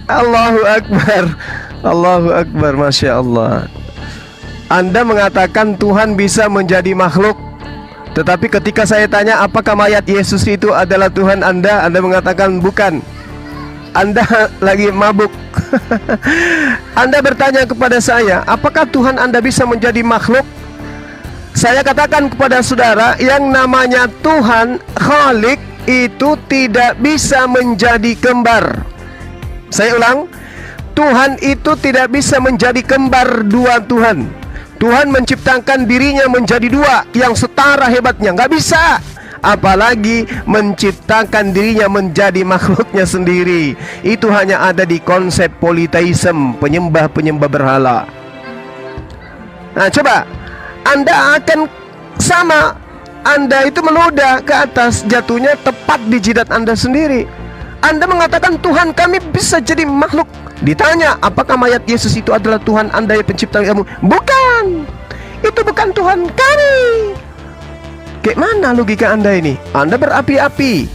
Allahu Akbar. Allahu Akbar, Masya Allah. Anda mengatakan Tuhan bisa menjadi makhluk, tetapi ketika saya tanya apakah mayat Yesus itu adalah Tuhan Anda mengatakan bukan. Anda lagi mabuk. Anda bertanya kepada saya, apakah Tuhan Anda bisa menjadi makhluk? Saya katakan kepada saudara, yang namanya Tuhan Khalik itu tidak bisa menjadi kembar. Saya ulang, Tuhan itu tidak bisa menjadi kembar dua Tuhan. Tuhan menciptakan dirinya menjadi dua yang setara hebatnya, nggak bisa. Apalagi menciptakan dirinya menjadi makhluknya sendiri. Itu hanya ada di konsep politeisme, penyembah-penyembah berhala. Nah coba, Anda akan sama, Anda itu meludah ke atas, jatuhnya tepat di jidat Anda sendiri. Anda mengatakan Tuhan kami bisa jadi makhluk. Ditanya, apakah mayat Yesus itu adalah Tuhan Anda yang pencipta kamu? Bukan, itu bukan Tuhan kami. Kayak mana logika Anda ini? Anda berapi-api.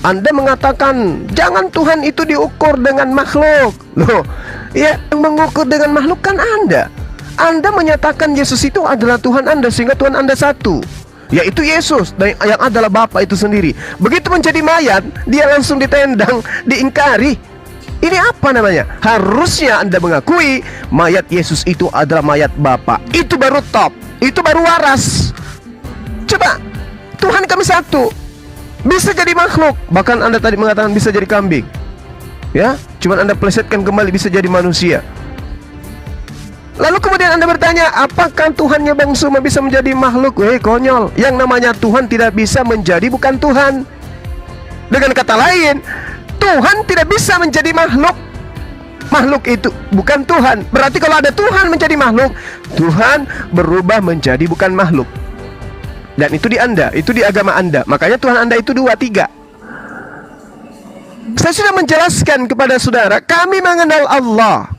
Anda mengatakan jangan Tuhan itu diukur dengan makhluk. Loh, ya yang mengukur dengan makhluk kan Anda. Anda menyatakan Yesus itu adalah Tuhan Anda, sehingga Tuhan Anda satu, yaitu Yesus, yang adalah Bapa itu sendiri. Begitu menjadi mayat, dia langsung ditendang, diingkari. Ini apa namanya? Harusnya Anda mengakui mayat Yesus itu adalah mayat Bapa. Itu baru top, itu baru waras. Coba, Tuhan kami satu, bisa jadi makhluk. Bahkan Anda tadi mengatakan bisa jadi kambing. Ya, cuman Anda plesetkan kembali bisa jadi manusia. Lalu kemudian Anda bertanya, apakah Tuhannya Bang Suma bisa menjadi makhluk? Konyol. Yang namanya Tuhan tidak bisa menjadi bukan Tuhan. Dengan kata lain, Tuhan tidak bisa menjadi makhluk. Makhluk itu bukan Tuhan. Berarti kalau ada Tuhan menjadi makhluk, Tuhan berubah menjadi bukan makhluk. Dan itu di Anda, itu di agama Anda. Makanya Tuhan Anda itu 2, 3. Saya sudah menjelaskan kepada saudara, kami mengenal Allah.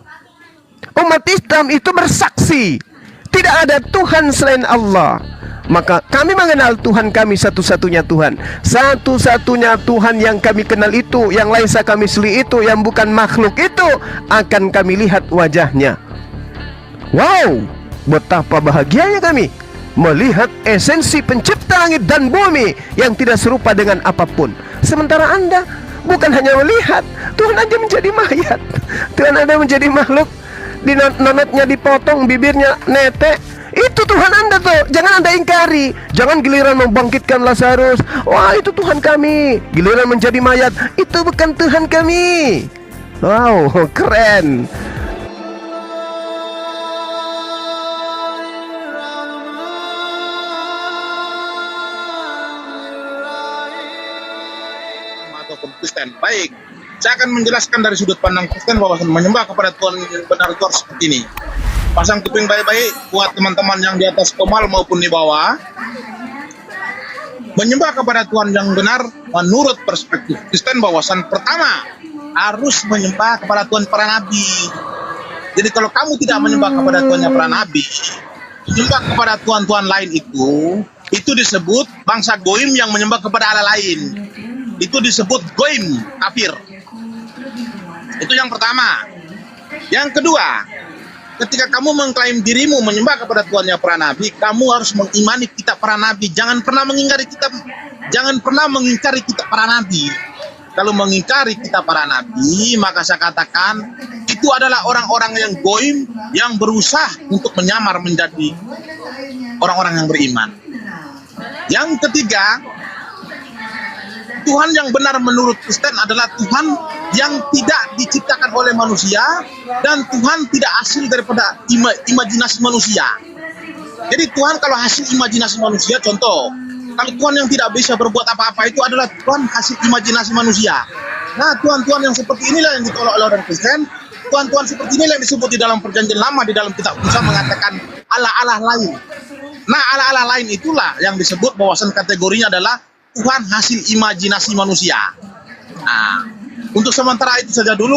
Umat Islam itu bersaksi tidak ada Tuhan selain Allah. Maka kami mengenal Tuhan kami satu-satunya Tuhan. Satu-satunya Tuhan yang kami kenal itu, yang laisa kami seli itu, yang bukan makhluk itu, akan kami lihat wajahnya. Wow, betapa bahagianya kami melihat esensi pencipta langit dan bumi yang tidak serupa dengan apapun. Sementara Anda bukan hanya melihat, Tuhan Anda menjadi mayat. Tuhan Anda menjadi makhluk, nonetnya dipotong, bibirnya netek. Itu Tuhan Anda tuh, jangan Anda ingkari. Jangan giliran membangkitkan Lazarus, wah itu Tuhan kami. Giliran menjadi mayat, itu bukan Tuhan kami. Wow, keren. Atau Kristen. Baik, saya akan menjelaskan dari sudut pandang Kristen bahwa menyembah kepada Tuhan yang benar itu harus seperti ini. Pasang kuping baik-baik buat teman-teman yang di atas komal maupun di bawah. Menyembah kepada Tuhan yang benar menurut perspektif Kristen bahwasan pertama harus menyembah kepada Tuhan para nabi. Jadi kalau kamu tidak menyembah kepada Tuhan para nabi, menyembah kepada Tuhan-Tuhan lain itu disebut bangsa goim yang menyembah kepada Allah lain. Itu disebut goim, kafir. Itu yang pertama. Yang kedua, ketika kamu mengklaim dirimu menyembah kepada Tuhannya para nabi, kamu harus mengimani kitab para nabi. Jangan pernah mengingkari kitab para nabi. Kalau mengingkari kitab para nabi, maka saya katakan itu adalah orang-orang yang goim yang berusaha untuk menyamar menjadi orang-orang yang beriman. Yang ketiga, Tuhan yang benar menurut Kristen adalah Tuhan yang tidak diciptakan oleh manusia dan Tuhan tidak hasil daripada imajinasi manusia. Jadi Tuhan kalau hasil imajinasi manusia, contoh, kalau Tuhan yang tidak bisa berbuat apa-apa itu adalah Tuhan hasil imajinasi manusia. Nah, Tuhan-Tuhan yang seperti inilah yang ditolak oleh orang Kristen. Tuhan-Tuhan seperti inilah yang disebut di dalam perjanjian lama, di dalam kitab Musa mengatakan Allah-Allah lain. Nah, Allah-Allah lain itulah yang disebut bahwasan kategorinya adalah Tuhan hasil imajinasi manusia. Nah, untuk sementara itu saja dulu,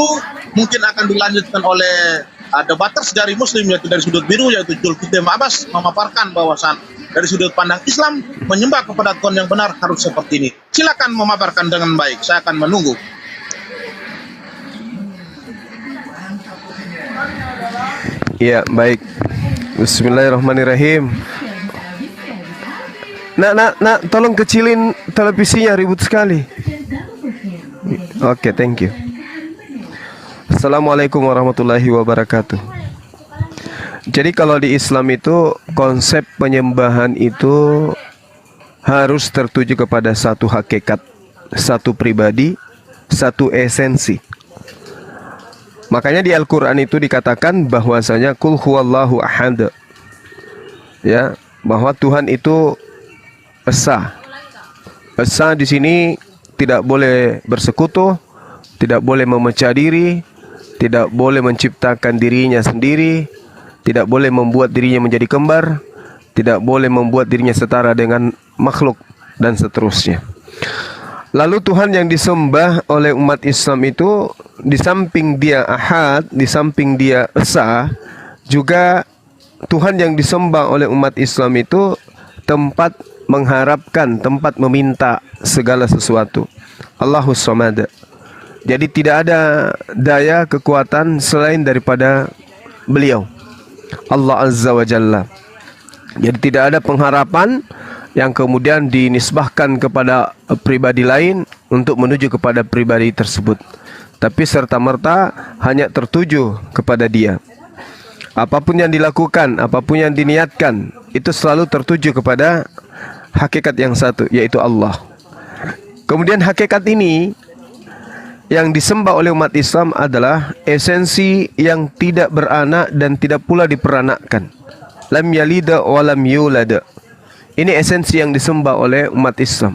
mungkin akan dilanjutkan oleh debaters dari Muslim, yaitu dari sudut biru, yaitu Zulkifli Abbas, memaparkan bahwasan dari sudut pandang Islam, menyembah kepada Tuhan yang benar harus seperti ini. Silakan memaparkan dengan baik, saya akan menunggu. Iya, baik. Bismillahirrahmanirrahim. Nak, tolong kecilin televisinya, ribut sekali. Oke, thank you. Assalamualaikum warahmatullahi wabarakatuh. Jadi kalau di Islam itu konsep penyembahan itu harus tertuju kepada satu hakikat, satu pribadi, satu esensi. Makanya di Al-Quran itu dikatakan bahwasanya Qul huwallahu ahad. Ya, bahwa Tuhan itu esa. Esa di sini tidak boleh bersekutu, tidak boleh memecah diri, tidak boleh menciptakan dirinya sendiri, tidak boleh membuat dirinya menjadi kembar, tidak boleh membuat dirinya setara dengan makhluk, dan seterusnya. Lalu Tuhan yang disembah oleh umat Islam itu, di samping dia ahad, di samping dia esa, juga Tuhan yang disembah oleh umat Islam itu tempat mengharapkan, tempat meminta segala sesuatu. Allahus Samad. Jadi tidak ada daya kekuatan selain daripada beliau, Allah Azza wa Jalla. Jadi tidak ada pengharapan yang kemudian dinisbahkan kepada pribadi lain untuk menuju kepada pribadi tersebut, tapi serta-merta hanya tertuju kepada dia. Apapun yang dilakukan, apapun yang diniatkan, itu selalu tertuju kepada hakikat yang satu, yaitu Allah. Kemudian hakikat ini yang disembah oleh umat Islam adalah esensi yang tidak beranak dan tidak pula diperanakkan. Lam yalida wa lam yulad. Ini esensi yang disembah oleh umat Islam.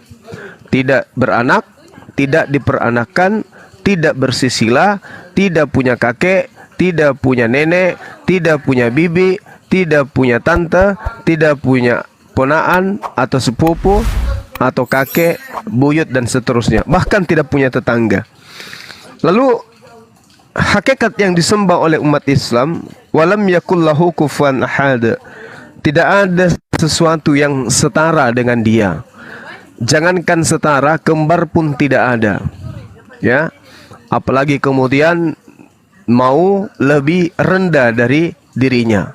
Tidak beranak, tidak diperanakkan, tidak bersisila, tidak punya kakek, tidak punya nenek, tidak punya bibi, tidak punya tante, tidak punya ponaan atau sepupu atau kakek, buyut dan seterusnya. Bahkan tidak punya tetangga. Lalu hakikat yang disembah oleh umat Islam, walam yakullahu kufuwan ahad. Tidak ada sesuatu yang setara dengan dia. Jangankan setara, kembar pun tidak ada. Ya. Apalagi kemudian mau lebih rendah dari dirinya.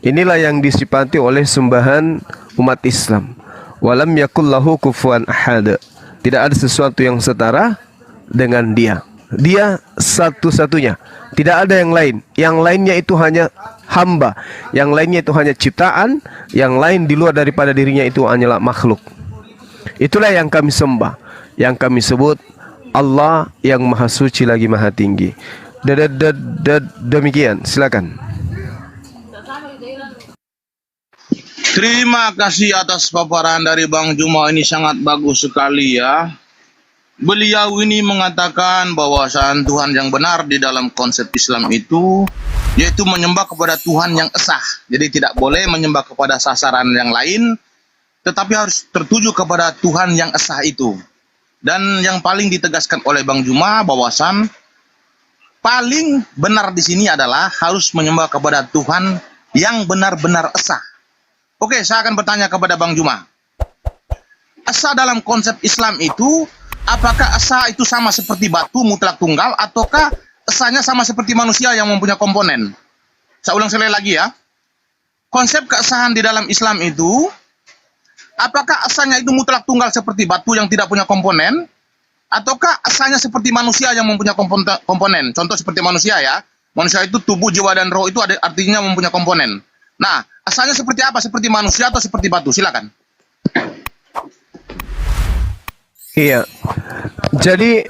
Inilah yang disifati oleh sembahan umat Islam. Walam yakullahu kufuwan ahad. Tidak ada sesuatu yang setara dengan dia. Dia satu-satunya, tidak ada yang lain. Yang lainnya itu hanya hamba, yang lainnya itu hanya ciptaan, yang lain di luar daripada dirinya itu hanyalah makhluk. Itulah yang kami sembah, yang kami sebut Allah yang maha suci lagi maha tinggi. Demikian, silakan. Terima kasih atas paparan dari Bang Juma, ini sangat bagus sekali ya. Beliau ini mengatakan bahwasan Tuhan yang benar di dalam konsep Islam itu yaitu menyembah kepada Tuhan yang esa. Jadi tidak boleh menyembah kepada sasaran yang lain, tetapi harus tertuju kepada Tuhan yang esa itu. Dan yang paling ditegaskan oleh Bang Juma bahwasan paling benar di sini adalah harus menyembah kepada Tuhan yang benar-benar esa. Oke, saya akan bertanya kepada Bang Juma. Esa dalam konsep Islam itu, apakah esa itu sama seperti batu mutlak tunggal, ataukah esanya sama seperti manusia yang mempunyai komponen? Saya ulang sekali lagi ya. Konsep keesahan di dalam Islam itu, apakah esanya itu mutlak tunggal seperti batu yang tidak punya komponen, ataukah esanya seperti manusia yang mempunyai komponen? Contoh seperti manusia ya. Manusia itu tubuh, jiwa, dan roh itu artinya mempunyai komponen. Nah, esanya seperti apa? Seperti manusia atau seperti batu? Silakan. Iya. Jadi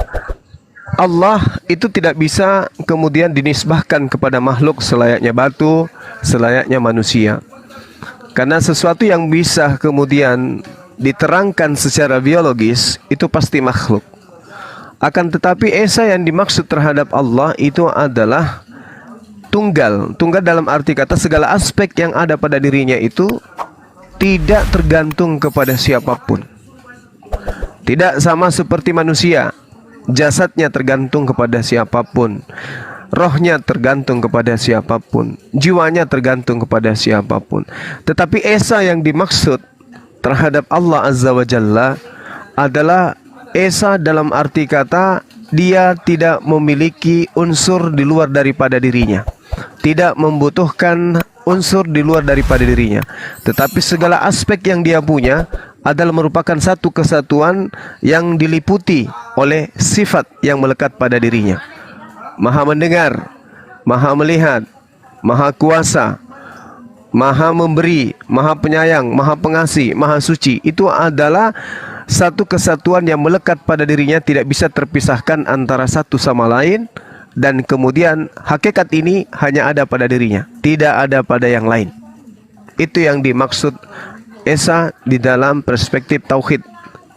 Allah itu tidak bisa kemudian dinisbahkan kepada makhluk selayaknya batu, selayaknya manusia. Karena sesuatu yang bisa kemudian diterangkan secara biologis itu pasti makhluk. Akan tetapi esa yang dimaksud terhadap Allah itu adalah tunggal. Tunggal dalam arti kata segala aspek yang ada pada dirinya itu tidak tergantung kepada siapapun. Tidak sama seperti manusia, jasadnya tergantung kepada siapapun, rohnya tergantung kepada siapapun, jiwanya tergantung kepada siapapun. Tetapi esa yang dimaksud terhadap Allah Azza wa Jalla adalah esa dalam arti kata dia tidak memiliki unsur di luar daripada dirinya. tidak membutuhkan unsur di luar daripada dirinya, tetapi segala aspek yang dia punya adalah merupakan satu kesatuan yang diliputi oleh sifat yang melekat pada dirinya. Maha mendengar, maha melihat, maha kuasa, maha memberi, maha penyayang, maha pengasih, maha suci. Itu adalah satu kesatuan yang melekat pada dirinya, tidak bisa terpisahkan antara satu sama lain. Dan kemudian hakikat ini hanya ada pada dirinya, tidak ada pada yang lain. Itu yang dimaksud esa di dalam perspektif tauhid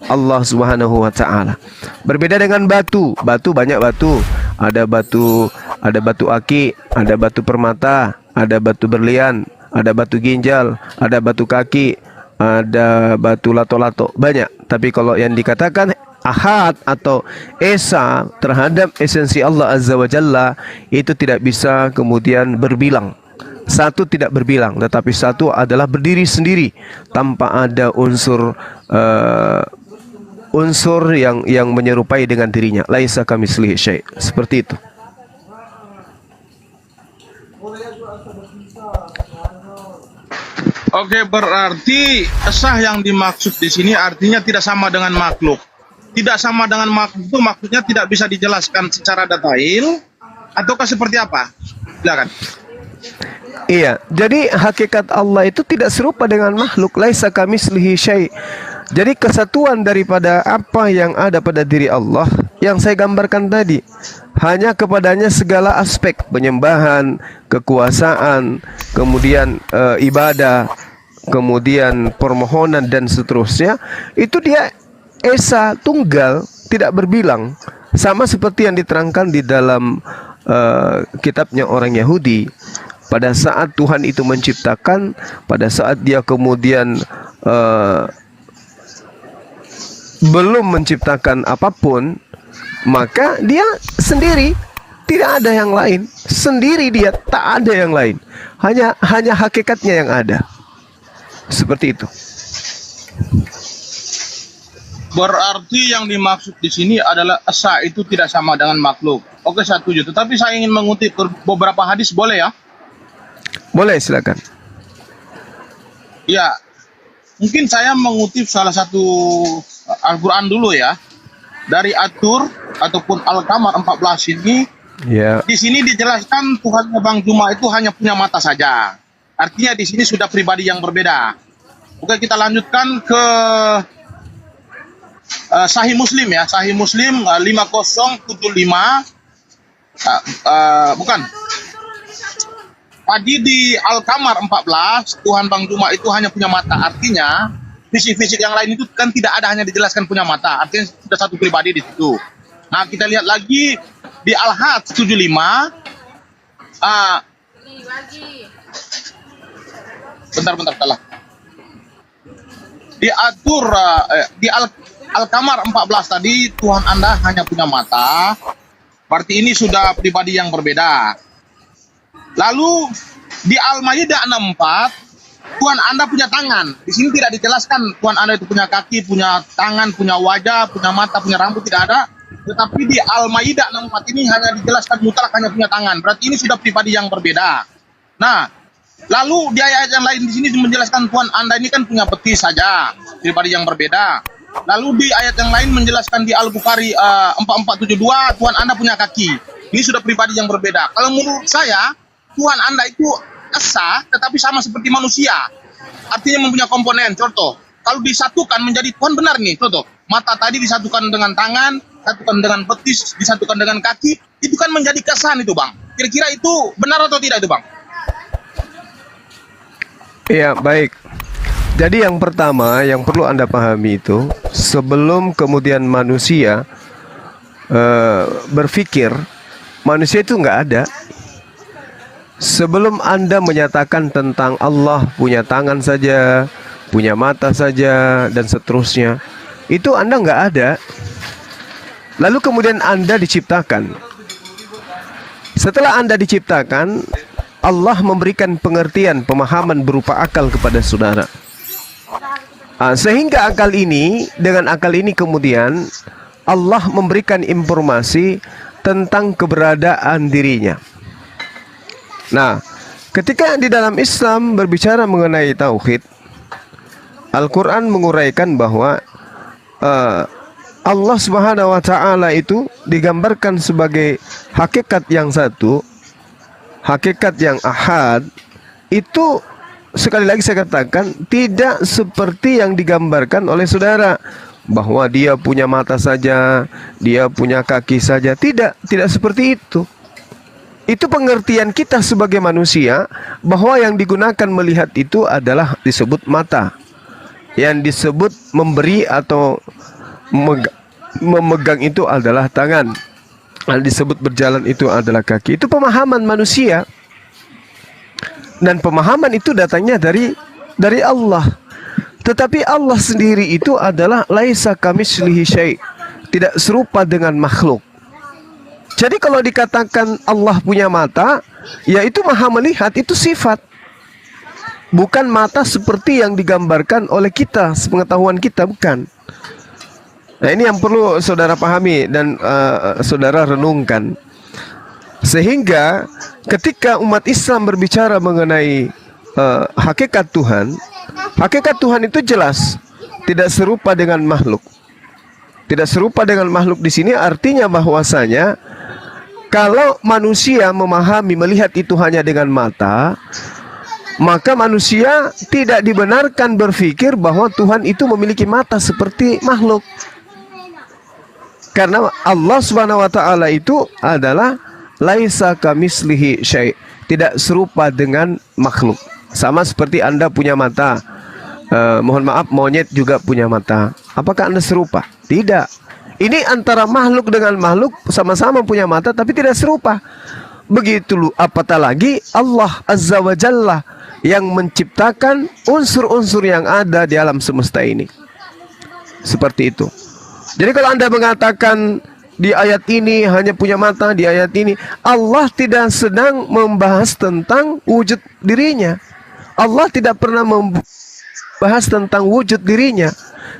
Allah Subhanahu wa taala. Berbeda dengan batu. Batu banyak batu. Ada batu aki, ada batu permata, ada batu berlian, ada batu ginjal, ada batu kaki, ada batu lato-lato, banyak. Tapi kalau yang dikatakan ahad atau esa terhadap esensi Allah Azza wa Jalla, itu tidak bisa kemudian berbilang. Satu tidak berbilang, tetapi satu adalah berdiri sendiri tanpa ada unsur yang menyerupai dengan dirinya. Laisa kamitslihi syai'. Seperti itu. Oke, berarti esa yang dimaksud di sini artinya tidak sama dengan makhluk. Tidak sama dengan makhluk itu maksudnya tidak bisa dijelaskan secara detail ataukah seperti apa? Silakan. Iya, jadi hakikat Allah itu tidak serupa dengan makhluk. Laisa kamitslihi syai'. Jadi kesatuan daripada apa yang ada pada diri Allah yang saya gambarkan tadi, hanya kepadanya segala aspek penyembahan, kekuasaan, kemudian ibadah, kemudian permohonan dan seterusnya, itu dia esa tunggal, tidak berbilang. Sama seperti yang diterangkan di dalam kitabnya orang Yahudi. Pada saat Tuhan itu menciptakan, pada saat dia kemudian belum menciptakan apapun, maka dia sendiri, tidak ada yang lain. Sendiri dia, tak ada yang lain. Hanya hakikatnya yang ada. Seperti itu. Berarti yang dimaksud di sini adalah esa itu tidak sama dengan makhluk. Oke, saya setuju. Tetapi saya ingin mengutip beberapa hadis, boleh ya? Boleh, silakan. Ya, mungkin saya mengutip salah satu Al-Quran dulu ya. Dari At-Tur ataupun Al-Qamar 14 ini. Ya. Di sini dijelaskan Tuhan Bang Juma itu hanya punya mata saja. Artinya di sini sudah pribadi yang berbeda. Oke, kita lanjutkan ke Sahih Muslim ya. Sahih Muslim 5075. Bukan. Tadi di Al-Qamar 14, Tuhan Bang Juma itu hanya punya mata. Artinya, fisik-fisik yang lain itu kan tidak ada, hanya dijelaskan punya mata. Artinya sudah satu pribadi di situ. Nah, kita lihat lagi di Al-Had 75. Bentar, salah. Di At-Tur, di Al-Qamar 14 tadi, Tuhan Anda hanya punya mata. Berarti ini sudah pribadi yang berbeda. Lalu di Al-Maidah 64, Tuhan Anda punya tangan. Di sini tidak dijelaskan Tuhan Anda itu punya kaki, punya tangan, punya wajah, punya mata, punya rambut, tidak ada. Tetapi di Al-Maidah 64 ini hanya dijelaskan mutlak hanya punya tangan. Berarti ini sudah pribadi yang berbeda. Nah, lalu di ayat yang lain di sini menjelaskan Tuhan Anda ini kan punya betis saja, pribadi yang berbeda. Lalu di ayat yang lain menjelaskan di Al-Bukhari 4472, Tuhan Anda punya kaki. Ini sudah pribadi yang berbeda. Kalau menurut saya, Tuhan Anda itu esa, tetapi sama seperti manusia. Artinya mempunyai komponen. Contoh, kalau disatukan menjadi Tuhan benar nih. Contoh, mata tadi disatukan dengan tangan, disatukan dengan betis, disatukan dengan kaki. Itu kan menjadi kesan itu, Bang. Kira-kira itu benar atau tidak itu, Bang? Iya, baik. Jadi yang pertama yang perlu Anda pahami itu, sebelum kemudian manusia berpikir, manusia itu nggak ada. Sebelum Anda menyatakan tentang Allah punya tangan saja, punya mata saja, dan seterusnya, itu Anda nggak ada. Lalu kemudian Anda diciptakan. Setelah Anda diciptakan, Allah memberikan pengertian, pemahaman berupa akal kepada saudara. Sehingga akal ini, dengan akal ini kemudian Allah memberikan informasi tentang keberadaan dirinya. Nah, ketika di dalam Islam berbicara mengenai tauhid, Al-Quran menguraikan bahwa Allah Subhanahu wa Ta'ala itu digambarkan sebagai hakikat yang satu, hakikat yang ahad. Itu sekali lagi saya katakan tidak seperti yang digambarkan oleh saudara, bahwa dia punya mata saja, dia punya kaki saja. Tidak seperti itu. Itu pengertian kita sebagai manusia, bahwa yang digunakan melihat itu adalah disebut mata, yang disebut memberi atau memegang itu adalah tangan, yang disebut berjalan itu adalah kaki. Itu pemahaman manusia, dan pemahaman itu datangnya dari Allah. Tetapi Allah sendiri itu adalah laisa kamitslihi syai', tidak serupa dengan makhluk. Jadi kalau dikatakan Allah punya mata, yaitu maha melihat, itu sifat, bukan mata seperti yang digambarkan oleh kita, sepengetahuan kita, bukan. Nah, ini yang perlu saudara pahami dan saudara renungkan. Sehingga ketika umat Islam berbicara mengenai hakikat Tuhan itu jelas tidak serupa dengan makhluk. Tidak serupa dengan makhluk di sini artinya bahwasanya kalau manusia memahami melihat itu hanya dengan mata, maka manusia tidak dibenarkan berpikir bahwa Tuhan itu memiliki mata seperti makhluk. Karena Allah Subhanahu wa Ta'ala itu adalah laisa kamitslihi syai', tidak serupa dengan makhluk. Sama seperti Anda punya mata, mohon maaf, monyet juga punya mata. Apakah Anda serupa? Tidak. Ini antara makhluk dengan makhluk, sama-sama punya mata tapi tidak serupa. Begitu apatah lagi Allah Azza wa Jalla yang menciptakan unsur-unsur yang ada di alam semesta ini. Seperti itu. Jadi kalau Anda mengatakan di ayat ini hanya punya mata, di ayat ini Allah tidak sedang membahas tentang wujud dirinya. Allah tidak pernah membahas tentang wujud dirinya.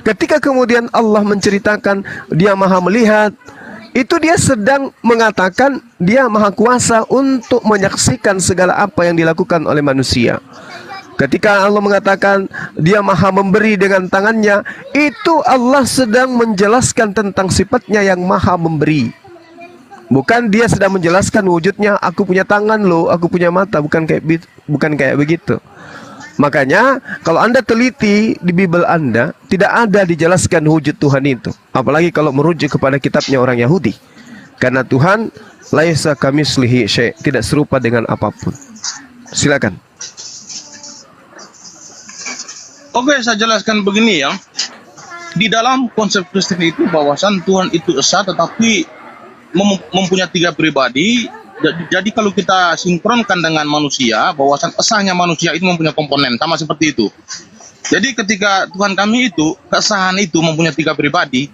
Ketika kemudian Allah menceritakan dia maha melihat, itu dia sedang mengatakan dia maha kuasa untuk menyaksikan segala apa yang dilakukan oleh manusia. Ketika Allah mengatakan dia maha memberi dengan tangannya, itu Allah sedang menjelaskan tentang sifatnya yang maha memberi. Bukan dia sedang menjelaskan wujudnya, aku punya tangan loh, aku punya mata, bukan kayak begitu. Makanya kalau Anda teliti di Bible Anda, tidak ada dijelaskan wujud Tuhan itu. Apalagi kalau merujuk kepada kitabnya orang Yahudi. Karena Tuhan laisa kamitslihi syai', tidak serupa dengan apapun. Silakan. Oke, saya jelaskan begini ya. Di dalam konsep Kristen itu bahwasan Tuhan itu esa tetapi mempunyai tiga pribadi. Jadi kalau kita sinkronkan dengan manusia, bahwasan esahnya manusia itu mempunyai komponen sama seperti itu. Jadi ketika Tuhan kami itu keesahan itu mempunyai tiga pribadi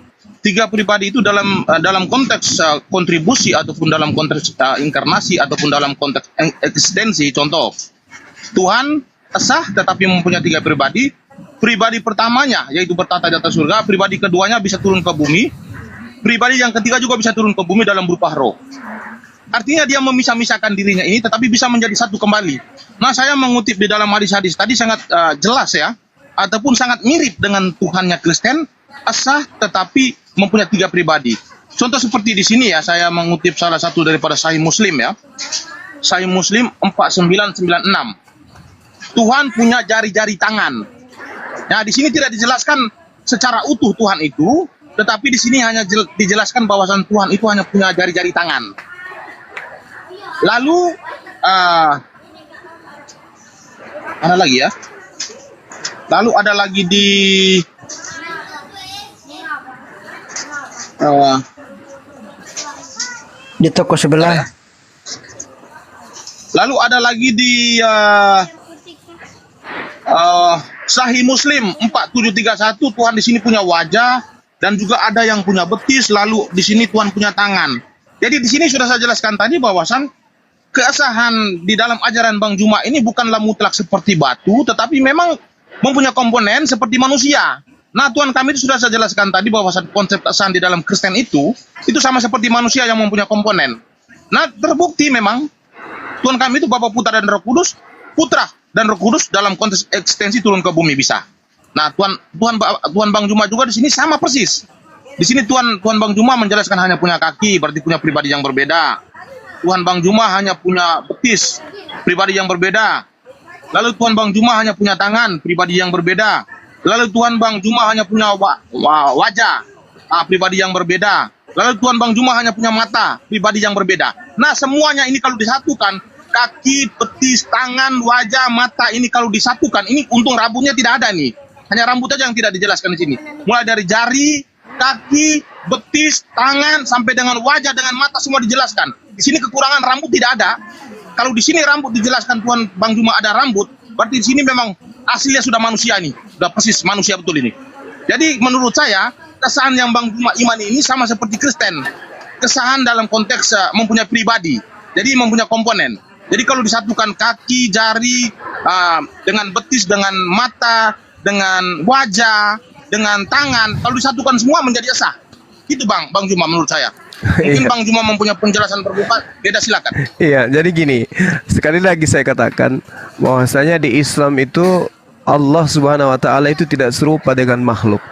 itu dalam konteks kontribusi ataupun dalam konteks inkarnasi ataupun dalam konteks eksistensi. Contoh, Tuhan esa tetapi mempunyai tiga pribadi. Pribadi pertamanya yaitu bertata di atas surga, pribadi keduanya bisa turun ke bumi, pribadi yang ketiga juga bisa turun ke bumi dalam berupa roh. Artinya dia memisah-misahkan dirinya ini tetapi bisa menjadi satu kembali. Nah, saya mengutip di dalam hadis-hadis tadi sangat jelas ya, ataupun sangat mirip dengan Tuhannya Kristen, esa tetapi mempunyai tiga pribadi. Contoh seperti di sini ya, saya mengutip salah satu daripada Sahih Muslim ya. Sahih Muslim 4996. Tuhan punya jari-jari tangan. Nah, di sini tidak dijelaskan secara utuh Tuhan itu, tetapi di sini hanya dijelaskan bahwasan Tuhan itu hanya punya jari-jari tangan. Lalu mana lagi ya? Lalu ada lagi di toko sebelah. Lalu ada lagi di Sahih Muslim 4731, Tuhan di sini punya wajah dan juga ada yang punya betis, lalu di sini Tuhan punya tangan. Jadi di sini sudah saya jelaskan tadi bahwasan keesahan di dalam ajaran Bang Juma ini bukanlah mutlak seperti batu, tetapi memang mempunyai komponen seperti manusia. Nah, Tuhan kami itu sudah saya jelaskan tadi bahwa konsep keesahan di dalam Kristen itu sama seperti manusia yang mempunyai komponen. Nah, terbukti memang Tuhan kami itu Bapa, Putra dan Roh Kudus, Putra dan Roh Kudus dalam konteks ekstensi turun ke bumi bisa. Nah, Tuhan Bang Juma juga di sini sama persis. Di sini Tuhan Bang Juma menjelaskan hanya punya kaki, berarti punya pribadi yang berbeda. Tuhan Bang Juma hanya punya betis, pribadi yang berbeda. Lalu Tuhan Bang Juma hanya punya tangan, pribadi yang berbeda. Lalu Tuhan Bang Juma hanya punya wajah, pribadi yang berbeda. Lalu Tuhan Bang Juma hanya punya mata, pribadi yang berbeda. Nah, semuanya ini kalau disatukan, kaki, betis, tangan, wajah, mata, ini kalau disatukan, ini untung rambutnya tidak ada nih. Hanya rambut aja yang tidak dijelaskan di sini. Mulai dari jari, kaki, betis, tangan, sampai dengan wajah, dengan mata, semua dijelaskan. Di sini kekurangan rambut tidak ada. Kalau di sini rambut dijelaskan Tuhan Bang Juma ada rambut, berarti di sini memang aslinya sudah manusia ini, sudah persis manusia betul ini. Jadi menurut saya kesahan yang Bang Juma imani ini sama seperti Kristen, kesahan dalam konteks mempunyai pribadi, jadi mempunyai komponen. Jadi kalau disatukan kaki, jari, dengan betis, dengan mata, dengan wajah, dengan tangan, kalau disatukan semua menjadi esa. Itu Bang Juma menurut saya. Mungkin Bang Juma mempunyai penjelasan terbuka, beda silakan. Iya, jadi gini, sekali lagi saya katakan bahwasanya di Islam itu Allah Subhanahu wa taala itu tidak serupa dengan makhluk.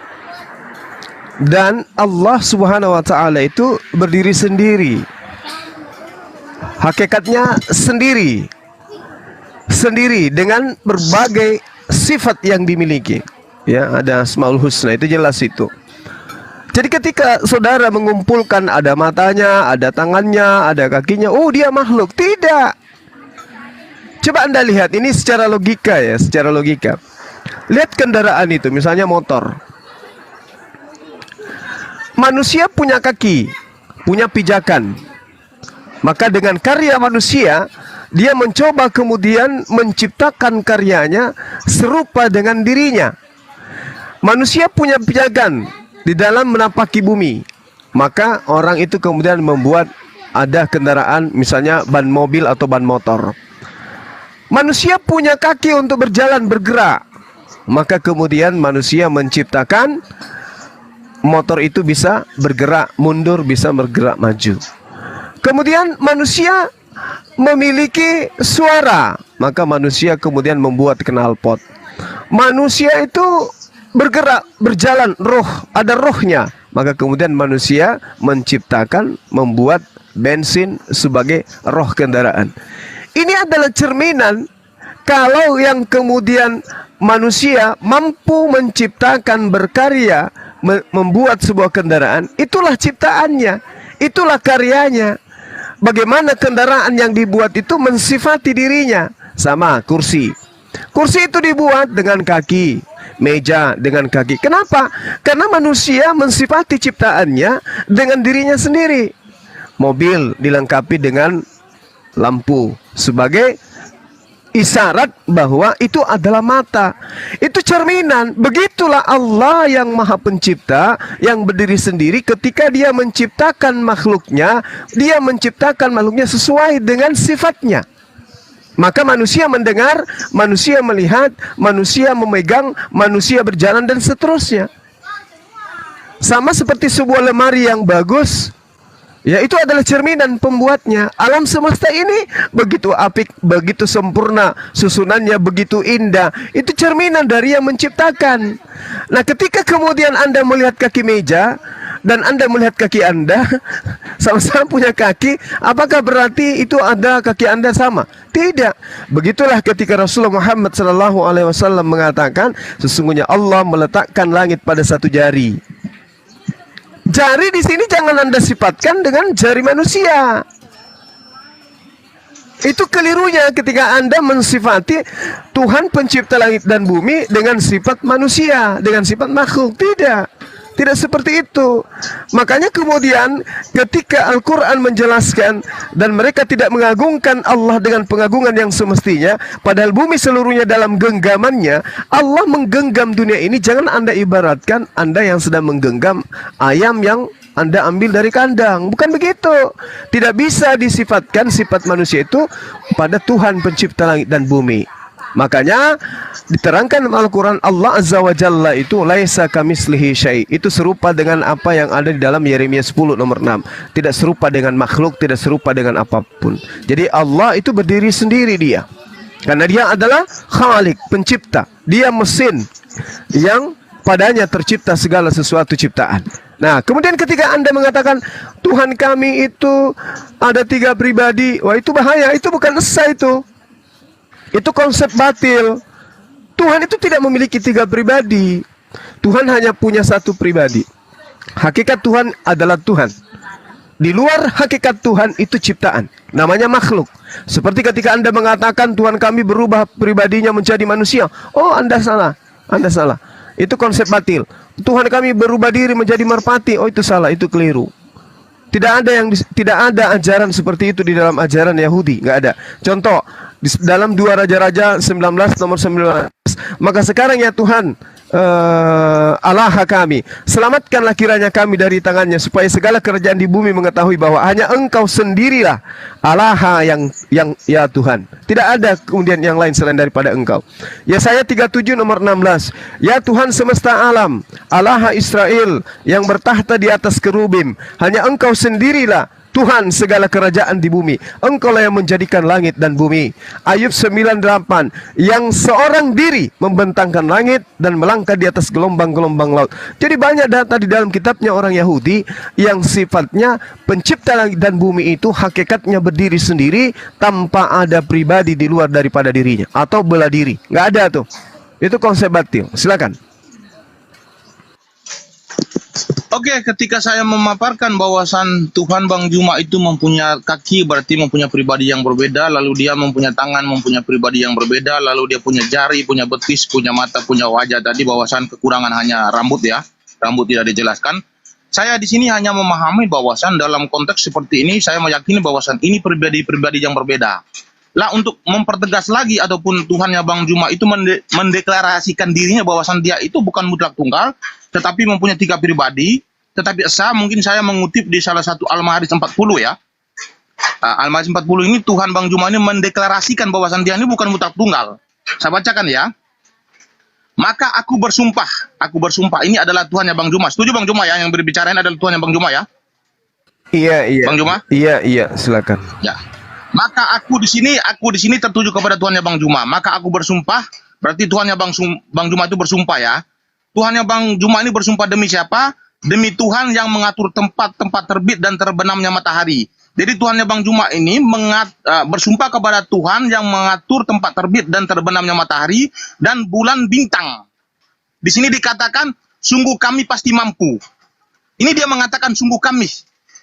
Dan Allah Subhanahu wa taala itu berdiri sendiri. Hakikatnya sendiri. Sendiri dengan berbagai sifat yang dimiliki. Ya, ada Asmaul Husna, itu jelas itu. Jadi ketika saudara mengumpulkan ada matanya, ada tangannya, ada kakinya, oh dia makhluk. Tidak. Coba Anda lihat ini secara logika ya, secara logika. Lihat kendaraan itu, misalnya motor. Manusia punya kaki, punya pijakan. Maka dengan karya manusia, dia mencoba kemudian menciptakan karyanya serupa dengan dirinya. Manusia punya pijakan di dalam menapaki bumi, maka orang itu kemudian membuat ada kendaraan, misalnya ban mobil atau ban motor. Manusia punya kaki untuk berjalan, bergerak, maka kemudian manusia menciptakan motor itu bisa bergerak mundur, bisa bergerak maju. Kemudian manusia memiliki suara, maka manusia kemudian membuat knalpot. Manusia itu bergerak, berjalan, roh, ada rohnya. Maka kemudian manusia menciptakan, membuat bensin sebagai roh kendaraan. Ini adalah cerminan kalau yang kemudian manusia mampu menciptakan, berkarya, membuat sebuah kendaraan, itulah ciptaannya, itulah karyanya. Bagaimana kendaraan yang dibuat itu mensifati dirinya. Sama kursi. Kursi itu dibuat dengan kaki, meja dengan kaki. Kenapa? Karena manusia mensifati ciptaannya dengan dirinya sendiri. Mobil dilengkapi dengan lampu sebagai isyarat bahwa itu adalah mata. Itu cerminan. Begitulah Allah yang Maha Pencipta, yang berdiri sendiri, ketika dia menciptakan makhluknya, dia menciptakan makhluknya sesuai dengan sifatnya. Maka manusia mendengar, manusia melihat, manusia memegang, manusia berjalan, dan seterusnya. Sama seperti sebuah lemari yang bagus, ya itu adalah cerminan pembuatnya. Alam semesta ini begitu apik, begitu sempurna, susunannya begitu indah. Itu cerminan dari yang menciptakan. Nah, ketika kemudian Anda melihat kaki meja dan Anda melihat kaki Anda sama-sama punya kaki, apakah berarti itu ada kaki Anda sama? Tidak. Begitulah ketika Rasulullah Muhammad SAW mengatakan, sesungguhnya Allah meletakkan langit pada satu jari. Jari di sini jangan Anda sifatkan dengan jari manusia. Itu kelirunya ketika Anda mensifati Tuhan pencipta langit dan bumi dengan sifat manusia, dengan sifat makhluk. Tidak seperti itu. Makanya kemudian ketika Al-Quran menjelaskan dan mereka tidak mengagungkan Allah dengan pengagungan yang semestinya, padahal bumi seluruhnya dalam genggamannya, Allah menggenggam dunia ini. Jangan Anda ibaratkan Anda yang sedang menggenggam ayam yang Anda ambil dari kandang. Bukan begitu. Tidak bisa disifatkan sifat manusia itu pada Tuhan pencipta langit dan bumi. Makanya diterangkan dalam Al-Quran, Allah Azza wa Jalla itu laisa kamislihi syai'. Itu serupa dengan apa yang ada di dalam Yeremia 10 nomor 6. Tidak serupa dengan makhluk, tidak serupa dengan apapun. Jadi Allah itu berdiri sendiri dia. Karena dia adalah Khalik, pencipta. Dia mesin yang padanya tercipta segala sesuatu ciptaan. Nah, kemudian ketika Anda mengatakan Tuhan kami itu ada 3 pribadi, wah itu bahaya, itu bukan esa itu. Itu konsep batil. Tuhan itu tidak memiliki 3 pribadi. Tuhan hanya punya 1 pribadi. Hakikat Tuhan adalah Tuhan. Di luar hakikat Tuhan itu ciptaan, namanya makhluk. Seperti ketika Anda mengatakan Tuhan kami berubah pribadinya menjadi manusia. Oh, Anda salah. Anda salah. Itu konsep batil. Tuhan kami berubah diri menjadi merpati. Oh, itu salah, itu keliru. Tidak ada ajaran seperti itu di dalam ajaran Yahudi, nggak ada. Contoh di dalam 2 Raja-Raja 19 nomor 19. Maka sekarang ya Tuhan, Allah kami, selamatkanlah kiranya kami dari tangannya, supaya segala kerajaan di bumi mengetahui bahwa hanya Engkau sendirilah Allah yang ya Tuhan. Tidak ada kemudian yang lain selain daripada Engkau. Yesaya 37 nomor 16. Ya Tuhan semesta alam, Allah Israel yang bertahta di atas kerubim, hanya Engkau sendirilah Tuhan segala kerajaan di bumi. Engkaulah yang menjadikan langit dan bumi. Ayub 98, yang seorang diri membentangkan langit dan melangkah di atas gelombang-gelombang laut. Jadi banyak data di dalam kitabnya orang Yahudi yang sifatnya pencipta langit dan bumi itu hakikatnya berdiri sendiri tanpa ada pribadi di luar daripada dirinya atau bela diri. Nggak ada tuh. Itu konsep batil. Silakan. Oke, ketika saya memaparkan bahwasan Tuhan Bang Juma itu mempunyai kaki, berarti mempunyai pribadi yang berbeda, lalu dia mempunyai tangan, mempunyai pribadi yang berbeda, lalu dia punya jari, punya betis, punya mata, punya wajah. Tadi bahwasan kekurangan hanya rambut ya, rambut tidak dijelaskan. Saya di sini hanya memahami bahwasan dalam konteks seperti ini, saya meyakini bahwasan ini pribadi-pribadi yang berbeda. Lah untuk mempertegas lagi ataupun Tuhannya Bang Juma itu mendeklarasikan dirinya bahwasan dia itu bukan mutlak tunggal, tetapi mempunyai 3 pribadi, tetapi esa, mungkin saya mengutip di salah satu Al-Ma'arij 40 ya. Al-Ma'arij 40 ini Tuhan Bang Juma ini mendeklarasikan bahwasan dia ini bukan mutlak tunggal. Saya bacakan ya. Maka aku bersumpah ini adalah Tuhannya Bang Juma. Setuju Bang Juma ya, yang berbicara ini adalah Tuhannya Bang Juma ya? Iya. Bang Juma? Iya, silakan. Ya. Maka aku di sini tertuju kepada Tuhannya Bang Juma. Maka aku bersumpah, berarti Tuhannya Bang Juma itu bersumpah ya. Tuhannya Bang Juma ini bersumpah demi siapa? Demi Tuhan yang mengatur tempat-tempat terbit dan terbenamnya matahari. Jadi Tuhannya Bang Juma ini bersumpah kepada Tuhan yang mengatur tempat terbit dan terbenamnya matahari dan bulan bintang. Di sini dikatakan, sungguh kami pasti mampu. Ini dia mengatakan sungguh kami.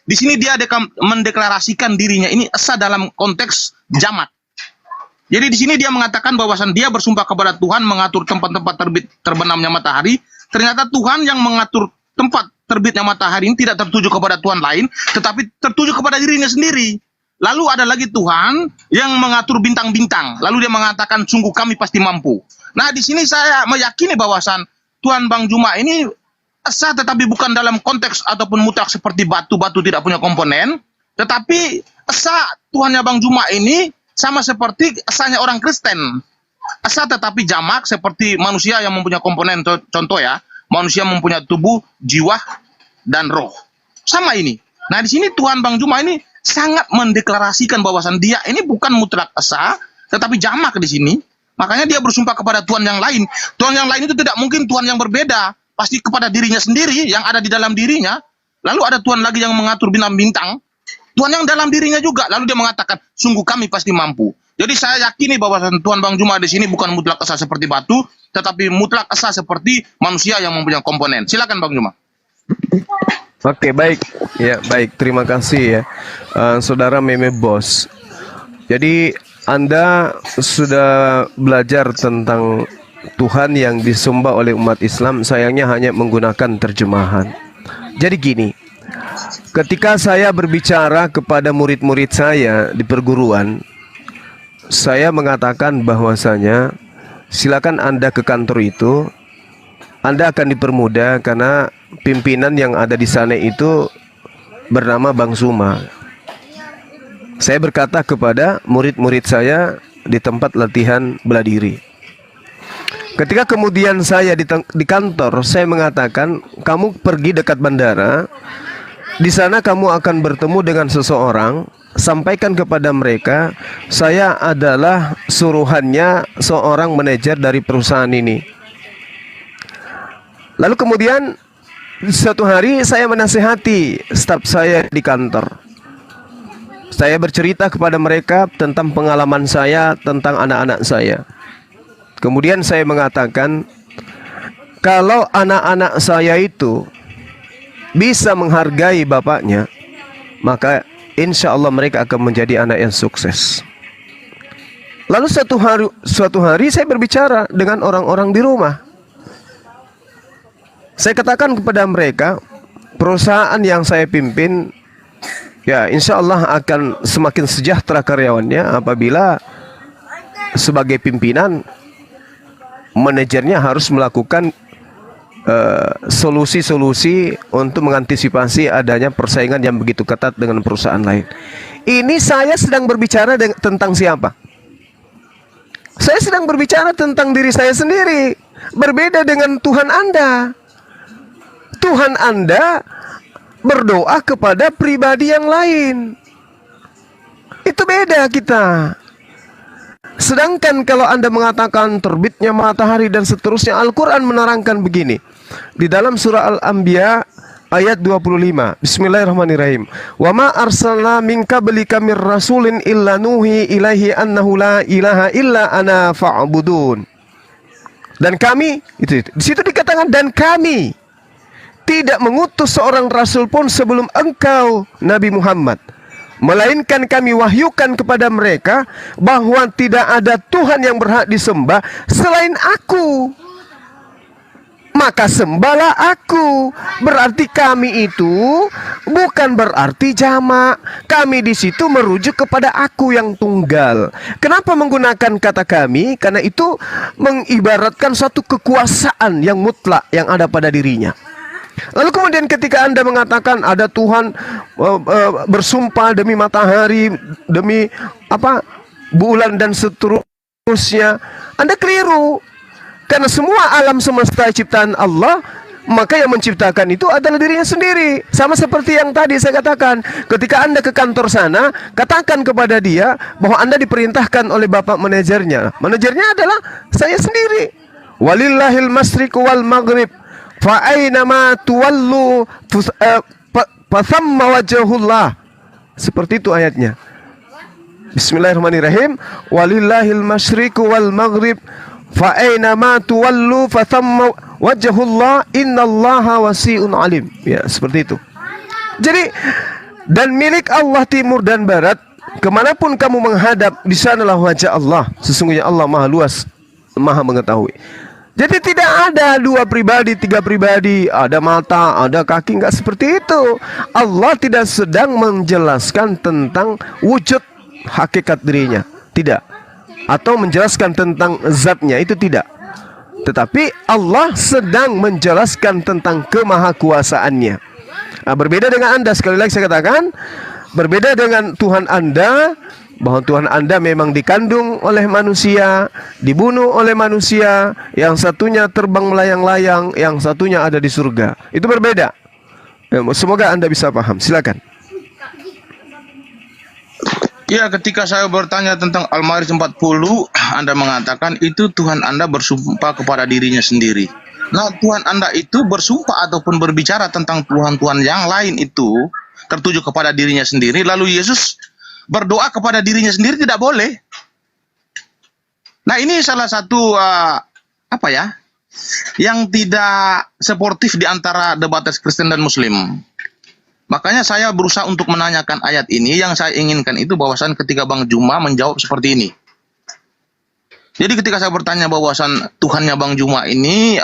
Di sini dia mendeklarasikan dirinya ini esa dalam konteks jamak. Jadi di sini dia mengatakan bahwasan dia bersumpah kepada Tuhan mengatur tempat-tempat terbit terbenamnya matahari. Ternyata Tuhan yang mengatur tempat terbitnya matahari ini tidak tertuju kepada Tuhan lain, tetapi tertuju kepada dirinya sendiri. Lalu ada lagi Tuhan yang mengatur bintang-bintang. Lalu dia mengatakan sungguh kami pasti mampu. Nah di sini saya meyakini bahwasan Tuhan Bang Juma ini esa, tetapi bukan dalam konteks ataupun mutlak seperti batu tidak punya komponen, tetapi esa Tuhannya Bang Juma ini sama seperti esanya orang Kristen. Esa tetapi jamak seperti manusia yang mempunyai komponen, contoh ya, manusia mempunyai tubuh, jiwa, dan roh. Sama ini. Nah di sini Tuhan Bang Juma ini sangat mendeklarasikan bahwasan dia ini bukan mutlak esa, tetapi jamak di sini. Makanya dia bersumpah kepada Tuhan yang lain. Tuhan yang lain itu tidak mungkin Tuhan yang berbeda. Pasti kepada dirinya sendiri, yang ada di dalam dirinya. Lalu ada Tuhan lagi yang mengatur bintang-bintang. Tuhan yang dalam dirinya juga. Lalu dia mengatakan, sungguh kami pasti mampu. Jadi saya yakini bahwa Tuhan Bang Juma di sini bukan mutlak esa seperti batu, tetapi mutlak esa seperti manusia yang mempunyai komponen. Silakan Bang Juma. Oke, baik. Ya, baik. Terima kasih ya, Saudara Meme Bos. Jadi Anda sudah belajar tentang Tuhan yang disembah oleh umat Islam, sayangnya hanya menggunakan terjemahan. Jadi gini, ketika saya berbicara kepada murid-murid saya di perguruan, saya mengatakan bahwasanya silakan Anda ke kantor itu, Anda akan dipermudah karena pimpinan yang ada di sana itu bernama Bang Zuma. Saya berkata kepada murid-murid saya, di tempat latihan bela diri. Ketika kemudian saya di kantor, saya mengatakan, kamu pergi dekat bandara, di sana kamu akan bertemu dengan seseorang, sampaikan kepada mereka, saya adalah suruhannya seorang manajer dari perusahaan ini. Lalu kemudian suatu hari saya menasihati staf saya di kantor. Saya bercerita kepada mereka tentang pengalaman saya, tentang anak-anak saya. Kemudian saya mengatakan, kalau anak-anak saya itu bisa menghargai bapaknya, maka insya Allah mereka akan menjadi anak yang sukses. Lalu suatu hari saya berbicara dengan orang-orang di rumah. Saya katakan kepada mereka, perusahaan yang saya pimpin, ya insya Allah akan semakin sejahtera karyawannya apabila sebagai pimpinan, manajernya harus melakukan solusi-solusi untuk mengantisipasi adanya persaingan yang begitu ketat dengan perusahaan lain. Ini saya sedang berbicara tentang siapa? Saya sedang berbicara tentang diri saya sendiri. Berbeda dengan Tuhan Anda. Tuhan Anda berdoa kepada pribadi yang lain. Itu beda kita. Sedangkan kalau Anda mengatakan terbitnya matahari dan seterusnya, Al-Quran menerangkan begini. Di dalam surah Al-Anbiya ayat 25. Bismillahirrahmanirrahim. Wa ma arsalna min qablika mir rasulin illa nuhi ilaihi annahu la ilaha illa ana fa'budun. Dan kami, itu di situ dikatakan, dan kami tidak mengutus seorang rasul pun sebelum engkau, Nabi Muhammad, melainkan kami wahyukan kepada mereka bahwa tidak ada Tuhan yang berhak disembah selain aku. Maka sembahlah aku. Berarti kami itu bukan berarti jamak. Kami di situ merujuk kepada aku yang tunggal. Kenapa menggunakan kata kami? Karena itu mengibaratkan satu kekuasaan yang mutlak yang ada pada dirinya. Lalu kemudian ketika Anda mengatakan ada Tuhan bersumpah demi matahari, demi bulan dan seterusnya, Anda keliru. Karena semua alam semesta ciptaan Allah, maka yang menciptakan itu adalah dirinya sendiri. Sama seperti yang tadi saya katakan, ketika Anda ke kantor sana, katakan kepada dia bahwa Anda diperintahkan oleh bapak manajernya. Manajernya adalah saya sendiri. Walillahil masyriqu wal maghrib. Fa'ainama tuwallu fathamma wajhullah. Seperti itu ayatnya. Bismillahirrahmanirrahim. Walillahil masyriqu wal maghrib. Fa'ainama tuwallu fathamma wajhullah innallaha wasi'un alim. Ya, seperti itu. Jadi, dan milik Allah timur dan barat, kemanapun kamu menghadap, di sanalah wajah Allah. Sesungguhnya Allah maha luas, maha mengetahui. Jadi tidak ada dua pribadi, tiga pribadi, ada mata, ada kaki, enggak seperti itu. Allah tidak sedang menjelaskan tentang wujud hakikat dirinya, tidak. Atau menjelaskan tentang zatnya, itu tidak. Tetapi Allah sedang menjelaskan tentang kemahakuasaannya. Nah, berbeda dengan Anda, sekali lagi saya katakan, berbeda dengan Tuhan Anda, bahwa Tuhan Anda memang dikandung oleh manusia, dibunuh oleh manusia, yang satunya terbang melayang-layang, yang satunya ada di surga. Itu berbeda. Semoga Anda bisa paham. Silakan. Ya, ketika saya bertanya tentang Al-Ma'arij 40, Anda mengatakan itu Tuhan Anda bersumpah kepada dirinya sendiri. Nah, Tuhan Anda itu bersumpah ataupun berbicara tentang Tuhan-Tuhan yang lain itu tertuju kepada dirinya sendiri, lalu Yesus berdoa kepada dirinya sendiri tidak boleh. Nah, ini salah satu yang tidak sportif di antara debates Kristen dan Muslim. Makanya saya berusaha untuk menanyakan ayat ini. Yang saya inginkan itu bahwasan ketika Bang Juma menjawab seperti ini. Jadi ketika saya bertanya bahwasan Tuhannya Bang Juma ini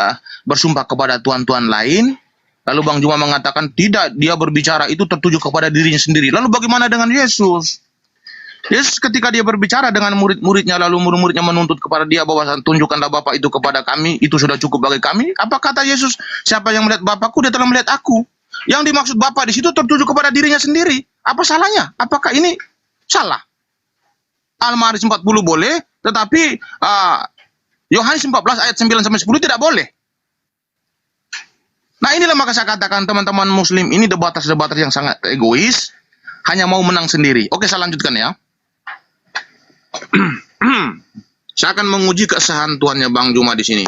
bersumpah kepada Tuhan-Tuhan lain, lalu Bang Juma mengatakan tidak, dia berbicara itu tertuju kepada dirinya sendiri. Lalu bagaimana dengan Yesus? Yesus ketika dia berbicara dengan murid-muridnya, lalu murid-muridnya menuntut kepada dia bahwasan tunjukkanlah Bapa itu kepada kami, itu sudah cukup bagi kami. Apa kata Yesus? Siapa yang melihat Bapakku, dia telah melihat aku. Yang dimaksud Bapa di situ tertuju kepada dirinya sendiri. Apa salahnya? Apakah ini salah? Al-Ma'arij 40 boleh, tetapi Yohanes 14 ayat 9 sampai 10 tidak boleh. Nah, inilah maka saya katakan teman-teman muslim ini debaters yang sangat egois, hanya mau menang sendiri. Oke, saya lanjutkan ya. Saya akan menguji kesahan Tuhannya Bang Juma di sini.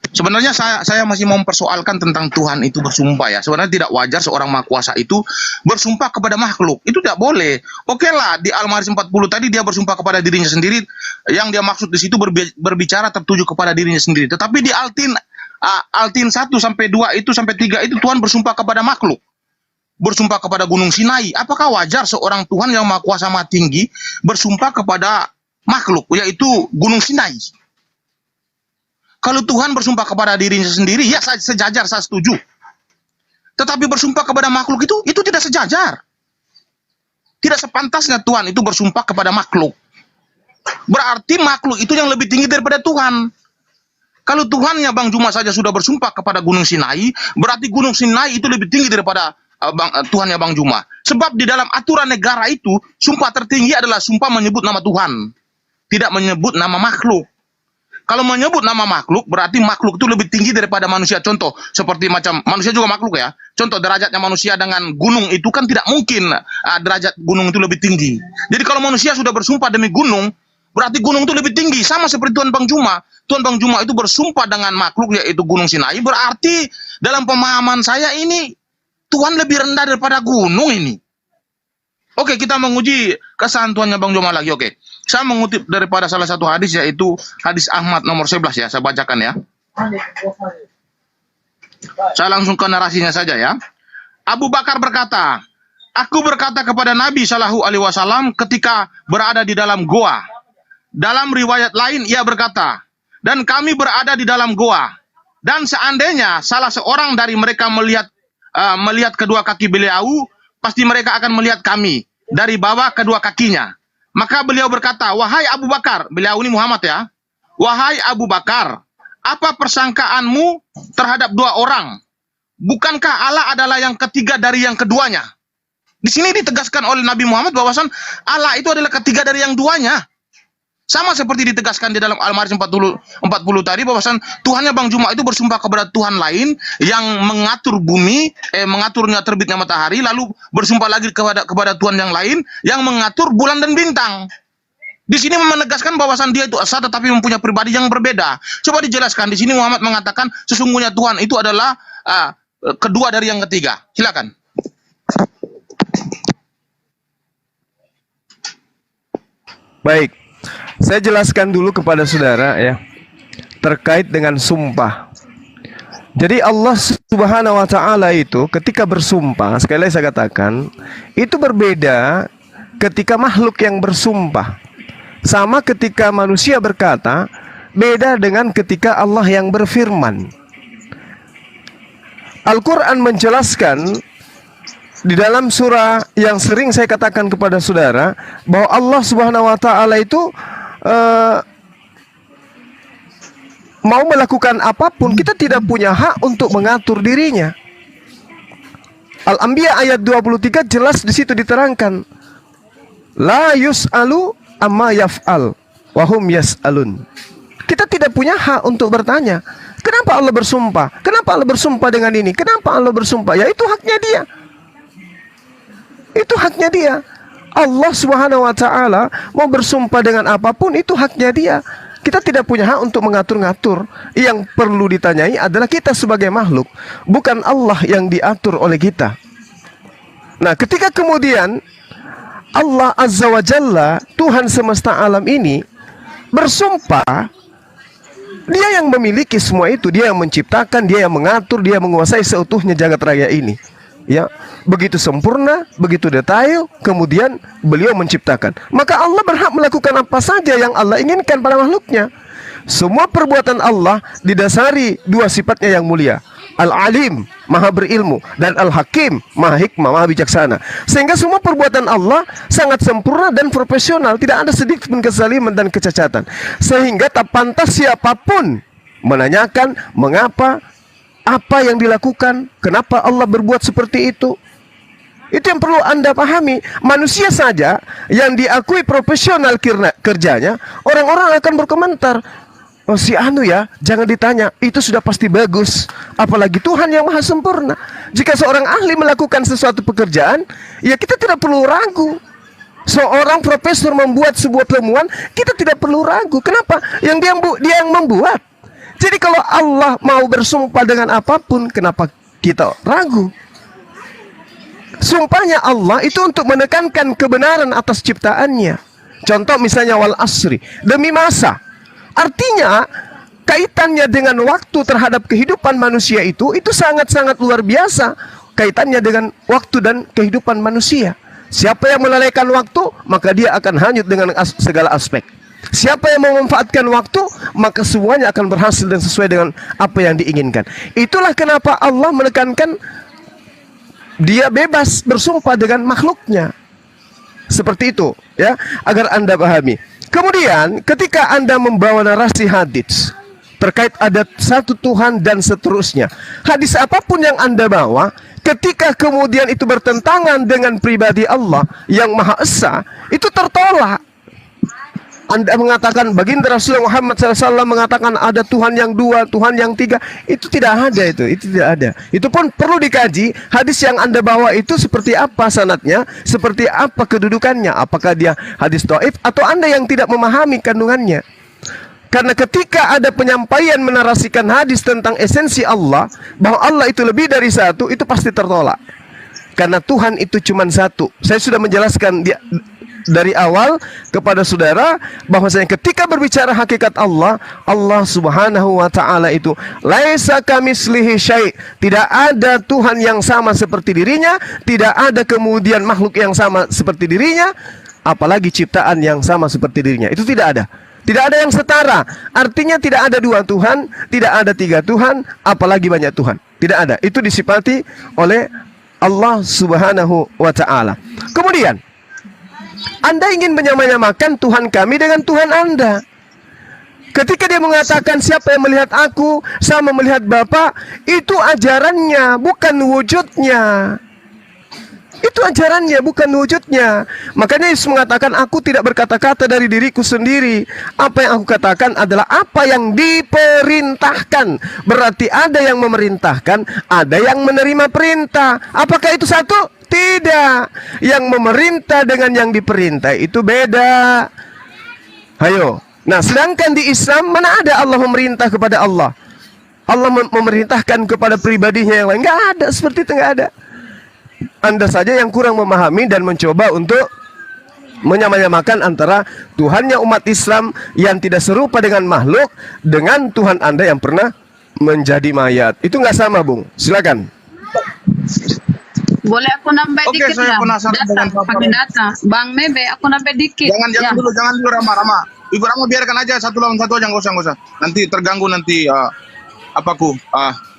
Sebenarnya saya masih mau mempersoalkan tentang Tuhan itu bersumpah ya. Sebenarnya tidak wajar seorang maha kuasa itu bersumpah kepada makhluk. Itu tidak boleh. Oke lah, di Al-Ma'arij 40 tadi dia bersumpah kepada dirinya sendiri. Yang dia maksud di situ berbicara tertuju kepada dirinya sendiri. Tetapi di Altin 1 sampai 2 itu sampai 3 itu Tuhan bersumpah kepada makhluk. Bersumpah kepada Gunung Sinai. Apakah wajar seorang Tuhan yang maha kuasa maha tinggi bersumpah kepada makhluk, yaitu Gunung Sinai? Kalau Tuhan bersumpah kepada dirinya sendiri, ya sejajar, saya setuju. Tetapi bersumpah kepada makhluk itu tidak sejajar. Tidak sepantasnya Tuhan itu bersumpah kepada makhluk. Berarti makhluk itu yang lebih tinggi daripada Tuhan. Kalau Tuhannya Bang Juma saja sudah bersumpah kepada Gunung Sinai, berarti Gunung Sinai itu lebih tinggi daripada Tuhannya Bang Juma. Sebab di dalam aturan negara itu, sumpah tertinggi adalah sumpah menyebut nama Tuhan. Tidak menyebut nama makhluk. Kalau menyebut nama makhluk, berarti makhluk itu lebih tinggi daripada manusia. Contoh, seperti macam manusia juga makhluk ya. Contoh, derajatnya manusia dengan gunung itu kan tidak mungkin derajat gunung itu lebih tinggi. Jadi kalau manusia sudah bersumpah demi gunung, berarti gunung itu lebih tinggi. Sama seperti Tuhan Bang Juma. Tuhan Bang Juma itu bersumpah dengan makhluk, yaitu Gunung Sinai. Berarti dalam pemahaman saya ini, Tuhan lebih rendah daripada gunung ini. Oke, kita menguji kesahan Tuhannya Bang Juma lagi. Oke, saya mengutip daripada salah satu hadis, yaitu hadis Ahmad nomor 11 ya. Saya bacakan ya. Saya langsung ke narasinya saja ya. Abu Bakar berkata, aku berkata kepada Nabi Shallallahu Alaihi Wasallam ketika berada di dalam goa. Dalam riwayat lain ia berkata, dan kami berada di dalam goa. Dan seandainya salah seorang dari mereka melihat kedua kaki beliau, pasti mereka akan melihat kami dari bawah kedua kakinya. Maka beliau berkata, wahai Abu Bakar, beliau ini Muhammad ya, wahai Abu Bakar, apa persangkaanmu terhadap dua orang? Bukankah Allah adalah yang ketiga dari yang keduanya? Di sini ditegaskan oleh Nabi Muhammad bahwasan Allah itu adalah ketiga dari yang duanya. Sama seperti ditegaskan di dalam Al-Ma'arij 40 tadi, bahwasan Tuhannya Bang Juma itu bersumpah kepada Tuhan lain yang mengatur bumi, mengaturnya terbitnya matahari, lalu bersumpah lagi kepada Tuhan yang lain yang mengatur bulan dan bintang. Di sini menegaskan bahwasan dia itu esa tetapi mempunyai pribadi yang berbeda. Coba dijelaskan. Di sini Muhammad mengatakan sesungguhnya Tuhan itu adalah kedua dari yang ketiga. Silakan. Baik. Saya jelaskan dulu kepada saudara ya, terkait dengan sumpah. Jadi Allah Subhanahu wa taala itu ketika bersumpah, sekali lagi saya katakan, itu berbeda ketika makhluk yang bersumpah. Sama ketika manusia berkata, beda dengan ketika Allah yang berfirman. Al-Qur'an menjelaskan di dalam surah yang sering saya katakan kepada saudara, bahwa Allah Subhanahu wa taala itu mau melakukan apapun, kita tidak punya hak untuk mengatur dirinya. Al-Anbiya ayat 23 jelas di situ diterangkan, la yus'alu amma yaf'al wa hum yas'alun. Kita tidak punya hak untuk bertanya, kenapa Allah bersumpah? Kenapa Allah bersumpah dengan ini? Kenapa Allah bersumpah? Ya itu haknya dia. Itu haknya dia. Allah Subhanahu wa taala mau bersumpah dengan apapun, itu haknya dia. Kita tidak punya hak untuk mengatur-ngatur. Yang perlu ditanyai adalah kita sebagai makhluk, bukan Allah yang diatur oleh kita. Nah, ketika kemudian Allah Azza wa Jalla, Tuhan semesta alam ini bersumpah, dia yang memiliki semua itu, dia yang menciptakan, dia yang mengatur, dia menguasai seutuhnya jagat raya ini. Ya, begitu sempurna, begitu detail, kemudian beliau menciptakan. Maka Allah berhak melakukan apa saja yang Allah inginkan pada makhluknya. Semua perbuatan Allah didasari dua sifatnya yang mulia. Al-Alim, maha berilmu, dan Al-Hakim, maha hikmah, maha bijaksana. Sehingga semua perbuatan Allah sangat sempurna dan profesional, tidak ada sedikit pun kezaliman dan kecacatan. Sehingga tak pantas siapapun menanyakan mengapa, apa yang dilakukan, kenapa Allah berbuat seperti itu. Itu yang perlu Anda pahami. Manusia saja yang diakui profesional kerjanya, orang-orang akan berkomentar, oh si anu ya, jangan ditanya, itu sudah pasti bagus. Apalagi Tuhan yang maha sempurna. Jika seorang ahli melakukan sesuatu pekerjaan, ya kita tidak perlu ragu. Seorang profesor membuat sebuah temuan, kita tidak perlu ragu. Kenapa? Yang dia yang membuat. Jadi kalau Allah mau bersumpah dengan apapun, kenapa kita ragu? Sumpahnya Allah itu untuk menekankan kebenaran atas ciptaannya. Contoh misalnya wal asri, demi masa. Artinya kaitannya dengan waktu terhadap kehidupan manusia itu sangat-sangat luar biasa. Kaitannya dengan waktu dan kehidupan manusia. Siapa yang melalaikan waktu, maka dia akan hanyut dengan segala aspek. Siapa yang memanfaatkan waktu, maka semuanya akan berhasil dan sesuai dengan apa yang diinginkan. Itulah kenapa Allah menekankan dia bebas bersumpah dengan makhluknya. Seperti itu, ya, agar Anda pahami. Kemudian, ketika Anda membawa narasi hadis terkait ada satu Tuhan dan seterusnya, hadis apapun yang Anda bawa, ketika kemudian itu bertentangan dengan pribadi Allah yang Maha Esa, itu tertolak. Anda mengatakan baginda Rasulullah Muhammad SAW mengatakan ada Tuhan yang dua, Tuhan yang tiga, itu tidak ada, itu tidak ada. Itu pun perlu dikaji. Hadis yang Anda bawa itu seperti apa sanadnya, seperti apa kedudukannya, apakah dia hadis dhaif atau Anda yang tidak memahami kandungannya. Karena ketika ada penyampaian menarasikan hadis tentang esensi Allah, bahwa Allah itu lebih dari satu, itu pasti tertolak. Karena Tuhan itu cuma satu. Saya sudah menjelaskan dari awal kepada saudara bahwasanya ketika berbicara hakikat Allah, Allah Subhanahu wa taala itu laisa kamitslihi syai', tidak ada Tuhan yang sama seperti dirinya, tidak ada kemudian makhluk yang sama seperti dirinya, apalagi ciptaan yang sama seperti dirinya. Itu tidak ada. Tidak ada yang setara. Artinya tidak ada dua Tuhan, tidak ada tiga Tuhan, apalagi banyak Tuhan. Tidak ada. Itu disifati oleh Allah Subhanahu wa taala. Kemudian Anda ingin menyamakan Tuhan kami dengan Tuhan Anda. Ketika dia mengatakan siapa yang melihat aku sama melihat Bapa, itu ajarannya, bukan wujudnya. Itu ajarannya, bukan wujudnya. Makanya Yesus mengatakan, aku tidak berkata-kata dari diriku sendiri. Apa yang aku katakan adalah apa yang diperintahkan. Berarti ada yang memerintahkan, ada yang menerima perintah. Apakah itu satu? Tidak. Yang memerintah dengan yang diperintah itu beda. Ayo. Nah, sedangkan di Islam mana ada Allah memerintah kepada Allah? Allah memerintahkan kepada pribadinya yang lain. Nggak ada, seperti itu nggak ada. Anda saja yang kurang memahami dan mencoba untuk menyamakan antara Tuhannya umat Islam yang tidak serupa dengan makhluk dengan Tuhan Anda yang pernah menjadi mayat. Itu nggak sama, Bung. Silakan. Boleh aku nambah dikit saya nggak? penasaran dengan Data, pakai data. Bang Mebe, aku nambah dikit. Jangan dulu Rama. Ibu Rama biarkan aja satu lawan satu aja, nggak usah. Nanti terganggu nanti apaku.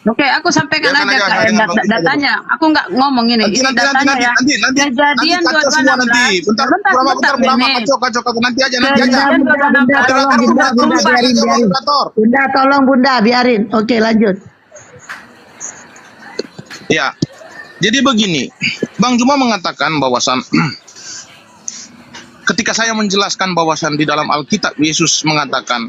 Oke, aku sampaikan Biarkan aja aja, datanya. Aku nggak ngomong ini. Nanti Datanya ya. Kejadian kacau semua nanti. Bentar, Rama, kacau nanti aja. Kejadian 2016. Bunda, tolong Bunda, biarin. Oke, lanjut. Ya, jadi begini, Bang Juma mengatakan bahwasan ketika saya menjelaskan bahwasan di dalam Alkitab Yesus mengatakan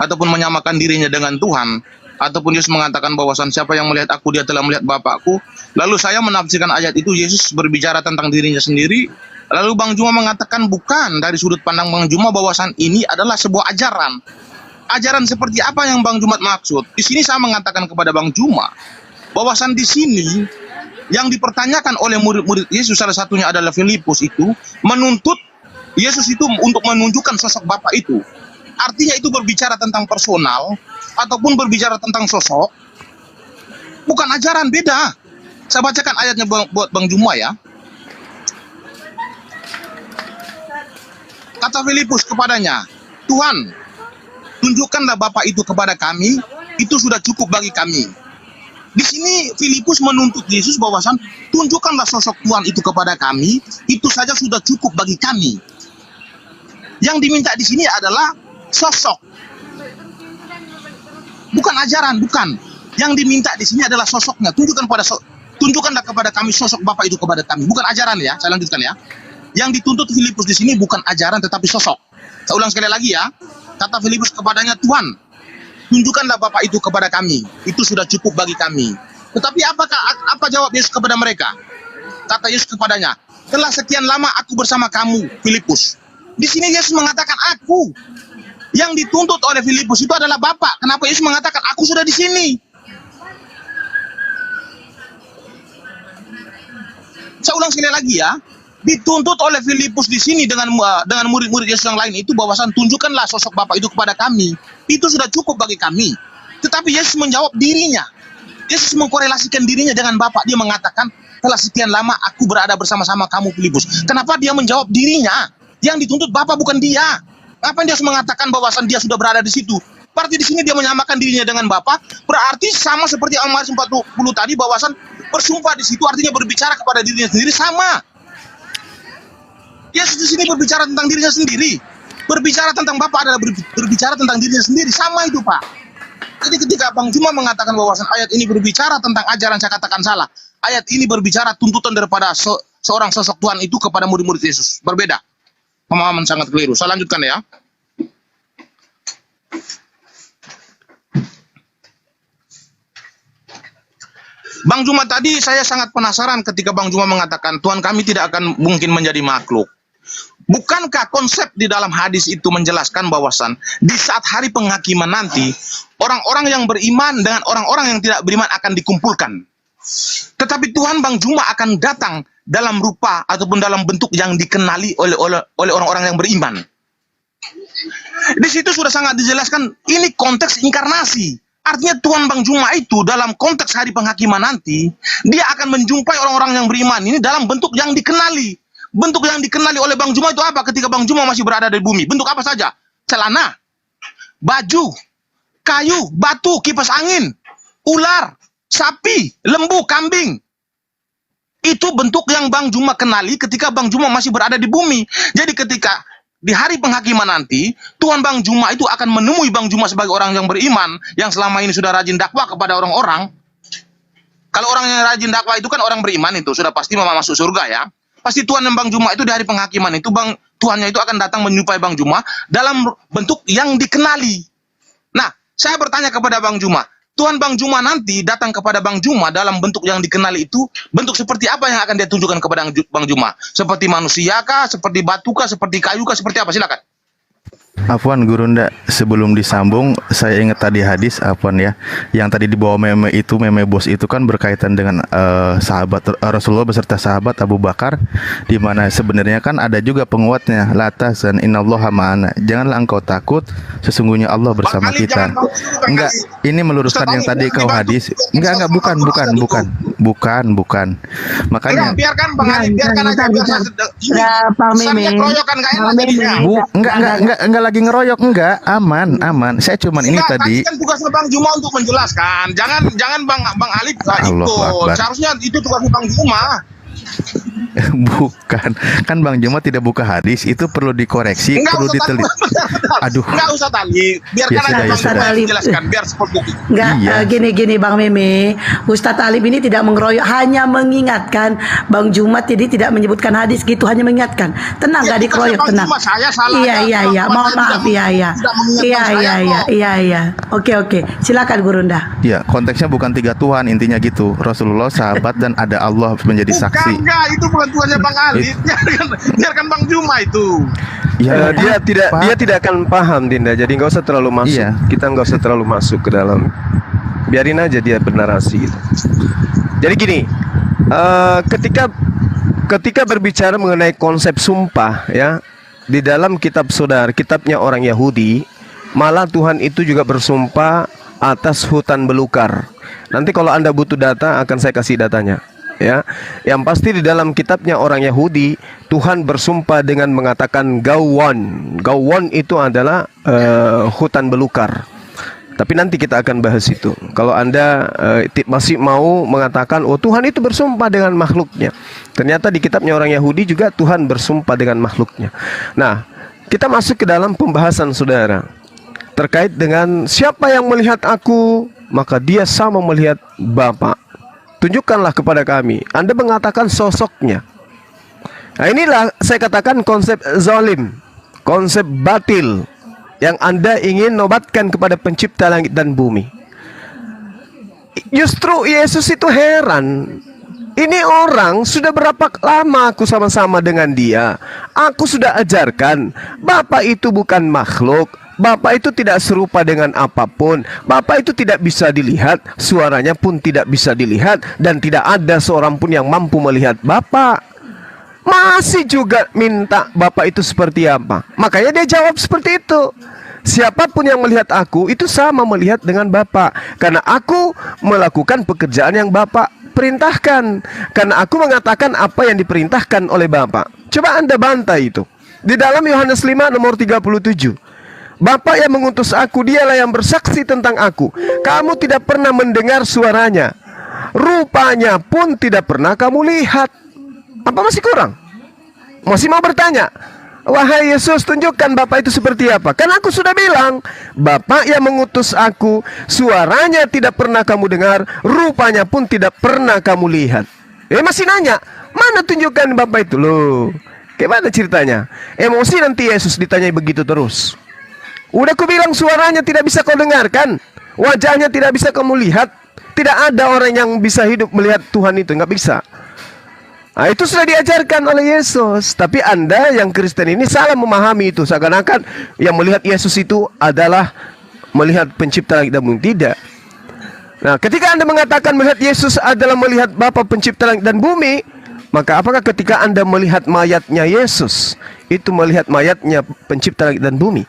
ataupun menyamakan dirinya dengan Tuhan, ataupun Yesus mengatakan bahwasan siapa yang melihat aku dia telah melihat Bapakku. Lalu saya menafsirkan ayat itu Yesus berbicara tentang dirinya sendiri. Lalu Bang Juma mengatakan bukan, dari sudut pandang Bang Juma bahwasan ini adalah sebuah ajaran. Ajaran seperti apa yang Bang Juma maksud? Di sini saya mengatakan kepada Bang Juma bahwasan di sini yang dipertanyakan oleh murid-murid Yesus, salah satunya adalah Filipus, itu menuntut Yesus itu untuk menunjukkan sosok Bapa itu. Artinya itu berbicara tentang personal ataupun berbicara tentang sosok, bukan ajaran, beda. Saya bacakan ayatnya buat Bang Juma ya. Kata Filipus kepadanya, Tuhan, tunjukkanlah Bapa itu kepada kami, itu sudah cukup bagi kami. Di sini Filipus menuntut Yesus bahwasan tunjukkanlah sosok Tuhan itu kepada kami, itu saja sudah cukup bagi kami. Yang diminta di sini adalah sosok, bukan ajaran, bukan. Yang diminta di sini adalah sosoknya. Tunjukkan tunjukkanlah kepada kami sosok Bapa itu kepada kami. Bukan ajaran ya, saya lanjutkan ya. Yang dituntut Filipus di sini bukan ajaran tetapi sosok. Saya ulang sekali lagi ya. Kata Filipus kepadanya, Tuhan, tunjukkanlah Bapa itu kepada kami. Itu sudah cukup bagi kami. Tetapi apa jawab Yesus kepada mereka? Kata Yesus kepadanya, telah sekian lama aku bersama kamu, Filipus. Di sini Yesus mengatakan aku. Yang dituntut oleh Filipus itu adalah Bapa. Kenapa Yesus mengatakan aku sudah di sini? Saya ulang sekali lagi ya. Dituntut oleh Filipus di sini dengan murid-murid Yesus yang lain itu bahwasan tunjukkanlah sosok Bapa itu kepada kami. Itu sudah cukup bagi kami. Tetapi Yesus menjawab dirinya. Yesus mengkorelasikan dirinya dengan Bapa. Dia mengatakan, telah sekian lama aku berada bersama-sama kamu, Filipus. Kenapa dia menjawab dirinya? Yang dituntut Bapa bukan dia. Apa dia harus mengatakan bahwasan dia sudah berada di situ? Berarti di sini dia menyamakan dirinya dengan Bapa. Berarti sama seperti Al-Ma'arij 40 tadi, bahwasan bersumpah di situ artinya berbicara kepada dirinya sendiri, sama. Yesus di sini berbicara tentang dirinya sendiri. Berbicara tentang Bapa adalah berbicara tentang dirinya sendiri, sama itu, Pak. Jadi ketika Bang Juma mengatakan bahwasan ayat ini berbicara tentang ajaran, saya katakan salah. Ayat ini berbicara tuntutan daripada seorang sosok Tuhan itu kepada murid-murid Yesus. Berbeda. Pemahaman sangat keliru. Saya lanjutkan ya. Bang Juma tadi saya sangat penasaran ketika Bang Juma mengatakan Tuhan kami tidak akan mungkin menjadi makhluk. Bukankah konsep di dalam hadis itu menjelaskan bahwasan di saat hari penghakiman nanti orang-orang yang beriman dengan orang-orang yang tidak beriman akan dikumpulkan. Tetapi Tuhan Bang Juma akan datang dalam rupa ataupun dalam bentuk yang dikenali oleh orang-orang yang beriman. Di situ sudah sangat dijelaskan ini konteks inkarnasi. Artinya Tuhan Bang Juma itu dalam konteks hari penghakiman nanti dia akan menjumpai orang-orang yang beriman ini dalam bentuk yang dikenali. Bentuk yang dikenali oleh Bang Juma itu apa ketika Bang Juma masih berada di bumi? Bentuk apa saja? Celana, baju, kayu, batu, kipas angin, ular, sapi, lembu, kambing. Itu bentuk yang Bang Juma kenali ketika Bang Juma masih berada di bumi. Jadi ketika di hari penghakiman nanti, Tuhan Bang Juma itu akan menemui Bang Juma sebagai orang yang beriman, yang selama ini sudah rajin dakwah kepada orang-orang. Kalau orang yang rajin dakwah itu kan orang beriman itu, sudah pasti mau masuk surga ya. Pasti Tuhan dan Bang Juma itu di hari penghakiman itu, Tuhannya itu akan datang menjumpai Bang Juma dalam bentuk yang dikenali. Nah, saya bertanya kepada Bang Juma, Tuhan Bang Juma nanti datang kepada Bang Juma dalam bentuk yang dikenali itu, bentuk seperti apa yang akan dia tunjukkan kepada Bang Juma? Seperti manusia kah? Seperti batu kah? Seperti kayu kah? Seperti apa? Silakan. Afwan Gurunda, sebelum disambung saya ingat tadi hadis Afwan ya, yang tadi dibawa meme bos itu kan berkaitan dengan sahabat Rasulullah beserta sahabat Abu Bakar, di mana sebenarnya kan ada juga penguatnya, la tahzan innallaha ma'ana, janganlah engkau takut, sesungguhnya Allah bersama kita. Enggak, ini meluruskan yang tadi kau hadis. Enggak, bukan. Makanya biarkan Bang Ali, biarkan aja. Bang Meme. Enggak lagi ngeroyok, enggak, aman. Saya cuman ini tadi kan tugasnya Bang Juma untuk menjelaskan. Jangan Bang Ali ikut. Seharusnya itu tugasnya Bang Juma. Bukan, kan Bang Juma tidak buka hadis, itu perlu dikoreksi, perlu diteliti. Aduh, enggak usah tali, biarkan aja Bang Juma menjelaskan, biar seperti itu. Enggak, gini Bang Meme, Ustadz Talib ini tidak mengeroyok, hanya mengingatkan. Bang Juma tidak menyebutkan hadis gitu, hanya mengingatkan. Tenang, enggak dikeroyok, tenang. Saya salah. Iya, mohon maaf, iya. Oke, silakan Gurunda. Ya, konteksnya bukan tiga Tuhan, intinya gitu. Rasulullah, sahabat, dan ada Allah menjadi saksi. Enggak, itu bukan Tuhannya Bang Ali. Biarkan Bang Juma itu. Ya, dia tidak akan paham, Dinda. Jadi nggak usah terlalu masuk. Iya. Kita nggak usah terlalu masuk ke dalam. Biarin aja dia bernarasi gitu. Jadi gini, ketika berbicara mengenai konsep sumpah ya, di dalam kitabnya orang Yahudi, malah Tuhan itu juga bersumpah atas hutan belukar. Nanti kalau Anda butuh data akan saya kasih datanya. Ya, yang pasti di dalam kitabnya orang Yahudi, Tuhan bersumpah dengan mengatakan Gawon itu adalah hutan belukar. Tapi nanti kita akan bahas itu. Kalau Anda masih mau mengatakan, oh Tuhan itu bersumpah dengan makhluknya, ternyata di kitabnya orang Yahudi juga Tuhan bersumpah dengan makhluknya. Nah, kita masuk ke dalam pembahasan saudara terkait dengan siapa yang melihat aku, maka dia sama melihat Bapa. tunjukkanlah kepada kami. Anda mengatakan sosoknya. Nah, inilah saya katakan konsep zalim, konsep batil yang Anda ingin nobatkan kepada pencipta langit dan bumi. Justru Yesus itu heran. Ini orang sudah berapa lama aku sama-sama dengan dia. Aku sudah ajarkan, Bapa itu bukan makhluk. Bapa itu tidak serupa dengan apapun. Bapa itu tidak bisa dilihat, suaranya pun tidak bisa dilihat, dan tidak ada seorang pun yang mampu melihat Bapa. Masih juga minta Bapa itu seperti apa. Makanya dia jawab seperti itu. Siapapun yang melihat aku itu sama melihat dengan Bapa, karena aku melakukan pekerjaan yang Bapa perintahkan, karena aku mengatakan apa yang diperintahkan oleh Bapa. Coba Anda bantah itu. Di dalam Yohanes 5 nomor 37, Bapa yang mengutus aku, dialah yang bersaksi tentang aku. Kamu tidak pernah mendengar suaranya, rupanya pun tidak pernah kamu lihat. Apa masih kurang? Masih mau bertanya? Wahai Yesus, tunjukkan Bapa itu seperti apa. Kan aku sudah bilang, Bapa yang mengutus aku, suaranya tidak pernah kamu dengar, rupanya pun tidak pernah kamu lihat. Masih nanya, mana tunjukkan Bapa itu? Loh, gimana ceritanya? Emosi nanti Yesus ditanyai begitu terus. Udah aku bilang suaranya tidak bisa kau dengarkan, wajahnya tidak bisa kamu lihat. Tidak ada orang yang bisa hidup melihat Tuhan itu, nggak bisa. Nah, itu sudah diajarkan oleh Yesus. Tapi Anda yang Kristen ini salah memahami itu. Seakan-akan yang melihat Yesus itu adalah melihat pencipta langit dan bumi. Tidak. Nah, ketika Anda mengatakan melihat Yesus adalah melihat Bapa pencipta langit dan bumi, maka apakah ketika Anda melihat mayatnya Yesus, itu melihat mayatnya pencipta langit dan bumi?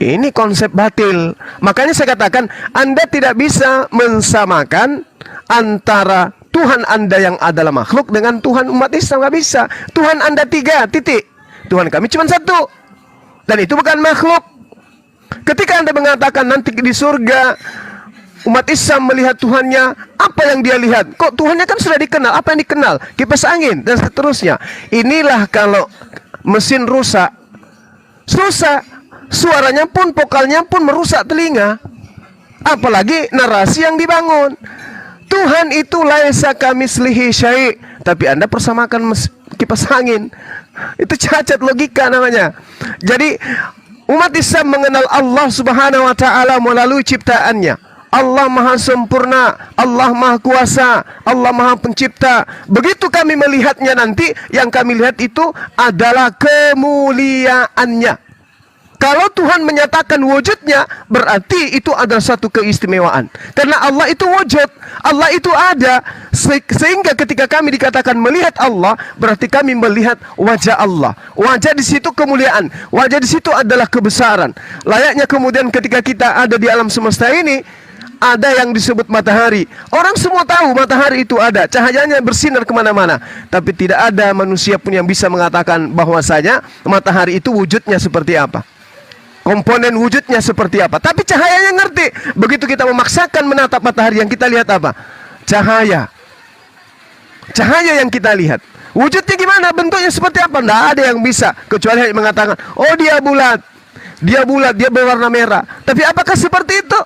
Ini konsep batil. Makanya saya katakan, Anda tidak bisa mensamakan antara Tuhan Anda yang adalah makhluk dengan Tuhan umat Islam. Nggak bisa. Tuhan Anda 3, titik. Tuhan kami cuma 1. Dan itu bukan makhluk. Ketika Anda mengatakan nanti di surga umat Islam melihat Tuhannya, apa yang dia lihat? Kok Tuhannya kan sudah dikenal. Apa yang dikenal? Kipas angin dan seterusnya. Inilah kalau mesin rusak, susah. Suaranya pun, vokalnya pun merusak telinga. Apalagi narasi yang dibangun. Tuhan itu laisa kamitslihi syai', tapi Anda persamakan kipas angin. Itu cacat logika namanya. Jadi umat Islam mengenal Allah Subhanahu wa taala melalui ciptaannya. Allah Maha Sempurna, Allah Maha Kuasa, Allah Maha Pencipta. Begitu kami melihatnya nanti, yang kami lihat itu adalah kemuliaannya. Kalau Tuhan menyatakan wujudnya, berarti itu adalah satu keistimewaan. Karena Allah itu wujud, Allah itu ada. Sehingga ketika kami dikatakan melihat Allah, berarti kami melihat wajah Allah. Wajah di situ kemuliaan, wajah di situ adalah kebesaran. Layaknya kemudian ketika kita ada di alam semesta ini, ada yang disebut matahari. Orang semua tahu matahari itu ada, cahayanya bersinar kemana-mana. Tapi tidak ada manusia pun yang bisa mengatakan bahwasanya matahari itu wujudnya seperti apa, komponen wujudnya seperti apa. Tapi cahayanya ngerti. Begitu kita memaksakan menatap matahari, yang kita lihat apa? Cahaya. Cahaya yang kita lihat. Wujudnya gimana? Bentuknya seperti apa? Tidak ada yang bisa, kecuali hanya mengatakan, oh dia bulat. Dia bulat, dia berwarna merah. Tapi apakah seperti itu?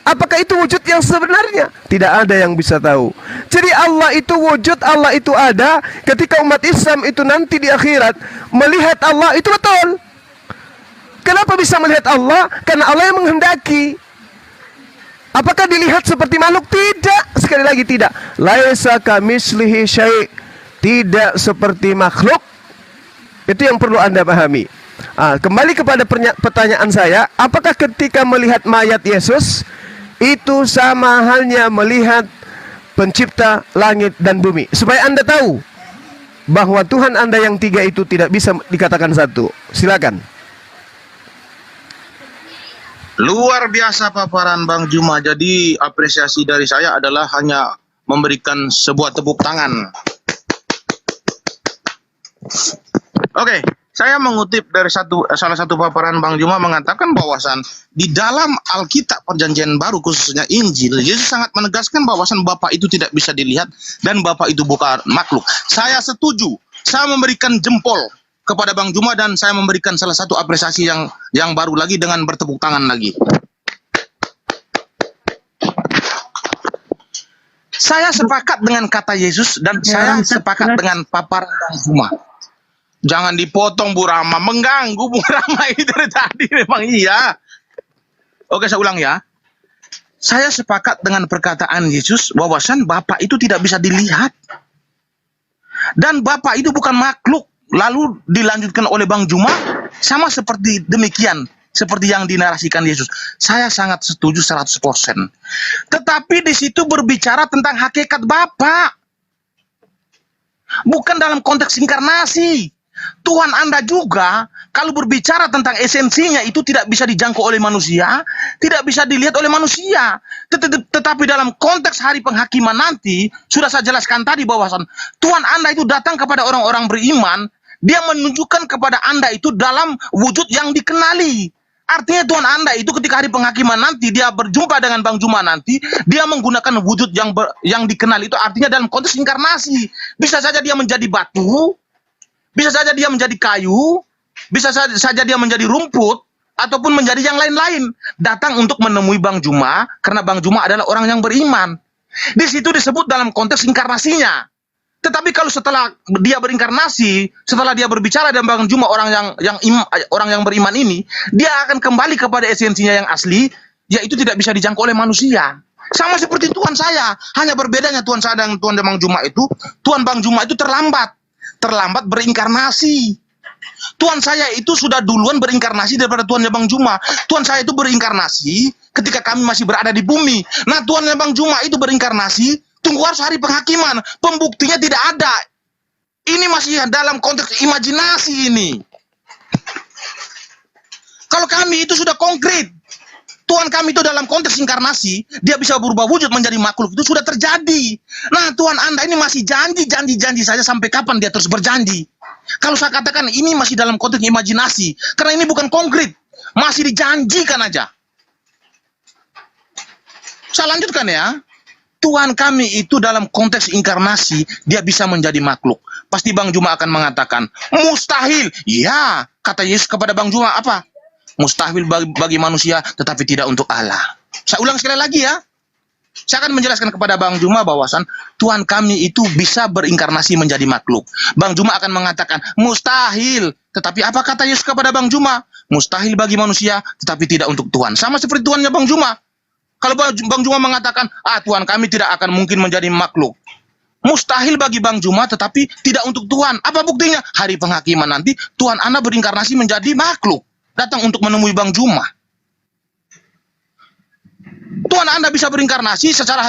Apakah itu wujud yang sebenarnya? Tidak ada yang bisa tahu. Jadi Allah itu wujud, Allah itu ada. Ketika umat Islam itu nanti di akhirat melihat Allah, itu betul. Kenapa bisa melihat Allah? Karena Allah yang menghendaki. Apakah dilihat seperti makhluk? Tidak. Sekali lagi tidak. Laisa kamitslihi syai'. Tidak seperti makhluk. Itu yang perlu Anda pahami. Kembali kepada pertanyaan saya, apakah ketika melihat mayat Yesus itu sama halnya melihat pencipta langit dan bumi? Supaya Anda tahu bahwa Tuhan Anda yang 3 itu tidak bisa dikatakan 1. Silakan. Luar biasa paparan Bang Juma. Jadi apresiasi dari saya adalah hanya memberikan sebuah tepuk tangan. Oke, saya mengutip dari salah satu paparan Bang Juma mengatakan bahwasan di dalam Alkitab Perjanjian Baru, khususnya Injil, Yesus sangat menegaskan bahwasan Bapa itu tidak bisa dilihat dan Bapa itu bukan makhluk. Saya setuju. Saya memberikan jempol kepada Bang Juma dan saya memberikan salah satu apresiasi yang baru lagi dengan bertepuk tangan lagi. Saya sepakat dengan kata Yesus dan saya sepakat dengan paparan Bang Juma. Jangan dipotong Bu Rama, mengganggu Bu Rama ini dari tadi memang iya. Oke, saya ulang ya. Saya sepakat dengan perkataan Yesus bahwasan Bapa itu tidak bisa dilihat. Dan Bapa itu bukan makhluk. Lalu dilanjutkan oleh Bang Juma sama seperti demikian. Seperti yang dinarasikan Yesus. Saya sangat setuju 100%. Tetapi di situ berbicara tentang hakikat Bapa. Bukan dalam konteks inkarnasi. Tuhan Anda juga kalau berbicara tentang esensinya itu tidak bisa dijangkau oleh manusia, tidak bisa dilihat oleh manusia. Tetapi dalam konteks hari penghakiman nanti, sudah saya jelaskan tadi bahwasan Tuhan Anda itu datang kepada orang-orang beriman, dia menunjukkan kepada Anda itu dalam wujud yang dikenali. Artinya Tuhan Anda itu ketika hari penghakiman nanti, dia berjumpa dengan Bang Juma nanti, dia menggunakan wujud yang dikenal itu artinya dalam konteks inkarnasi. Bisa saja dia menjadi batu, bisa saja dia menjadi kayu, bisa saja dia menjadi rumput, ataupun menjadi yang lain-lain. Datang untuk menemui Bang Juma, karena Bang Juma adalah orang yang beriman. Di situ disebut dalam konteks inkarnasinya. Tetapi kalau setelah dia berinkarnasi, setelah dia berbicara dengan Bang Juma, orang yang beriman ini, dia akan kembali kepada esensinya yang asli, yaitu tidak bisa dijangkau oleh manusia. Sama seperti Tuhan saya, hanya berbedanya Tuhan saya dan Tuhan Bang Juma itu, Tuhan Bang Juma itu terlambat berinkarnasi. Tuhan saya itu sudah duluan berinkarnasi daripada Tuhan Bang Juma. Tuhan saya itu berinkarnasi ketika kami masih berada di bumi. Nah, Tuhan Bang Juma itu berinkarnasi tunggu harus hari penghakiman. Pembuktinya tidak ada. Ini masih dalam konteks imajinasi ini. Kalau kami itu sudah konkret. Tuhan kami itu dalam konteks inkarnasi, dia bisa berubah wujud menjadi makhluk, itu sudah terjadi. Nah, Tuhan Anda ini masih janji saja sampai kapan dia terus berjanji. Kalau saya katakan ini masih dalam konteks imajinasi, karena ini bukan konkret, masih dijanjikan aja. Saya lanjutkan ya. Tuhan kami itu dalam konteks inkarnasi, dia bisa menjadi makhluk. Pasti Bang Juma akan mengatakan, mustahil. Ya, kata Yesus kepada Bang Juma apa? Mustahil bagi manusia, tetapi tidak untuk Allah. Saya ulang sekali lagi ya. Saya akan menjelaskan kepada Bang Juma bahwasan Tuhan kami itu bisa berinkarnasi menjadi makhluk. Bang Juma akan mengatakan, mustahil. Tetapi apa kata Yesus kepada Bang Juma? Mustahil bagi manusia, tetapi tidak untuk Tuhan. Sama seperti Tuhannya Bang Juma. Kalau Bang Juma mengatakan, Tuhan kami tidak akan mungkin menjadi makhluk. Mustahil bagi Bang Juma, tetapi tidak untuk Tuhan. Apa buktinya? Hari penghakiman nanti, Tuhan Anda berinkarnasi menjadi makhluk. Datang untuk menemui Bang Juma. Tuhan Anda bisa berinkarnasi, secara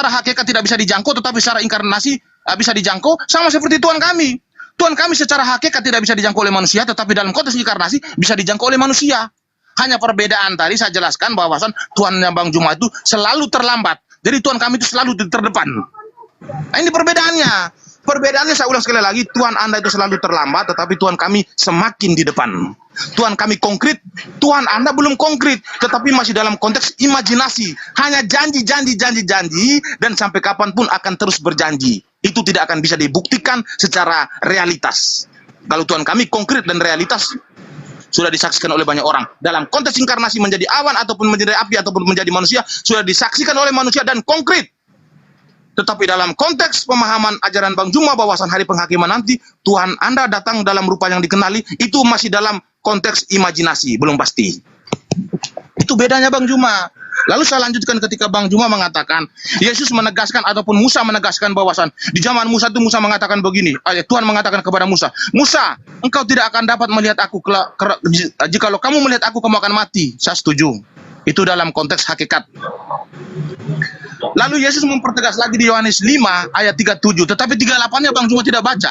hakikat tidak bisa dijangkau, tetapi secara inkarnasi bisa dijangkau, sama seperti Tuhan kami. Tuhan kami secara hakikat tidak bisa dijangkau oleh manusia, tetapi dalam konteks inkarnasi bisa dijangkau oleh manusia. Hanya perbedaan tadi saya jelaskan bahwasan Tuhannya Bang Juma itu selalu terlambat. Jadi Tuhan kami itu selalu di terdepan. Nah, ini perbedaannya. Perbedaannya saya ulang sekali lagi, Tuhan Anda itu selalu terlambat, tetapi Tuhan kami semakin di depan. Tuhan kami konkret, Tuhan Anda belum konkret, tetapi masih dalam konteks imajinasi. Hanya janji, dan sampai kapanpun akan terus berjanji. Itu tidak akan bisa dibuktikan secara realitas. Kalau Tuhan kami konkret dan realitas, sudah disaksikan oleh banyak orang. Dalam konteks inkarnasi menjadi awan, ataupun menjadi api, ataupun menjadi manusia, sudah disaksikan oleh manusia dan konkret. Tetapi dalam konteks pemahaman ajaran Bang Juma bahwasan hari penghakiman nanti, Tuhan Anda datang dalam rupa yang dikenali, itu masih dalam konteks imajinasi, belum pasti. Itu bedanya Bang Juma. Lalu saya lanjutkan ketika Bang Juma mengatakan, Yesus menegaskan ataupun Musa menegaskan bahwasan di zaman Musa itu Musa mengatakan begini, Tuhan mengatakan kepada Musa, Musa, engkau tidak akan dapat melihat aku, jikalau kamu melihat aku, kamu akan mati. Saya setuju. Itu dalam konteks hakikat. Lalu Yesus mempertegas lagi di Yohanes 5 ayat 37, tetapi 38-nya Bang Juma tidak baca.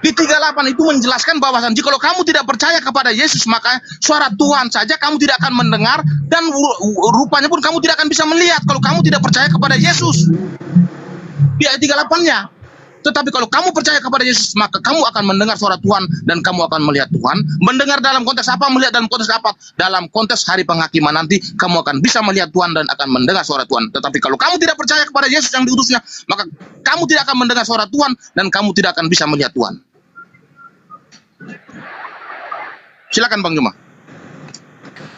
Di 38 itu menjelaskan bahwasan jikalau kamu tidak percaya kepada Yesus, maka suara Tuhan saja kamu tidak akan mendengar, dan rupanya pun kamu tidak akan bisa melihat kalau kamu tidak percaya kepada Yesus. Di ayat 38-nya. Tetapi kalau kamu percaya kepada Yesus, maka kamu akan mendengar suara Tuhan dan kamu akan melihat Tuhan. Mendengar dalam konteks apa? Melihat dalam konteks apa? Dalam konteks hari penghakiman nanti, kamu akan bisa melihat Tuhan dan akan mendengar suara Tuhan. Tetapi kalau kamu tidak percaya kepada Yesus yang diutusnya, maka kamu tidak akan mendengar suara Tuhan dan kamu tidak akan bisa melihat Tuhan. Silakan Bang Juma.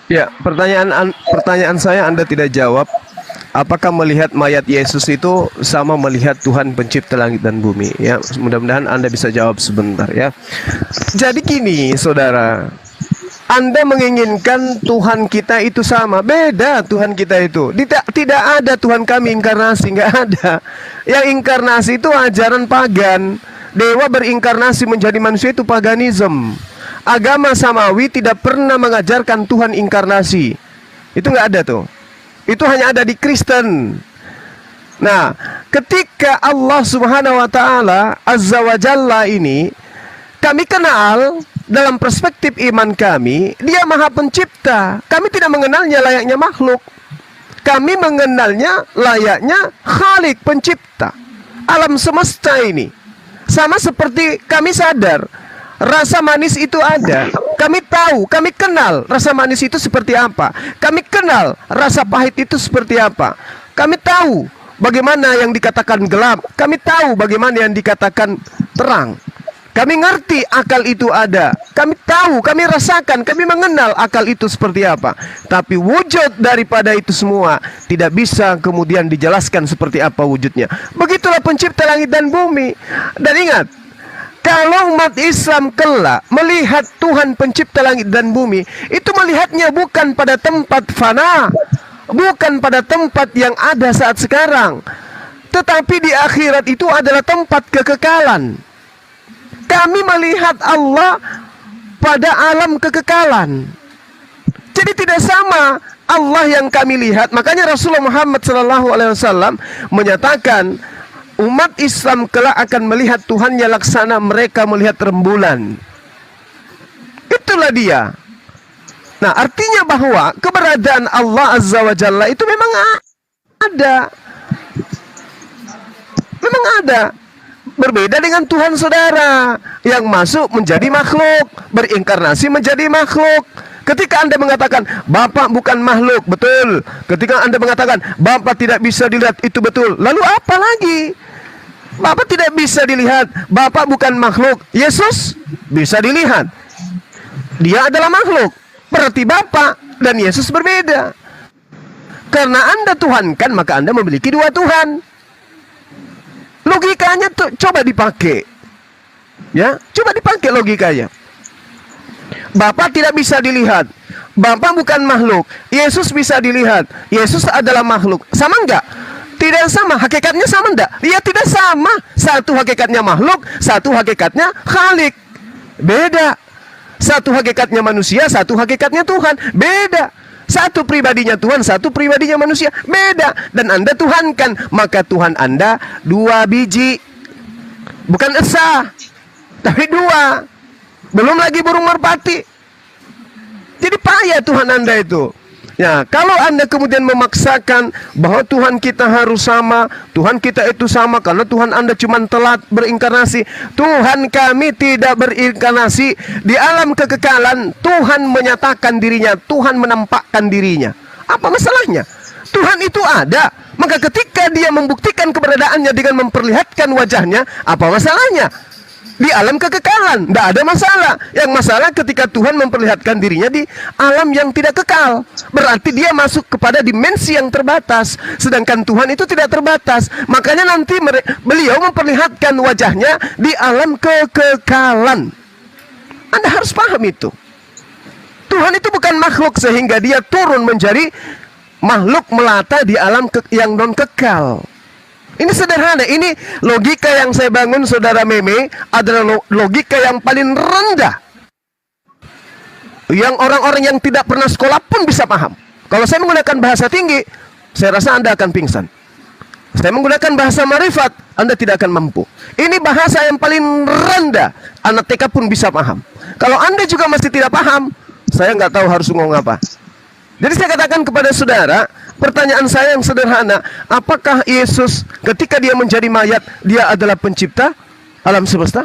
Ya, pertanyaan saya Anda tidak jawab. apakah melihat mayat Yesus itu sama melihat Tuhan pencipta langit dan bumi? Ya, mudah-mudahan Anda bisa jawab sebentar ya. Jadi gini, saudara, Anda menginginkan Tuhan kita itu sama. Beda Tuhan kita itu. Tidak ada Tuhan kami inkarnasi, nggak ada. Yang inkarnasi itu ajaran pagan. Dewa berinkarnasi menjadi manusia itu paganisme. Agama samawi tidak pernah mengajarkan Tuhan inkarnasi. Itu nggak ada tuh. Itu hanya ada di Kristen. Nah, ketika Allah Subhanahu wa taala Azza wa Jalla ini kami kenal dalam perspektif iman kami, Dia Maha Pencipta. Kami tidak mengenalnya layaknya makhluk. Kami mengenalnya layaknya Khalik, pencipta alam semesta ini. Sama seperti kami sadar rasa manis itu ada. Kami tahu, kami kenal rasa manis itu seperti apa. Kami kenal rasa pahit itu seperti apa. Kami tahu bagaimana yang dikatakan gelap. Kami tahu bagaimana yang dikatakan terang. Kami ngerti akal itu ada. Kami tahu, kami rasakan, kami mengenal akal itu seperti apa. Tapi wujud daripada itu semua tidak bisa kemudian dijelaskan seperti apa wujudnya. Begitulah pencipta langit dan bumi. Dan ingat, kalau umat Islam kelak melihat Tuhan pencipta langit dan bumi, itu melihatnya bukan pada tempat fana, bukan pada tempat yang ada saat sekarang, tetapi di akhirat itu adalah tempat kekekalan. Kami melihat Allah pada alam kekekalan. Jadi tidak sama Allah yang kami lihat. Makanya Rasulullah Muhammad SAW menyatakan umat Islam kelak akan melihat Tuhannya laksana mereka melihat rembulan. Itulah dia. Nah, artinya bahwa keberadaan Allah Azza wa Jalla itu memang ada. Memang ada. Berbeda dengan Tuhan saudara yang masuk menjadi makhluk, berinkarnasi menjadi makhluk. Ketika Anda mengatakan Bapak bukan makhluk, betul. Ketika Anda mengatakan Bapak tidak bisa dilihat, itu betul. Lalu apa lagi? Bapak tidak bisa dilihat, Bapak bukan makhluk. Yesus bisa dilihat. Dia adalah makhluk. Berarti Bapak dan Yesus berbeda. Karena Anda Tuhankan, maka Anda memiliki dua Tuhan. Logikanya tuh coba dipakai. Ya, coba dipakai logikanya. Bapak tidak bisa dilihat. Bapak bukan makhluk. Yesus bisa dilihat. Yesus adalah makhluk. Sama enggak? Tidak sama. Hakikatnya sama enggak? Ya tidak sama. Satu hakikatnya makhluk, satu hakikatnya Khalik. Beda. Satu hakikatnya manusia, satu hakikatnya Tuhan. Beda. Satu pribadinya Tuhan, satu pribadinya manusia. Beda. Dan Anda Tuhankan, maka Tuhan Anda dua biji. Bukan esa, tapi dua. Belum lagi burung merpati. Jadi payah Tuhan Anda itu. Ya, kalau Anda kemudian memaksakan bahwa Tuhan kita harus sama, Tuhan kita itu sama karena Tuhan Anda cuma telat berinkarnasi. Tuhan kami tidak berinkarnasi. Di alam kekekalan Tuhan menyatakan dirinya, Tuhan menampakkan dirinya. Apa masalahnya? Tuhan itu ada. Maka ketika Dia membuktikan keberadaannya dengan memperlihatkan wajahnya, apa masalahnya? Di alam kekekalan, tidak ada masalah. Yang masalah ketika Tuhan memperlihatkan dirinya di alam yang tidak kekal. Berarti Dia masuk kepada dimensi yang terbatas. Sedangkan Tuhan itu tidak terbatas. Makanya nanti beliau memperlihatkan wajahnya di alam kekekalan. Anda harus paham itu. Tuhan itu bukan makhluk sehingga Dia turun menjadi makhluk melata di alam yang non kekal. Ini sederhana, ini logika yang saya bangun saudara Meme adalah logika yang paling rendah. Yang orang-orang yang tidak pernah sekolah pun bisa paham. Kalau saya menggunakan bahasa tinggi, saya rasa Anda akan pingsan. Saya menggunakan bahasa marifat, Anda tidak akan mampu. Ini bahasa yang paling rendah, anak TK pun bisa paham. Kalau Anda juga masih tidak paham, saya nggak tahu harus ngomong apa. Jadi saya katakan kepada saudara, pertanyaan saya yang sederhana, apakah Yesus ketika Dia menjadi mayat, Dia adalah pencipta alam semesta?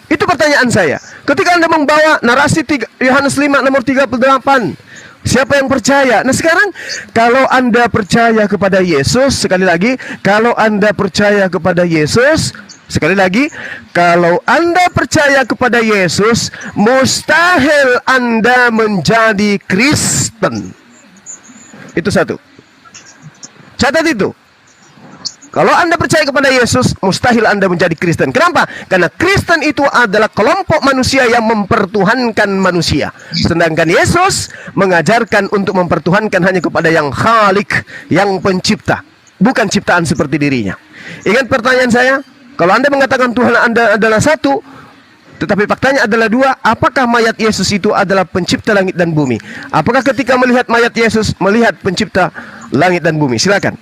Itu pertanyaan saya. Ketika Anda membawa narasi Yohanes 5 nomor 38, siapa yang percaya? Nah sekarang, kalau Anda percaya kepada Yesus, sekali lagi, kalau Anda percaya kepada Yesus, sekali lagi, kalau Anda percaya kepada Yesus, mustahil Anda menjadi Kristen. Itu satu. Catat itu. Kalau Anda percaya kepada Yesus, mustahil Anda menjadi Kristen. Kenapa? Karena Kristen itu adalah kelompok manusia yang mempertuhankan manusia. Sedangkan Yesus mengajarkan untuk mempertuhankan hanya kepada yang Khalik, yang pencipta, bukan ciptaan seperti dirinya. Ingat pertanyaan saya, kalau Anda mengatakan Tuhan Anda adalah satu, tetapi faktanya adalah dua, apakah mayat Yesus itu adalah pencipta langit dan bumi? Apakah ketika melihat mayat Yesus, melihat pencipta langit dan bumi? Silakan.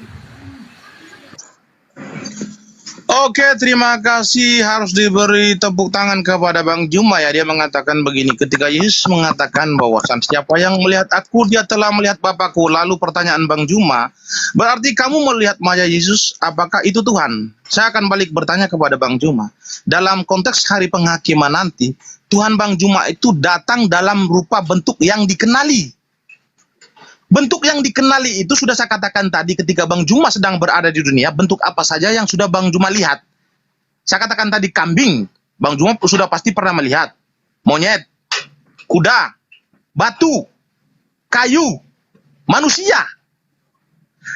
Oke, terima kasih. Harus diberi tepuk tangan kepada Bang Juma ya. Dia mengatakan begini, ketika Yesus mengatakan bahwasan siapa yang melihat aku, dia telah melihat Bapakku. Lalu pertanyaan Bang Juma, berarti kamu melihat mayat Yesus, apakah itu Tuhan? Saya akan balik bertanya kepada Bang Juma. Dalam konteks hari penghakiman nanti, Tuhan Bang Juma itu datang dalam rupa bentuk yang dikenali. Bentuk yang dikenali itu sudah saya katakan tadi ketika Bang Juma sedang berada di dunia, bentuk apa saja yang sudah Bang Juma lihat. Saya katakan tadi kambing, Bang Juma sudah pasti pernah melihat. Monyet, kuda, batu, kayu, manusia.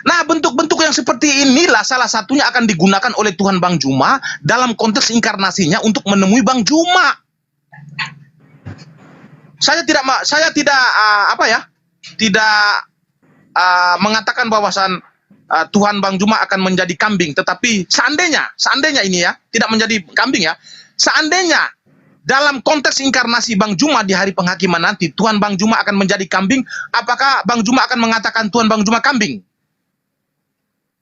Nah, bentuk-bentuk yang seperti inilah salah satunya akan digunakan oleh Tuhan Bang Juma dalam konteks inkarnasinya untuk menemui Bang Juma. Saya tidak mengatakan bahwasan Tuhan Bang Juma akan menjadi kambing, tetapi seandainya ini ya, tidak menjadi kambing ya, seandainya dalam konteks inkarnasi Bang Juma di hari penghakiman nanti, Tuhan Bang Juma akan menjadi kambing, apakah Bang Juma akan mengatakan Tuhan Bang Juma kambing?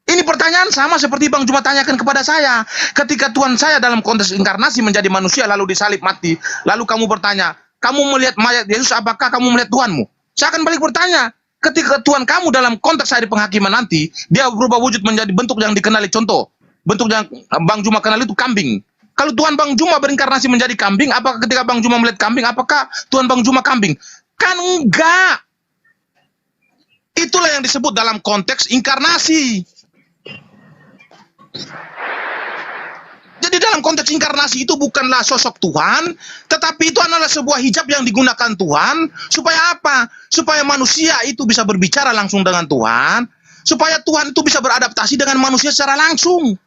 Ini pertanyaan sama seperti Bang Juma tanyakan kepada saya. Ketika Tuhan saya dalam konteks inkarnasi menjadi manusia, lalu disalib mati, lalu kamu bertanya, kamu melihat mayat Yesus, apakah kamu melihat Tuhanmu? Saya akan balik bertanya, ketika Tuhan kamu dalam konteks hari penghakiman nanti, dia berubah wujud menjadi bentuk yang dikenali. Contoh, bentuk yang Bang Juma kenal itu kambing. Kalau Tuhan Bang Juma berinkarnasi menjadi kambing, apakah ketika Bang Juma melihat kambing, apakah Tuhan Bang Juma kambing? Kan enggak. Itulah yang disebut dalam konteks inkarnasi. Jadi dalam konteks inkarnasi itu bukanlah sosok Tuhan, tetapi itu adalah sebuah hijab yang digunakan Tuhan. Supaya apa? Supaya manusia itu bisa berbicara langsung dengan Tuhan. Supaya Tuhan itu bisa beradaptasi dengan manusia secara langsung.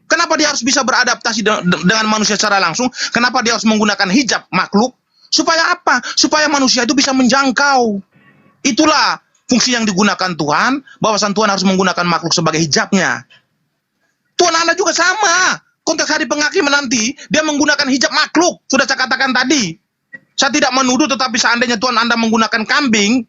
Kenapa dia harus bisa beradaptasi dengan manusia secara langsung? Kenapa dia harus menggunakan hijab makhluk? Supaya apa? Supaya manusia itu bisa menjangkau. Itulah fungsi yang digunakan Tuhan, bahwasan Tuhan harus menggunakan makhluk sebagai hijabnya. Tuhan Anda juga sama. Konteks hari penghakiman nanti, dia menggunakan hijab makhluk. Sudah saya katakan tadi. Saya tidak menuduh, tetapi seandainya Tuhan Anda menggunakan kambing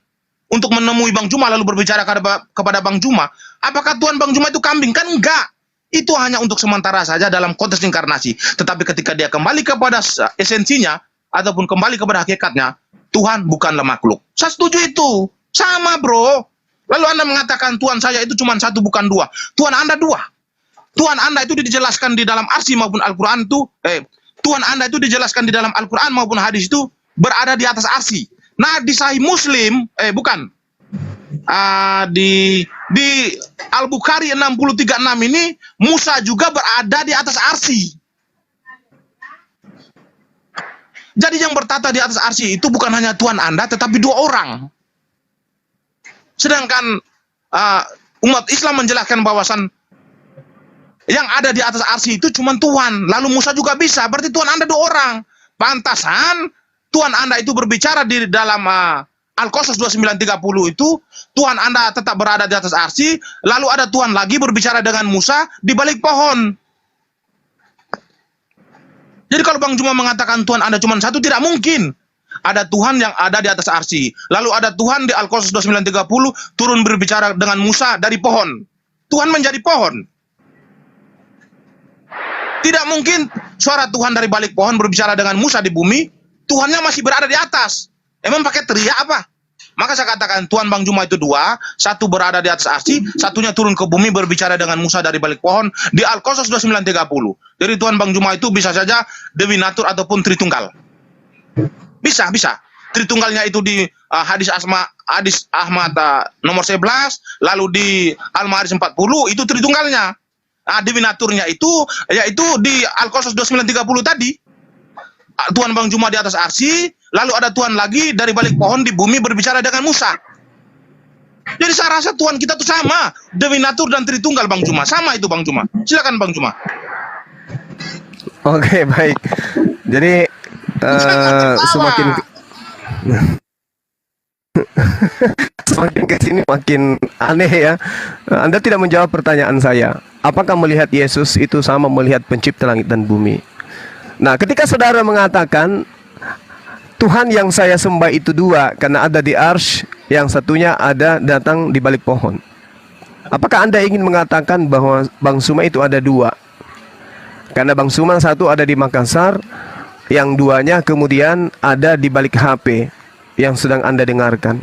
untuk menemui Bang Juma, lalu berbicara kepada Bang Juma, apakah Tuhan Bang Juma itu kambing? Kan enggak. Itu hanya untuk sementara saja dalam konteks inkarnasi. Tetapi ketika dia kembali kepada esensinya, ataupun kembali kepada hakikatnya, Tuhan bukanlah makhluk. Saya setuju itu. Sama, bro. Lalu Anda mengatakan Tuhan saya itu cuma satu, bukan dua. Tuhan Anda dua. Tuhan Anda itu dijelaskan di dalam arsy maupun Al-Quran itu, Tuhan Anda itu dijelaskan di dalam Al-Quran maupun hadis itu berada di atas arsy. Nah, di Sahih Muslim, di Al-Bukhari 63:6 ini, Musa juga berada di atas arsy. Jadi yang bertata di atas arsy itu bukan hanya Tuhan Anda, tetapi dua orang. Sedangkan umat Islam menjelaskan bahwasan yang ada di atas arsy itu cuma Tuhan. Lalu Musa juga bisa. Berarti Tuhan Anda dua orang. Pantasan Tuhan Anda itu berbicara di dalam Al-Qasas 29:30 itu. Tuhan Anda tetap berada di atas arsy. Lalu ada Tuhan lagi berbicara dengan Musa di balik pohon. Jadi kalau Bang Juma mengatakan Tuhan Anda cuma satu, tidak mungkin. Ada Tuhan yang ada di atas arsy. Lalu ada Tuhan di Al-Qasas 29:30 turun berbicara dengan Musa dari pohon. Tuhan menjadi pohon. Tidak mungkin suara Tuhan dari balik pohon berbicara dengan Musa di bumi, Tuhannya masih berada di atas. Emang pakai teriak apa? Maka saya katakan Tuhan Bang Juma itu dua, satu berada di atas arsy, satunya turun ke bumi berbicara dengan Musa dari balik pohon di Al-Qasas 29:30. Jadi Tuhan Bang Juma itu bisa saja Dewinatur ataupun Tritunggal. Bisa. Tritunggalnya itu di hadis Ahmad nomor 11, lalu di Al-Ma'arij 40 itu Tritunggalnya. Dewinaturnya itu yaitu di Al-Qasas 29:30 tadi. Tuhan Bang Juma di atas arsy, lalu ada Tuhan lagi dari balik pohon di bumi berbicara dengan Musa. Jadi saya rasa Tuhan kita tuh sama, Dominatur dan Tritunggal Bang Juma, sama itu Bang Juma. Silakan Bang Juma. Oke, baik. Jadi semakin semakin kesini makin aneh ya. Anda tidak menjawab pertanyaan saya. Apakah melihat Yesus itu sama melihat pencipta langit dan bumi? Nah, ketika saudara mengatakan Tuhan yang saya sembah itu dua, karena ada di arsy, yang satunya ada datang di balik pohon. Apakah Anda ingin mengatakan bahwa Bang Suma itu ada dua? Karena Bang Suma satu ada di Makassar, yang duanya kemudian ada di balik HP yang sedang Anda dengarkan.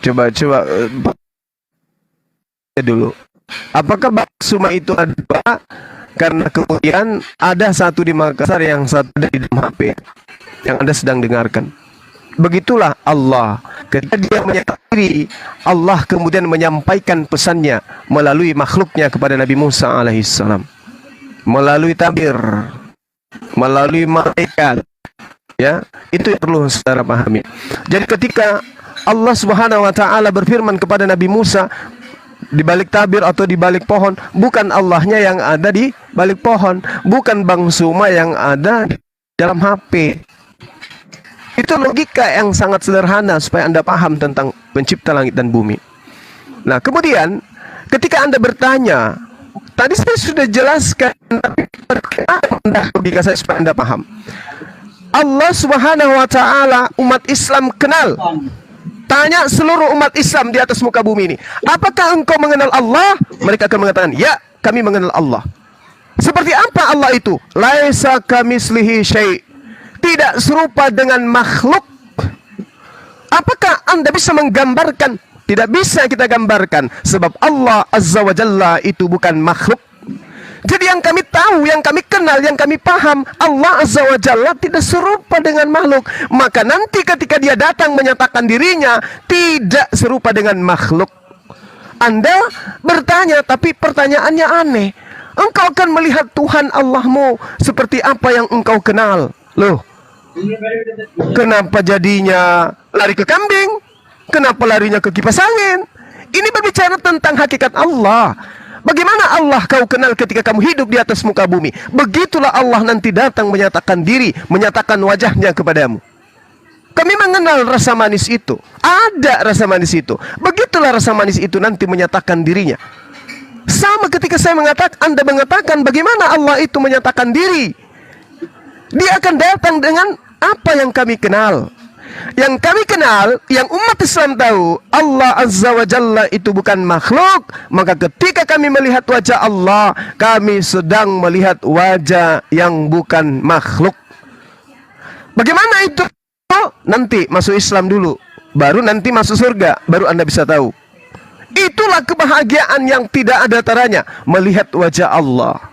Coba dulu. Apakah Bang Suma itu ada dua? Karena kemudian ada satu di Makassar, yang satu ada di dalam HP yang Anda sedang dengarkan. Begitulah Allah. Ketika dia menyatakan diri, Allah kemudian menyampaikan pesannya melalui makhluknya kepada Nabi Musa alaihissalam, melalui tabir, melalui malaikat. Ya, itu yang perlu saudara pahami. Jadi ketika Allah Subhanahu wa taala berfirman kepada Nabi Musa di balik tabir atau di balik pohon, bukan Allahnya yang ada di balik pohon, bukan Bang Suma yang ada di dalam HP. Itu logika yang sangat sederhana supaya Anda paham tentang pencipta langit dan bumi. Nah, kemudian ketika Anda bertanya, tadi saya sudah jelaskan, tapi logika saya supaya Anda paham. Allah Subhanahu wa taala umat Islam kenal. Tanya seluruh umat Islam di atas muka bumi ini, apakah engkau mengenal Allah? Mereka akan mengatakan, ya, kami mengenal Allah. Seperti apa Allah itu? Laisa kamitslihi syai'. Tidak serupa dengan makhluk. Apakah Anda bisa menggambarkan? Tidak bisa kita gambarkan, sebab Allah Azza wa Jalla itu bukan makhluk. Jadi yang kami tahu, yang kami kenal, yang kami paham, Allah Azza wa Jalla tidak serupa dengan makhluk. Maka nanti ketika dia datang menyatakan dirinya tidak serupa dengan makhluk, Anda bertanya, tapi pertanyaannya aneh. Engkau akan melihat Tuhan Allahmu seperti apa yang engkau kenal. Loh, kenapa jadinya lari ke kambing? Kenapa larinya ke kipas angin? Ini berbicara tentang hakikat Allah. Bagaimana Allah kau kenal ketika kamu hidup di atas muka bumi? Begitulah Allah nanti datang menyatakan diri, menyatakan wajahnya kepadamu. Kami mengenal rasa manis itu. Ada rasa manis itu. Begitulah rasa manis itu nanti menyatakan dirinya. Sama ketika saya mengatakan, Anda mengatakan bagaimana Allah itu menyatakan diri. Dia akan datang dengan apa yang kami kenal. Yang kami kenal, yang umat Islam tahu, Allah Azza wa Jalla itu bukan makhluk. Maka ketika kami melihat wajah Allah, kami sedang melihat wajah yang bukan makhluk. Bagaimana itu? Nanti masuk Islam dulu, baru nanti masuk surga, baru Anda bisa tahu. Itulah kebahagiaan yang tidak ada taranya, melihat wajah Allah.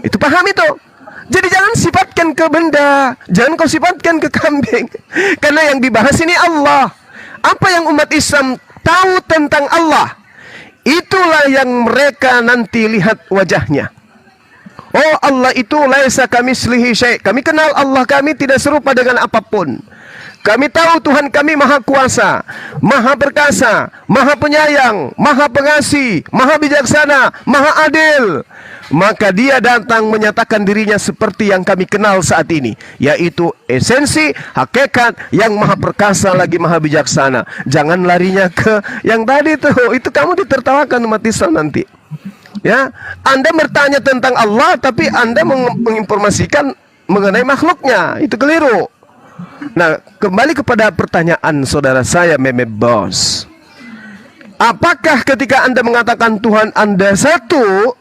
Itu paham itu? Jadi jangan sifatkan ke benda, jangan kau sifatkan ke kambing. Karena yang dibahas ini Allah. Apa yang umat Islam tahu tentang Allah, itulah yang mereka nanti lihat wajahnya. Oh, Allah itu laisa kamitslihi syai'. Kami kenal Allah kami tidak serupa dengan apapun. Kami tahu Tuhan kami maha kuasa, maha perkasa, maha penyayang, maha pengasih, maha bijaksana, maha adil. Maka dia datang menyatakan dirinya seperti yang kami kenal saat ini, yaitu esensi, hakikat yang maha perkasa lagi maha bijaksana. Jangan larinya ke yang tadi tuh, itu kamu ditertawakan umat Islam nanti. Ya, Anda bertanya tentang Allah, tapi Anda menginformasikan mengenai makhluknya, itu keliru. Nah, kembali kepada pertanyaan saudara saya, Meme Bos. Apakah ketika Anda mengatakan Tuhan Anda satu,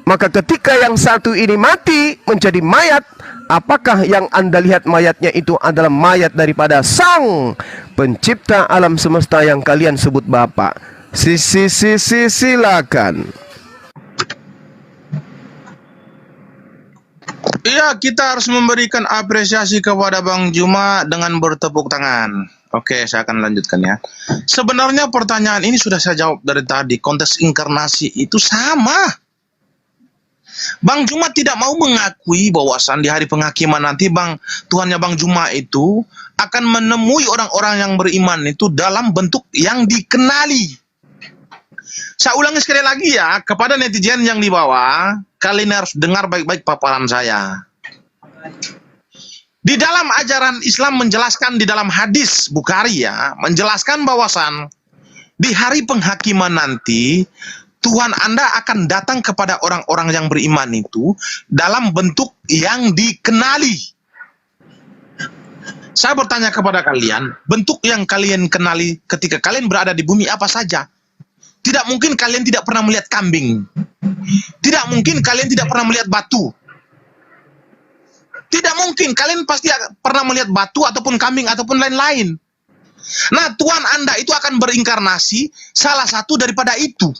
maka ketika yang satu ini mati menjadi mayat, apakah yang Anda lihat mayatnya itu adalah mayat daripada Sang Pencipta alam semesta yang kalian sebut Bapa? Silakan. Iya, kita harus memberikan apresiasi kepada Bang Juma dengan bertepuk tangan. Oke, saya akan lanjutkan ya. Sebenarnya pertanyaan ini sudah saya jawab dari tadi. Konteks inkarnasi itu sama. Bang Juma tidak mau mengakui bahwasan di hari penghakiman nanti Tuhannya Bang Juma itu akan menemui orang-orang yang beriman itu dalam bentuk yang dikenali. Saya ulangi sekali lagi ya, kepada netizen yang di bawah, kalian harus dengar baik-baik paparan saya. Di dalam ajaran Islam menjelaskan di dalam hadis Bukhari ya, menjelaskan bahwasan di hari penghakiman nanti Tuhan Anda akan datang kepada orang-orang yang beriman itu dalam bentuk yang dikenali. Saya bertanya kepada kalian, bentuk yang kalian kenali ketika kalian berada di bumi apa saja? Tidak mungkin kalian tidak pernah melihat kambing. Tidak mungkin kalian tidak pernah melihat batu. Tidak mungkin, kalian pasti pernah melihat batu ataupun kambing ataupun lain-lain. Nah, Tuhan Anda itu akan berinkarnasi salah satu daripada itu.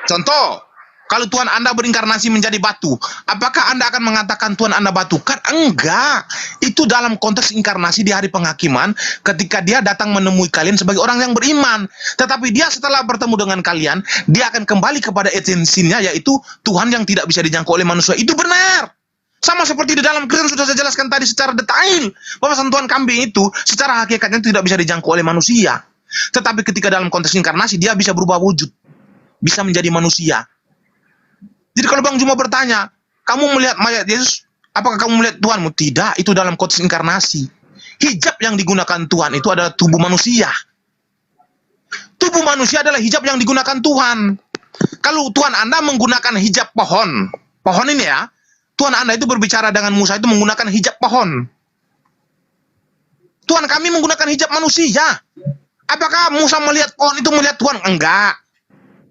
Contoh, kalau Tuhan Anda berinkarnasi menjadi batu, apakah Anda akan mengatakan Tuhan Anda batu? Kan enggak. Itu dalam konteks inkarnasi di hari penghakiman ketika dia datang menemui kalian sebagai orang yang beriman. Tetapi dia setelah bertemu dengan kalian, dia akan kembali kepada esensinya, yaitu Tuhan yang tidak bisa dijangkau oleh manusia. Itu benar. Sama seperti di dalam Kristen sudah saya jelaskan tadi secara detail, bahwa Tuhan kambing itu secara hakikatnya tidak bisa dijangkau oleh manusia. Tetapi ketika dalam konteks inkarnasi, dia bisa berubah wujud, bisa menjadi manusia. Jadi kalau Bang Juma bertanya, kamu melihat mayat Yesus, apakah kamu melihat Tuhanmu? Tidak, itu dalam konteks inkarnasi. Hijab yang digunakan Tuhan itu adalah tubuh manusia. Tubuh manusia adalah hijab yang digunakan Tuhan. Kalau Tuhan Anda menggunakan hijab pohon ini ya, Tuhan Anda itu berbicara dengan Musa itu menggunakan hijab pohon. Tuhan kami menggunakan hijab manusia. Apakah Musa melihat pohon itu melihat Tuhan? Enggak.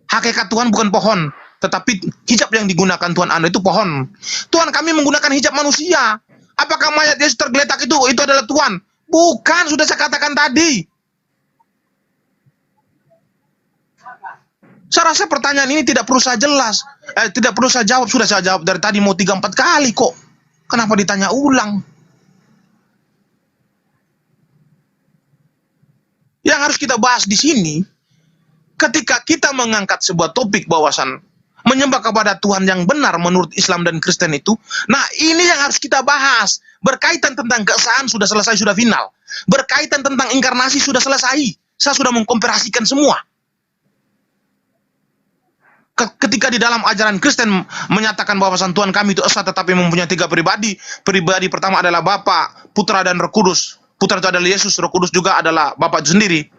Hakikat Tuhan bukan pohon, tetapi hijab yang digunakan Tuhan Anda itu pohon. Tuhan kami menggunakan hijab manusia. Apakah mayat Yesus tergeletak itu adalah Tuhan? Bukan, sudah saya katakan tadi. Saya rasa pertanyaan ini tidak perlu saya tidak perlu saya jawab. Sudah saya jawab dari tadi mau 3-4 kali kok. Kenapa ditanya ulang? Yang harus kita bahas di sini, ketika kita mengangkat sebuah topik bahwasan menyembah kepada Tuhan yang benar menurut Islam dan Kristen itu, nah ini yang harus kita bahas. Berkaitan tentang keesaan sudah selesai, sudah final. Berkaitan tentang inkarnasi sudah selesai. Saya sudah mengkomparasikan semua. Ketika di dalam ajaran Kristen menyatakan bahwasan Tuhan kami itu esa tetapi mempunyai 3 pribadi. Pribadi pertama adalah Bapa, Putra dan Roh Kudus. Putra itu adalah Yesus, Roh Kudus juga adalah Bapa itu sendiri.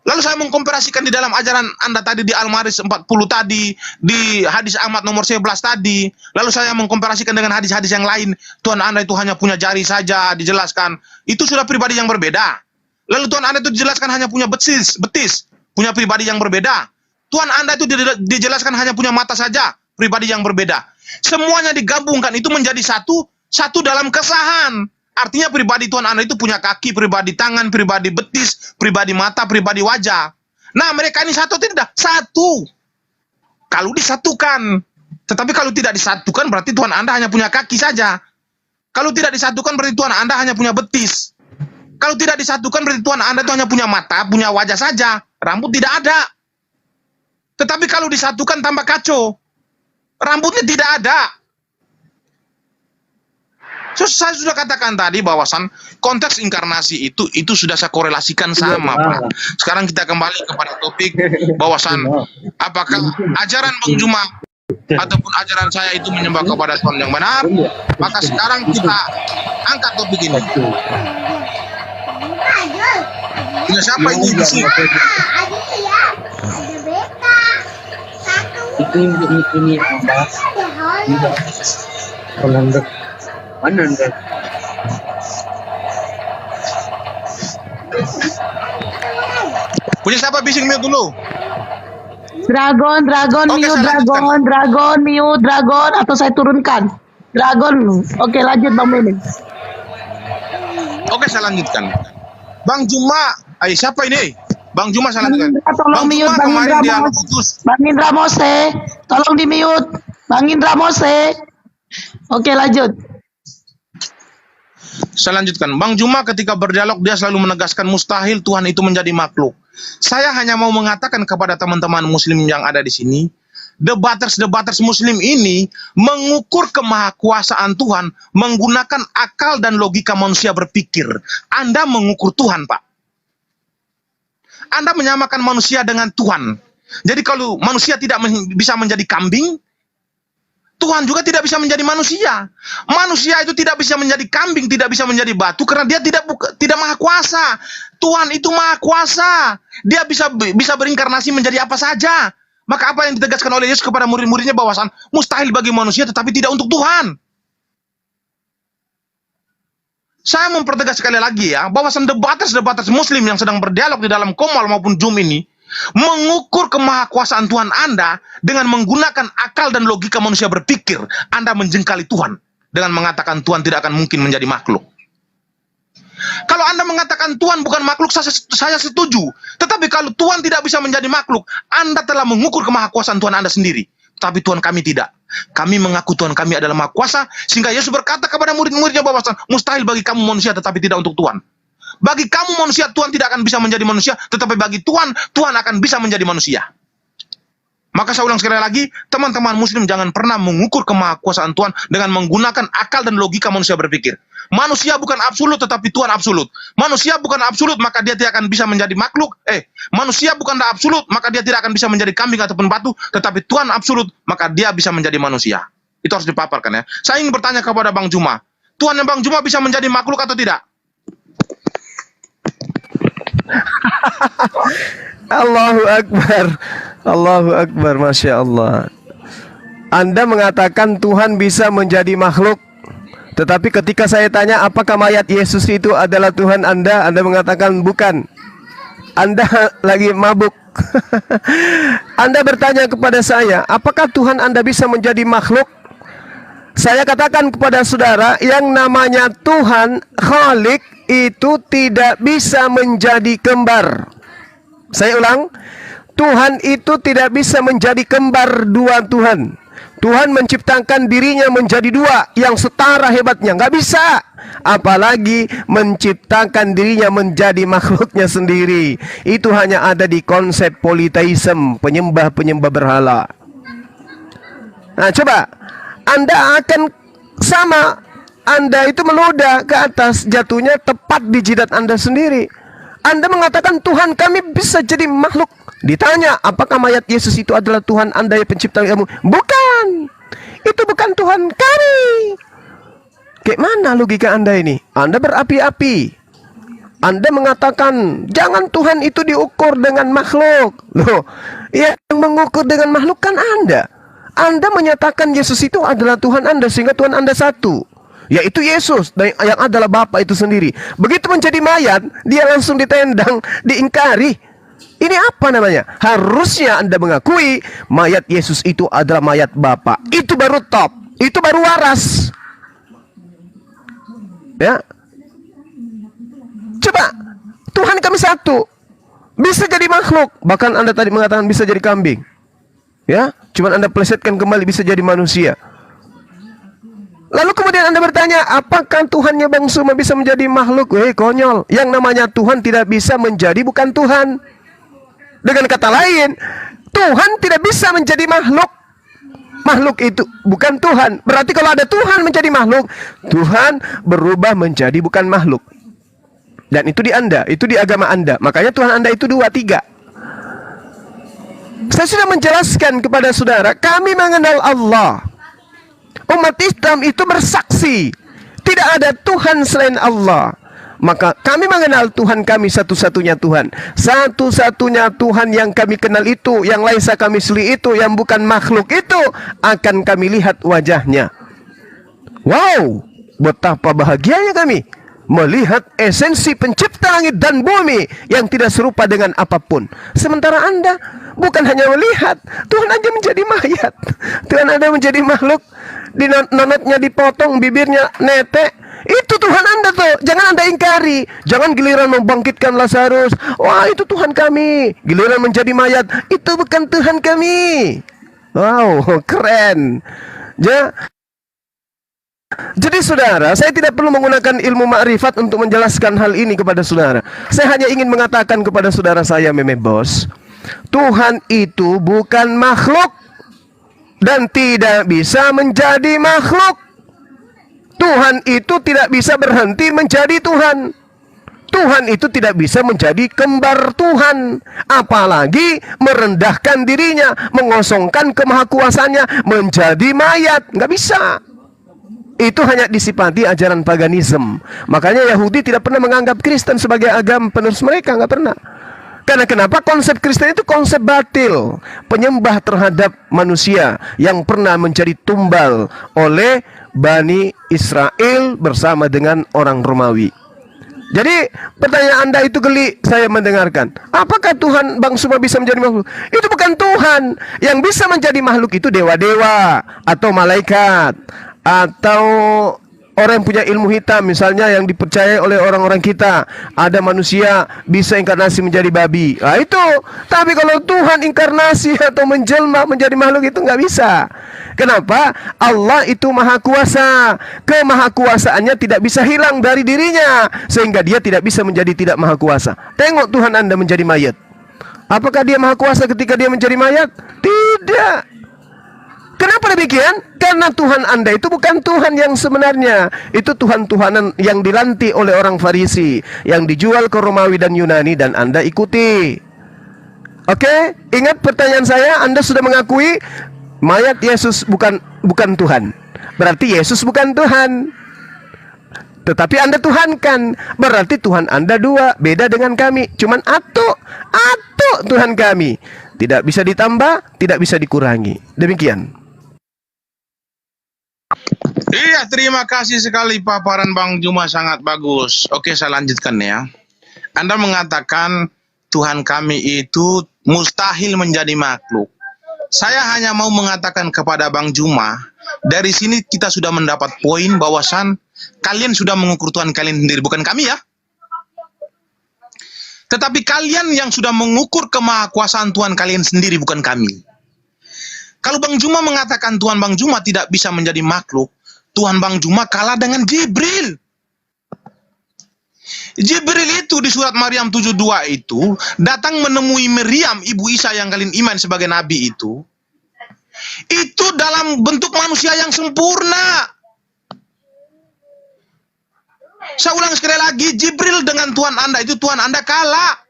Lalu saya mengkomparasikan di dalam ajaran Anda tadi di Al-Maris 40 tadi, di hadis Ahmad nomor 11 tadi. Lalu saya mengkomparasikan dengan hadis-hadis yang lain. Tuhan Anda itu hanya punya jari saja, dijelaskan. Itu sudah pribadi yang berbeda. Lalu Tuhan Anda itu dijelaskan hanya punya betis, punya pribadi yang berbeda. Tuhan Anda itu dijelaskan hanya punya mata saja, pribadi yang berbeda. Semuanya digabungkan itu menjadi satu dalam kesahan. Artinya pribadi Tuhan Anda itu punya kaki, pribadi tangan, pribadi betis, pribadi mata, pribadi wajah. Nah, mereka ini satu tidak? Satu. Kalau disatukan. Tetapi kalau tidak disatukan berarti Tuhan Anda hanya punya kaki saja. Kalau tidak disatukan berarti Tuhan Anda hanya punya betis. Kalau tidak disatukan berarti Tuhan Anda itu hanya punya mata, punya wajah saja. Rambut tidak ada. Tetapi kalau disatukan tambah kacau. Rambutnya tidak ada. Saya sudah katakan tadi bahwasan konteks inkarnasi itu sudah saya korelasikan sama, Pak. Sekarang kita kembali kepada topik bahwasan apakah ajaran Bang Juma ataupun ajaran saya itu menyembah kepada Tuhan yang benar. Maka sekarang kita angkat topik ini. Punya siapa ini bisik? ini apa? 100. Punya siapa bising mute dulu? Dragon, Oke, mute, saya lanjutkan. dragon, mute, dragon, atau saya turunkan? Dragon, oke lanjut Bang Meme. Oke, saya lanjutkan. Bang Juma, siapa ini? Bang Juma saya lanjutkan. Tolong Bang mute, Juma Bang kemarin Indra dia Mose. putus. Bang Indra Mose, tolong di mute. Bang Indra Mose. Oke lanjut. Saya lanjutkan. Bang Juma ketika berdialog dia selalu menegaskan mustahil Tuhan itu menjadi makhluk. Saya hanya mau mengatakan kepada teman-teman muslim yang ada di sini, debaters Muslim ini mengukur kemahakuasaan Tuhan menggunakan akal dan logika manusia berpikir. Anda mengukur Tuhan, Pak. Anda menyamakan manusia dengan Tuhan. Jadi kalau manusia tidak bisa menjadi kambing, Tuhan juga tidak bisa menjadi manusia. Manusia itu tidak bisa menjadi kambing, tidak bisa menjadi batu karena dia tidak maha kuasa. Tuhan itu maha kuasa. Dia bisa berinkarnasi menjadi apa saja. Maka apa yang ditegaskan oleh Yesus kepada murid-muridnya bahwasan mustahil bagi manusia tetapi tidak untuk Tuhan. Saya mempertegas sekali lagi ya, bahwasan debaters Muslim yang sedang berdialog di dalam Komal maupun Zoom ini mengukur kemahakuasaan Tuhan Anda dengan menggunakan akal dan logika manusia berpikir. Anda menjengkali Tuhan dengan mengatakan Tuhan tidak akan mungkin menjadi makhluk. Kalau Anda mengatakan Tuhan bukan makhluk, saya setuju. Tetapi kalau Tuhan tidak bisa menjadi makhluk, Anda telah mengukur kemahakuasaan Tuhan Anda sendiri. Tapi Tuhan kami tidak. Kami mengaku Tuhan kami adalah maha kuasa, sehingga Yesus berkata kepada murid-muridnya bahwa mustahil bagi kamu manusia tetapi tidak untuk Tuhan. Bagi kamu manusia, Tuhan tidak akan bisa menjadi manusia, tetapi bagi Tuhan, Tuhan akan bisa menjadi manusia. Maka saya ulang sekali lagi, teman-teman Muslim jangan pernah mengukur kemahakuasaan Tuhan dengan menggunakan akal dan logika manusia berpikir. Manusia bukan absolut, tetapi Tuhan absolut. Manusia bukan absolut, maka dia tidak akan bisa menjadi makhluk. Manusia bukanlah absolut, maka dia tidak akan bisa menjadi kambing ataupun batu, tetapi Tuhan absolut, maka dia bisa menjadi manusia. Itu harus dipaparkan ya. Saya ingin bertanya kepada Bang Juma, Tuhan yang Bang Juma bisa menjadi makhluk atau tidak? Allahu Akbar. Allahu Akbar, Masya Allah. Anda mengatakan Tuhan bisa menjadi makhluk, tetapi ketika saya tanya apakah mayat Yesus itu adalah Tuhan Anda mengatakan bukan. Anda lagi mabuk. Anda bertanya kepada saya, apakah Tuhan Anda bisa menjadi makhluk? Saya katakan kepada saudara, yang namanya Tuhan Khalik itu tidak bisa menjadi kembar. Saya ulang, Tuhan itu tidak bisa menjadi kembar dua Tuhan. Tuhan menciptakan dirinya menjadi dua yang setara hebatnya, nggak bisa. Apalagi menciptakan dirinya menjadi makhluknya sendiri. Itu hanya ada di konsep politeisme, penyembah-penyembah berhala. Nah coba, Anda akan sama, Anda itu meludah ke atas, jatuhnya tepat di jidat Anda sendiri. Anda mengatakan Tuhan kami bisa jadi makhluk. Ditanya, apakah mayat Yesus itu adalah Tuhan Anda yang pencipta kamu? Bukan. Itu bukan Tuhan kami. Kayak mana logika Anda ini? Anda berapi-api. Anda mengatakan, jangan Tuhan itu diukur dengan makhluk. Loh, ya, yang mengukur dengan makhluk kan Anda. Anda menyatakan Yesus itu adalah Tuhan Anda, sehingga Tuhan Anda satu, yaitu Yesus, yang adalah Bapa itu sendiri. Begitu menjadi mayat, dia langsung ditendang, diingkari. Ini apa namanya? Harusnya Anda mengakui mayat Yesus itu adalah mayat Bapa. Itu baru top, itu baru waras. Ya, coba, Tuhan kami satu, bisa jadi makhluk. Bahkan Anda tadi mengatakan bisa jadi kambing. Ya, cuman Anda plesetkan kembali bisa jadi manusia. Lalu kemudian Anda bertanya, apakah Tuhannya Bang Suma bisa menjadi makhluk? Konyol. Yang namanya Tuhan tidak bisa menjadi bukan Tuhan. Dengan kata lain, Tuhan tidak bisa menjadi makhluk. Makhluk itu bukan Tuhan. Berarti kalau ada Tuhan menjadi makhluk, Tuhan berubah menjadi bukan makhluk. Dan itu di Anda, itu di agama Anda. Makanya Tuhan Anda itu 2, 3. Saya sudah menjelaskan kepada saudara, kami mengenal Allah. Umat Islam itu bersaksi tidak ada Tuhan selain Allah. Maka kami mengenal Tuhan kami satu-satunya Tuhan. Satu-satunya Tuhan yang kami kenal itu, yang laisa kami misli itu, yang bukan makhluk itu, akan kami lihat wajahnya. Wow, betapa bahagianya kami melihat esensi pencipta langit dan bumi yang tidak serupa dengan apapun. Sementara Anda bukan hanya melihat, Tuhan aja menjadi mayat. Tuhan ada menjadi makhluk, di nonotnya dipotong, bibirnya netek. Itu Tuhan Anda tuh, jangan Anda ingkari. Jangan giliran membangkitkan Lazarus, wah itu Tuhan kami. Giliran menjadi mayat, itu bukan Tuhan kami. Wow, keren. Jadi saudara, saya tidak perlu menggunakan ilmu makrifat untuk menjelaskan hal ini kepada saudara. Saya hanya ingin mengatakan kepada saudara saya, Meme Bos, Tuhan itu bukan makhluk. dan tidak bisa menjadi makhluk. Tuhan itu tidak bisa berhenti menjadi Tuhan. Tuhan itu tidak bisa menjadi kembar Tuhan, apalagi merendahkan dirinya, mengosongkan kemahakuasaannya, menjadi mayat. Nggak bisa. Itu hanya disifati ajaran paganisme. Makanya Yahudi tidak pernah menganggap Kristen sebagai agama penerus mereka, nggak pernah. Karena kenapa? Konsep Kristen itu konsep batil, penyembah terhadap manusia yang pernah menjadi tumbal oleh Bani Israel bersama dengan orang Romawi. Jadi pertanyaan Anda itu geli saya mendengarkan. Apakah Tuhan Bang Suma bisa menjadi makhluk? Itu bukan Tuhan. Yang bisa menjadi makhluk itu dewa-dewa atau malaikat atau orang yang punya ilmu hitam, misalnya yang dipercaya oleh orang-orang kita. Ada manusia bisa inkarnasi menjadi babi. Nah itu. Tapi kalau Tuhan inkarnasi atau menjelma menjadi makhluk itu nggak bisa. Kenapa? Allah itu maha kuasa. Kemahakuasaannya tidak bisa hilang dari dirinya, sehingga dia tidak bisa menjadi tidak maha kuasa. Tengok Tuhan Anda menjadi mayat. Apakah dia maha kuasa ketika dia menjadi mayat? Tidak. Kenapa demikian? Karena Tuhan Anda itu bukan Tuhan yang sebenarnya. Itu Tuhan-Tuhanan yang dilantik oleh orang Farisi, yang dijual ke Romawi dan Yunani, dan Anda ikuti. Oke? Ingat pertanyaan saya, Anda sudah mengakui mayat Yesus bukan Tuhan. Berarti Yesus bukan Tuhan. Tetapi Anda tuhankan. Berarti Tuhan Anda dua, beda dengan kami. Cuman atu Tuhan kami. Tidak bisa ditambah, tidak bisa dikurangi. Demikian. Iya, terima kasih sekali paparan Bang Juma, sangat bagus. Oke, saya lanjutkan ya. Anda mengatakan Tuhan kami itu mustahil menjadi makhluk. Saya hanya mau mengatakan kepada Bang Juma, dari sini kita sudah mendapat poin bahwasan kalian sudah mengukur Tuhan kalian sendiri, bukan kami ya. Tetapi kalian yang sudah mengukur kemahakuasaan Tuhan kalian sendiri, bukan kami. Kalau Bang Juma mengatakan Tuhan Bang Juma tidak bisa menjadi makhluk, Tuhan Bang Juma kalah dengan Jibril. Jibril itu di surat Maryam 72 itu datang menemui Maryam, ibu Isa yang kalian iman sebagai nabi itu dalam bentuk manusia yang sempurna. Saya ulang sekali lagi, Jibril dengan Tuhan Anda itu Tuhan Anda kalah.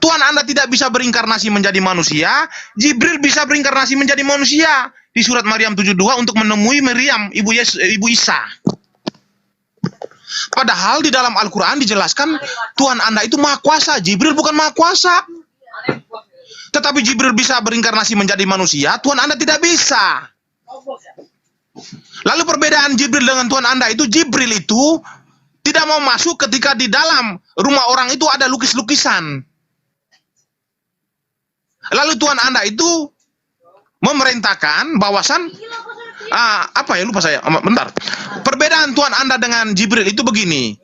Tuhan Anda tidak bisa berinkarnasi menjadi manusia, Jibril bisa berinkarnasi menjadi manusia di surat Maryam 72 untuk menemui Maryam, ibu Isa. Padahal di dalam Al-Quran dijelaskan Tuhan Anda itu maha kuasa, Jibril bukan maha kuasa. Tetapi Jibril bisa berinkarnasi menjadi manusia, Tuhan Anda tidak bisa. Lalu perbedaan Jibril dengan Tuhan Anda itu, Jibril itu tidak mau masuk ketika di dalam rumah orang itu ada lukis-lukisan. Lalu Tuhan Anda itu memerintahkan bahwasan lupa saya, bentar. Perbedaan Tuhan Anda dengan Jibril itu begini.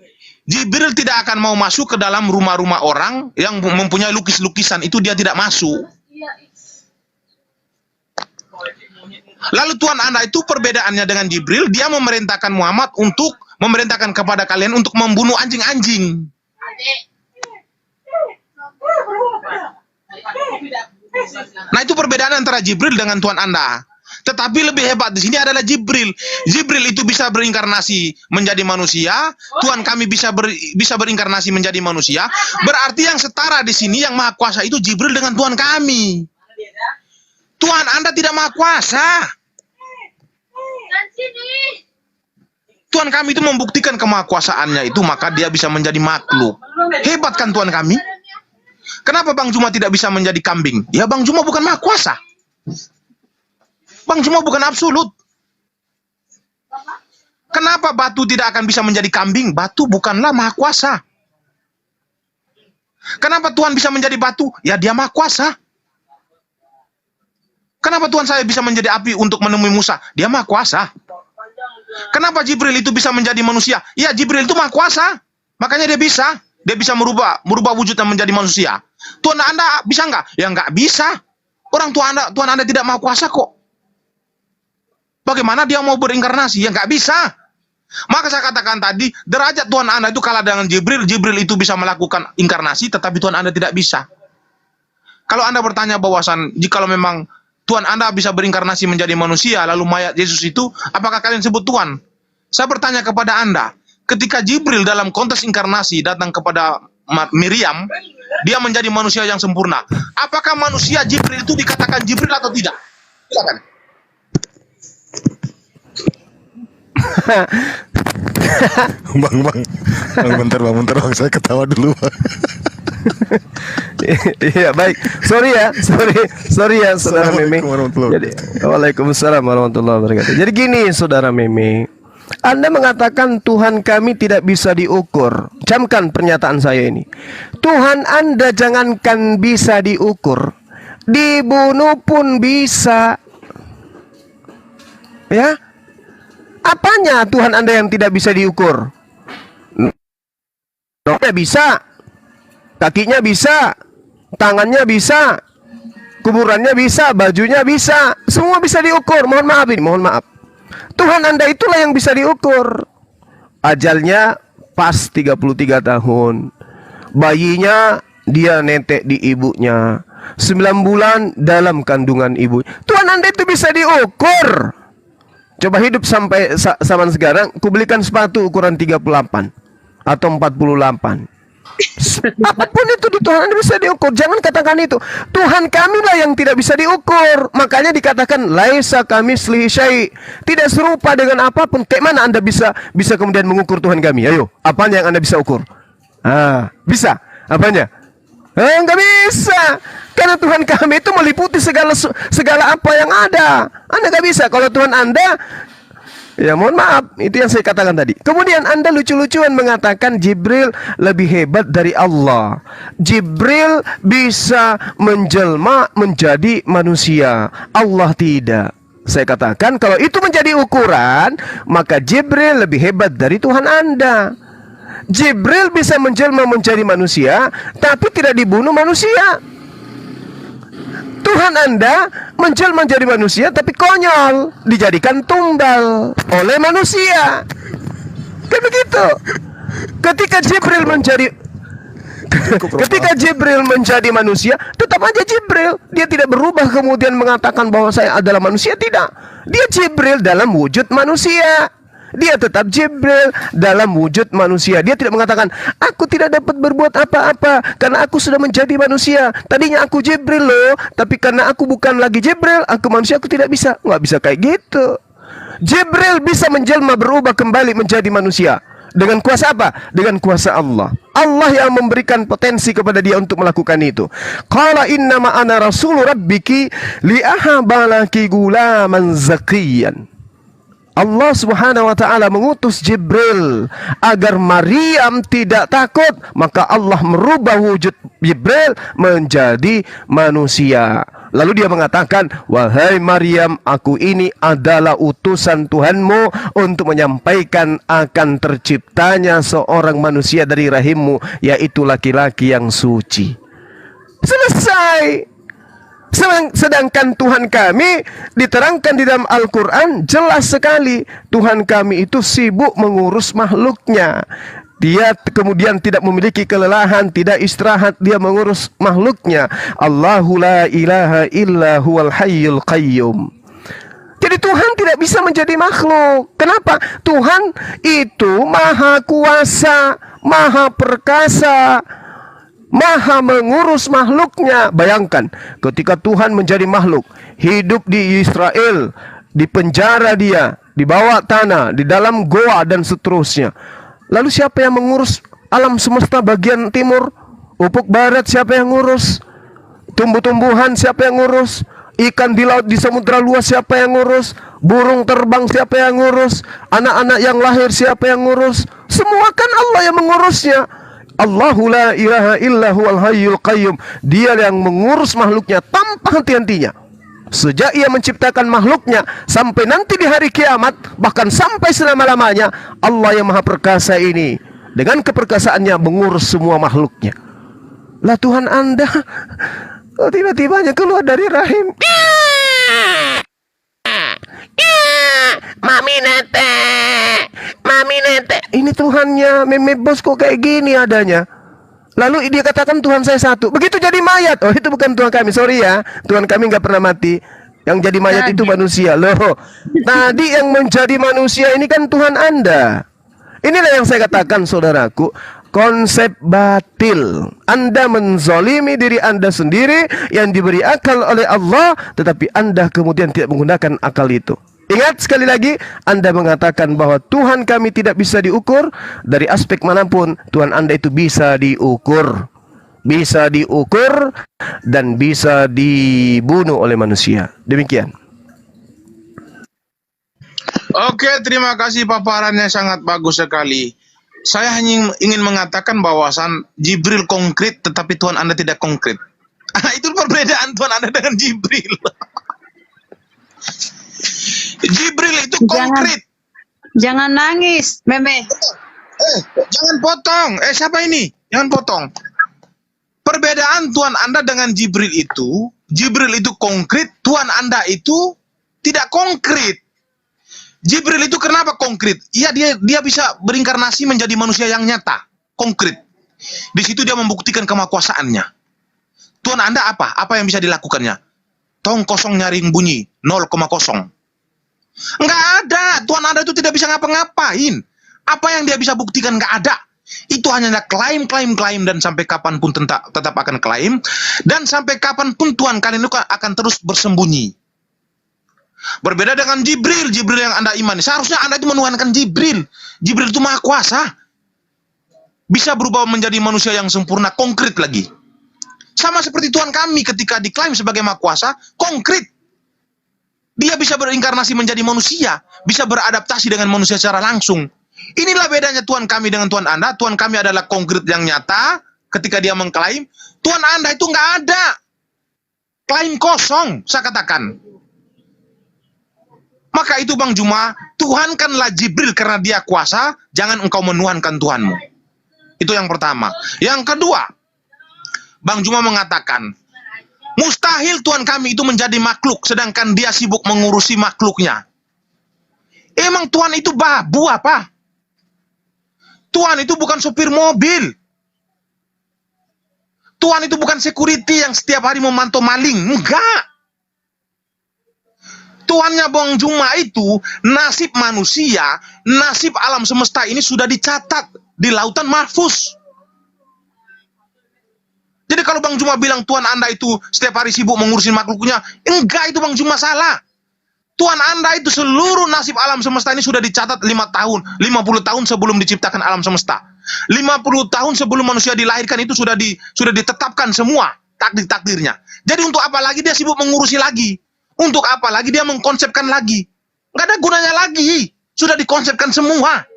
Jibril tidak akan mau masuk ke dalam rumah-rumah orang yang mempunyai lukis-lukisan, itu dia tidak masuk. Lalu Tuhan Anda itu perbedaannya dengan Jibril, dia memerintahkan Muhammad untuk memerintahkan kepada kalian untuk membunuh anjing-anjing. Nah, itu perbedaan antara Jibril dengan Tuhan Anda. Tetapi lebih hebat di sini adalah Jibril. Jibril itu bisa berinkarnasi menjadi manusia. Tuhan kami bisa berinkarnasi menjadi manusia. Berarti yang setara di sini, yang maha kuasa itu Jibril dengan Tuhan kami. Tuhan Anda tidak maha kuasa. Tuhan kami itu membuktikan kemahakuasaannya itu, maka dia bisa menjadi makhluk. Hebat kan Tuhan kami? Kenapa Bang Juma tidak bisa menjadi kambing? Ya, Bang Juma bukan maha kuasa. Bang Juma bukan absolut. Kenapa batu tidak akan bisa menjadi kambing? Batu bukanlah maha kuasa. Kenapa Tuhan bisa menjadi batu? Ya, dia maha kuasa. Kenapa Tuhan saya bisa menjadi api untuk menemui Musa? Dia maha kuasa. Kenapa Jibril itu bisa menjadi manusia? Ya, Jibril itu maha kuasa. Makanya dia bisa. Dia bisa merubah wujudnya menjadi manusia. Tuhan Anda bisa nggak? Ya, nggak bisa. Orang Tuhan Anda tidak maha kuasa kok. Bagaimana dia mau berinkarnasi? Ya, nggak bisa. Maka saya katakan tadi, derajat Tuhan Anda itu kalah dengan Jibril. Jibril itu bisa melakukan inkarnasi, tetapi Tuhan Anda tidak bisa. Kalau Anda bertanya bahwasan, jikalau memang Tuhan Anda bisa berinkarnasi menjadi manusia, lalu mayat Yesus itu, apakah kalian sebut Tuhan? Saya bertanya kepada Anda, ketika Jibril dalam konteks inkarnasi datang kepada Miriam, dia menjadi manusia yang sempurna. Apakah manusia Jibril itu dikatakan Jibril atau tidak? Silakan. Bang, bentar bang, saya ketawa dulu. Iya baik, sorry ya saudara Meme. Jadi, Waalaikumsalam warahmatullahi wabarakatuh. Jadi gini saudara Meme, Anda mengatakan Tuhan kami tidak bisa diukur. Camkan pernyataan saya ini. Tuhan Anda jangankan bisa diukur, dibunuh pun bisa. Ya, apanya Tuhan Anda yang tidak bisa diukur? Nopnya bisa, kakinya bisa, tangannya bisa, kuburannya bisa, bajunya bisa, semua bisa diukur. Mohon maaf ini, mohon maaf. Tuhan Anda itulah yang bisa diukur. Ajalnya pas 33 tahun. Bayinya dia netek di ibunya. 9 bulan dalam kandungan ibu. Tuhan Anda itu bisa diukur. Coba hidup sampai zaman sekarang, kubelikan sepatu ukuran 38 atau 48. Apapun itu di Tuhan Anda bisa diukur. Jangan katakan itu. Tuhan kamilah yang tidak bisa diukur. Makanya dikatakan laisa kamislihi syai'. Tidak serupa dengan apapun. Kayak mana Anda bisa kemudian mengukur Tuhan kami? Ayo, apanya yang Anda bisa ukur? Bisa. Apanya? Enggak bisa. Karena Tuhan kami itu meliputi segala apa yang ada. Anda enggak bisa. Kalau Tuhan Anda, ya mohon maaf, itu yang saya katakan tadi. Kemudian Anda lucu-lucuan mengatakan Jibril lebih hebat dari Allah. Jibril bisa menjelma menjadi manusia, Allah tidak. Saya katakan kalau itu menjadi ukuran, maka Jibril lebih hebat dari Tuhan Anda. Jibril bisa menjelma menjadi manusia, tapi tidak dibunuh manusia. Tuhan Anda menjelma menjadi manusia tapi konyol, dijadikan tumbal oleh manusia. Kan begitu. Ketika Jibril menjadi manusia, tetap aja Jibril. Dia tidak berubah kemudian mengatakan bahwa saya adalah manusia, tidak. Dia Jibril dalam wujud manusia. Dia tetap Jibril dalam wujud manusia. Dia tidak mengatakan, aku tidak dapat berbuat apa-apa karena aku sudah menjadi manusia. Tadinya aku Jibril loh, tapi karena aku bukan lagi Jibril, aku manusia, aku tidak bisa. Nggak bisa kayak gitu. Jibril bisa menjelma berubah kembali menjadi manusia. Dengan kuasa apa? Dengan kuasa Allah. Allah yang memberikan potensi kepada dia untuk melakukan itu. Qala innama ana rasul rabbiki li'ahabalaki gulaman zakiyan. Allah subhanahu wa ta'ala mengutus Jibril agar Maryam tidak takut. Maka Allah merubah wujud Jibril menjadi manusia. Lalu dia mengatakan, wahai Maryam, aku ini adalah utusan Tuhanmu untuk menyampaikan akan terciptanya seorang manusia dari rahimmu, yaitu laki-laki yang suci. Selesai. Sedangkan Tuhan kami diterangkan di dalam Al-Quran jelas sekali. Tuhan kami itu sibuk mengurus makhluknya. Dia kemudian tidak memiliki kelelahan, tidak istirahat, dia mengurus makhluknya. Allahu la ilaha illa huwal hayyul qayyum. Jadi Tuhan tidak bisa menjadi makhluk. Kenapa? Tuhan itu maha kuasa, maha perkasa, maha mengurus makhluknya. Bayangkan ketika Tuhan menjadi makhluk, hidup di Israel, di penjara dia, di bawah tanah, di dalam goa dan seterusnya. Lalu siapa yang mengurus alam semesta bagian timur? Ufuk barat siapa yang ngurus? Tumbuh-tumbuhan siapa yang ngurus? Ikan di laut, di samudra luas siapa yang ngurus? Burung terbang siapa yang ngurus? Anak-anak yang lahir siapa yang ngurus? Semua kan Allah yang mengurusnya. Allahu la ilaha illa huwal hayyul qayyum. Dia yang mengurus makhluknya tanpa henti-hentinya. Sejak ia menciptakan makhluknya sampai nanti di hari kiamat, bahkan sampai selama-lamanya, Allah yang maha perkasa ini dengan keperkasaannya mengurus semua makhluknya. Lah Tuhan Anda tiba-tibanya keluar dari rahim. Mami nete. Ini Tuhannya Meme Bos kok kayak gini adanya. Lalu dia katakan Tuhan saya satu. Begitu jadi mayat. Oh itu bukan Tuhan kami. Sorry ya. Tuhan kami nggak pernah mati. Yang jadi mayat itu manusia. Loh, tadi yang menjadi manusia ini kan Tuhan Anda. Inilah yang saya katakan, saudaraku, konsep batil. Anda menzolimi diri Anda sendiri yang diberi akal oleh Allah, tetapi Anda kemudian tidak menggunakan akal itu. Ingat sekali lagi, Anda mengatakan bahwa Tuhan kami tidak bisa diukur. Dari aspek manapun, Tuhan Anda itu bisa diukur. Bisa diukur dan bisa dibunuh oleh manusia. Demikian. Oke, terima kasih paparannya sangat bagus sekali. Saya hanya ingin mengatakan bahwasan Jibril konkret tetapi Tuhan Anda tidak konkret. Itu perbedaan Tuhan Anda dengan Jibril. Jibril itu konkret. Jangan nangis, Meme. Jangan potong. Siapa ini? Jangan potong. Perbedaan Tuhan Anda dengan Jibril itu konkret, Tuhan Anda itu tidak konkret. Jibril itu kenapa konkret? Iya, dia bisa berinkarnasi menjadi manusia yang nyata, konkret. Di situ dia membuktikan kemakuasaannya. Tuhan Anda apa? Apa yang bisa dilakukannya? Tong kosong nyaring bunyi, 0,0. Enggak ada. Tuhan Anda itu tidak bisa ngapa-ngapain. Apa yang dia bisa buktikan enggak ada. Itu hanya klaim, dan sampai kapanpun tetap akan klaim. Dan sampai kapanpun Tuhan kalian itu akan terus bersembunyi. Berbeda dengan Jibril yang Anda imani. Seharusnya Anda itu menuhankan Jibril. Jibril itu maha kuasa. Bisa berubah menjadi manusia yang sempurna, konkret lagi. Sama seperti Tuhan kami ketika diklaim sebagai maha kuasa, konkret. Dia bisa berinkarnasi menjadi manusia, bisa beradaptasi dengan manusia secara langsung. Inilah bedanya Tuhan kami dengan Tuhan Anda. Tuhan kami adalah konkret yang nyata ketika dia mengklaim. Tuhan Anda itu nggak ada. Klaim kosong, saya katakan. Maka itu Bang Juma, tuhankanlah Jibril karena dia kuasa, jangan engkau menuhankan Tuhanmu. Itu yang pertama. Yang kedua, Bang Juma mengatakan, mustahil Tuhan kami itu menjadi makhluk, sedangkan dia sibuk mengurusi makhluknya. Emang Tuhan itu babu apa? Tuhan itu bukan sopir mobil. Tuhan itu bukan security yang setiap hari memantau maling. Enggak. Tuhannya Bang Juma itu, nasib manusia, nasib alam semesta ini sudah dicatat di lautan mahfuz. Jadi kalau Bang Juma bilang Tuhan Anda itu setiap hari sibuk mengurusin makhluknya, enggak, itu Bang Juma salah. Tuhan Anda itu seluruh nasib alam semesta ini sudah dicatat 50 tahun sebelum diciptakan alam semesta. 50 tahun sebelum manusia dilahirkan itu sudah ditetapkan semua takdir-takdirnya. Jadi untuk apa lagi dia sibuk mengurusi lagi? Untuk apa lagi dia mengkonsepkan lagi? Nggak ada gunanya lagi. Sudah dikonsepkan semua.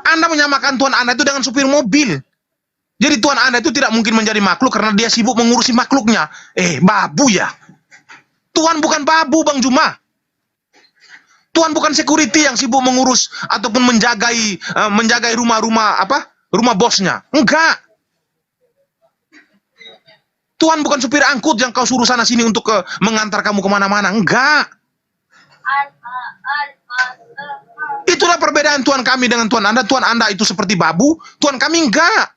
Anda menyamakan Tuhan Anda itu dengan supir mobil. Jadi Tuhan Anda itu tidak mungkin menjadi makhluk karena dia sibuk mengurusi makhluknya. Babu ya. Tuhan bukan babu Bang Juma. Tuhan bukan security yang sibuk mengurus ataupun menjagai rumah bosnya. Enggak. Tuhan bukan supir angkut yang kau suruh sana sini untuk mengantar kamu kemana-mana. Enggak. Itulah perbedaan Tuhan kami dengan Tuhan Anda. Tuhan Anda itu seperti babu, Tuhan kami enggak.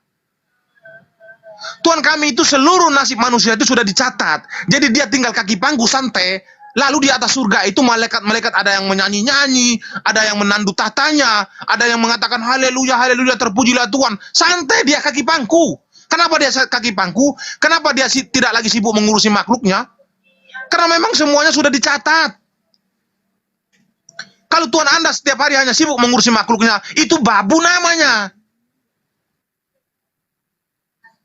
Tuhan kami itu seluruh nasib manusia itu sudah dicatat. Jadi dia tinggal kaki pangku santai. Lalu di atas surga itu malaikat-malaikat ada yang menyanyi-nyanyi, ada yang menandu tahtanya, ada yang mengatakan haleluya, haleluya, terpujilah Tuhan. Santai dia kaki pangku. Kenapa dia kaki pangku? Kenapa dia tidak lagi sibuk mengurusi makhluknya? Karena memang semuanya sudah dicatat. Kalau Tuhan Anda setiap hari hanya sibuk mengurusi makhluknya, itu babu namanya.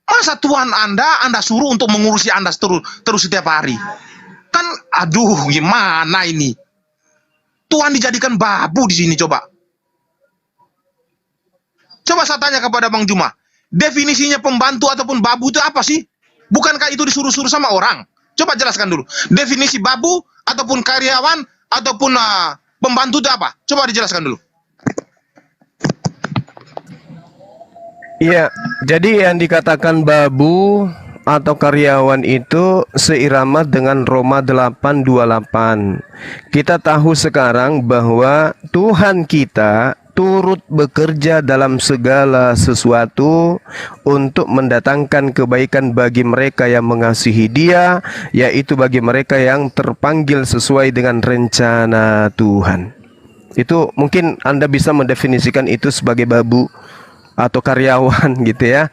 Masa Tuhan Anda suruh untuk mengurusi Anda terus setiap hari? Kan, aduh, gimana ini? Tuhan dijadikan babu di sini, coba. Coba saya tanya kepada Bang Juma, definisinya pembantu ataupun babu itu apa sih? Bukankah itu disuruh-suruh sama orang? Coba jelaskan dulu. Definisi babu ataupun karyawan ataupun pembantu itu apa? Coba dijelaskan dulu. Iya, jadi yang dikatakan babu atau karyawan itu seirama dengan Roma 8:28. Kita tahu sekarang bahwa Tuhan kita turut bekerja dalam segala sesuatu untuk mendatangkan kebaikan bagi mereka yang mengasihi Dia, yaitu bagi mereka yang terpanggil sesuai dengan rencana Tuhan. Itu mungkin Anda bisa mendefinisikan itu sebagai babu atau karyawan gitu ya.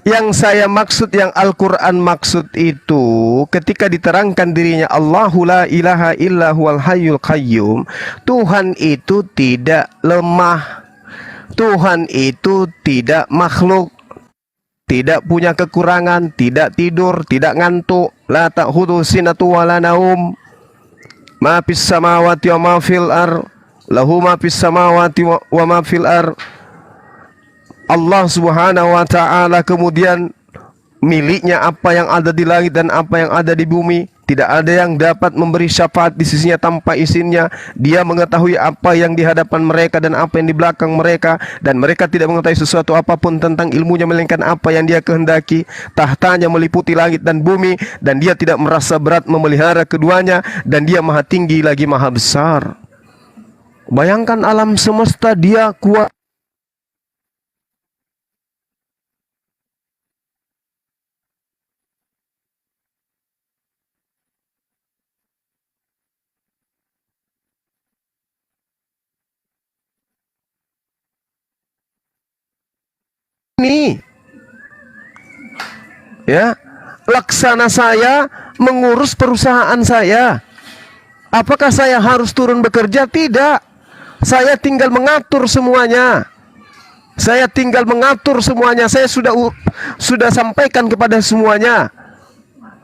Yang saya maksud, yang Al-Quran maksud itu, ketika diterangkan dirinya Allahu la ilaha illa huwal hayyul qayyum, Tuhan itu tidak lemah, Tuhan itu tidak makhluk, tidak punya kekurangan, tidak tidur, tidak ngantuk, la ta'khudhu sinatu wala naum, ma fis samawati wa ma fil ar, lahu ma fis samawati wa ma fil ar. Allah Subhanahu wa ta'ala kemudian miliknya apa yang ada di langit dan apa yang ada di bumi. Tidak ada yang dapat memberi syafaat di sisinya tanpa izinnya. Dia mengetahui apa yang di hadapan mereka dan apa yang di belakang mereka, dan mereka tidak mengetahui sesuatu apapun tentang ilmunya melainkan apa yang Dia kehendaki. Tahtanya meliputi langit dan bumi, dan Dia tidak merasa berat memelihara keduanya, dan Dia maha tinggi lagi maha besar. Bayangkan alam semesta Dia kuat. Ini ya, laksana saya mengurus perusahaan saya. Apakah saya harus turun bekerja? Tidak. Saya tinggal mengatur semuanya. Saya tinggal mengatur semuanya. Saya sudah sampaikan kepada semuanya.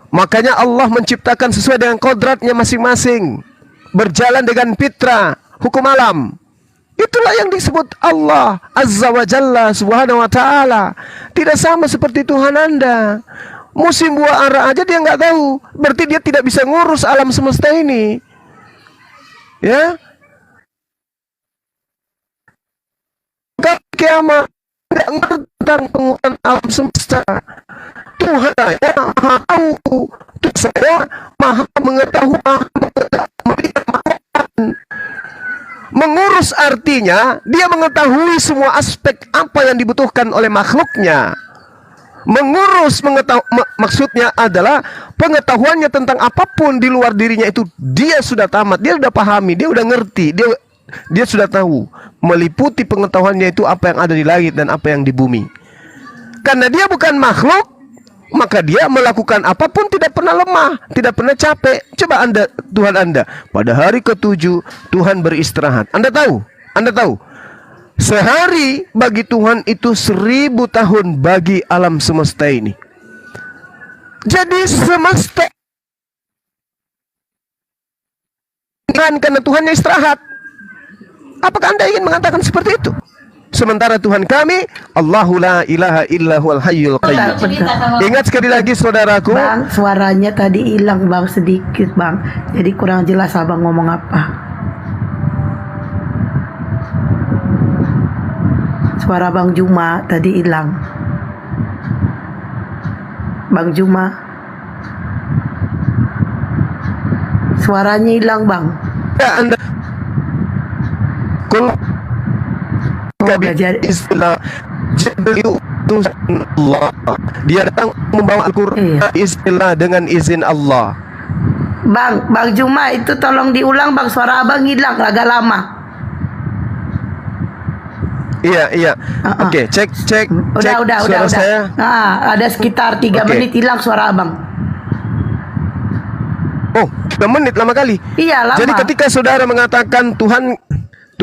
Makanya Allah menciptakan sesuai dengan kodratnya masing-masing, berjalan dengan fitrah, hukum alam. Itulah yang disebut Allah Azza wa Jalla Subhanahu wa ta'ala. Tidak sama seperti Tuhan Anda. Musim buah ara aja Dia nggak tahu, berarti Dia tidak bisa ngurus alam semesta ini. Ya, kiamat tidak ngerti tentang pengurusan alam semesta. Tuhan saya maha tahu, Tuhan saya maha mengetahui, maha melihat. Mengurus artinya Dia mengetahui semua aspek apa yang dibutuhkan oleh makhluknya. Mengurus maksudnya adalah pengetahuannya tentang apapun di luar dirinya itu Dia sudah tamat, Dia sudah pahami, Dia sudah ngerti, Dia sudah tahu. Meliputi pengetahuannya itu apa yang ada di langit dan apa yang di bumi. Karena Dia bukan makhluk, maka Dia melakukan apapun tidak pernah lemah, tidak pernah capek. Coba Tuhan Anda pada hari ke-7 Tuhan beristirahat. Anda tahu sehari bagi Tuhan itu 1000 tahun bagi alam semesta ini. Jadi semesta karena Tuhannya istirahat. Apakah Anda ingin mengatakan seperti itu? Sementara Tuhan kami Allahu la ilaha illa huwal hayyul qayyum. Ingat sekali lagi saudaraku, Bang, suaranya tadi hilang Bang sedikit Bang. Jadi kurang jelas Abang ngomong apa. Suara Bang Juma tadi hilang. Bang Juma, suaranya hilang Bang. ya Anda istilah Jibril utusan Allah. Dia datang membawa Al-Quran, istilah dengan izin Allah. Bang Juma itu tolong diulang Bang, suara Abang hilang agak lama. Iya. Oke, cek Udah. suara saya. Nah, ada sekitar 3 menit hilang suara Abang. Oh, 3 menit lama kali. Iya, lama. Jadi ketika saudara mengatakan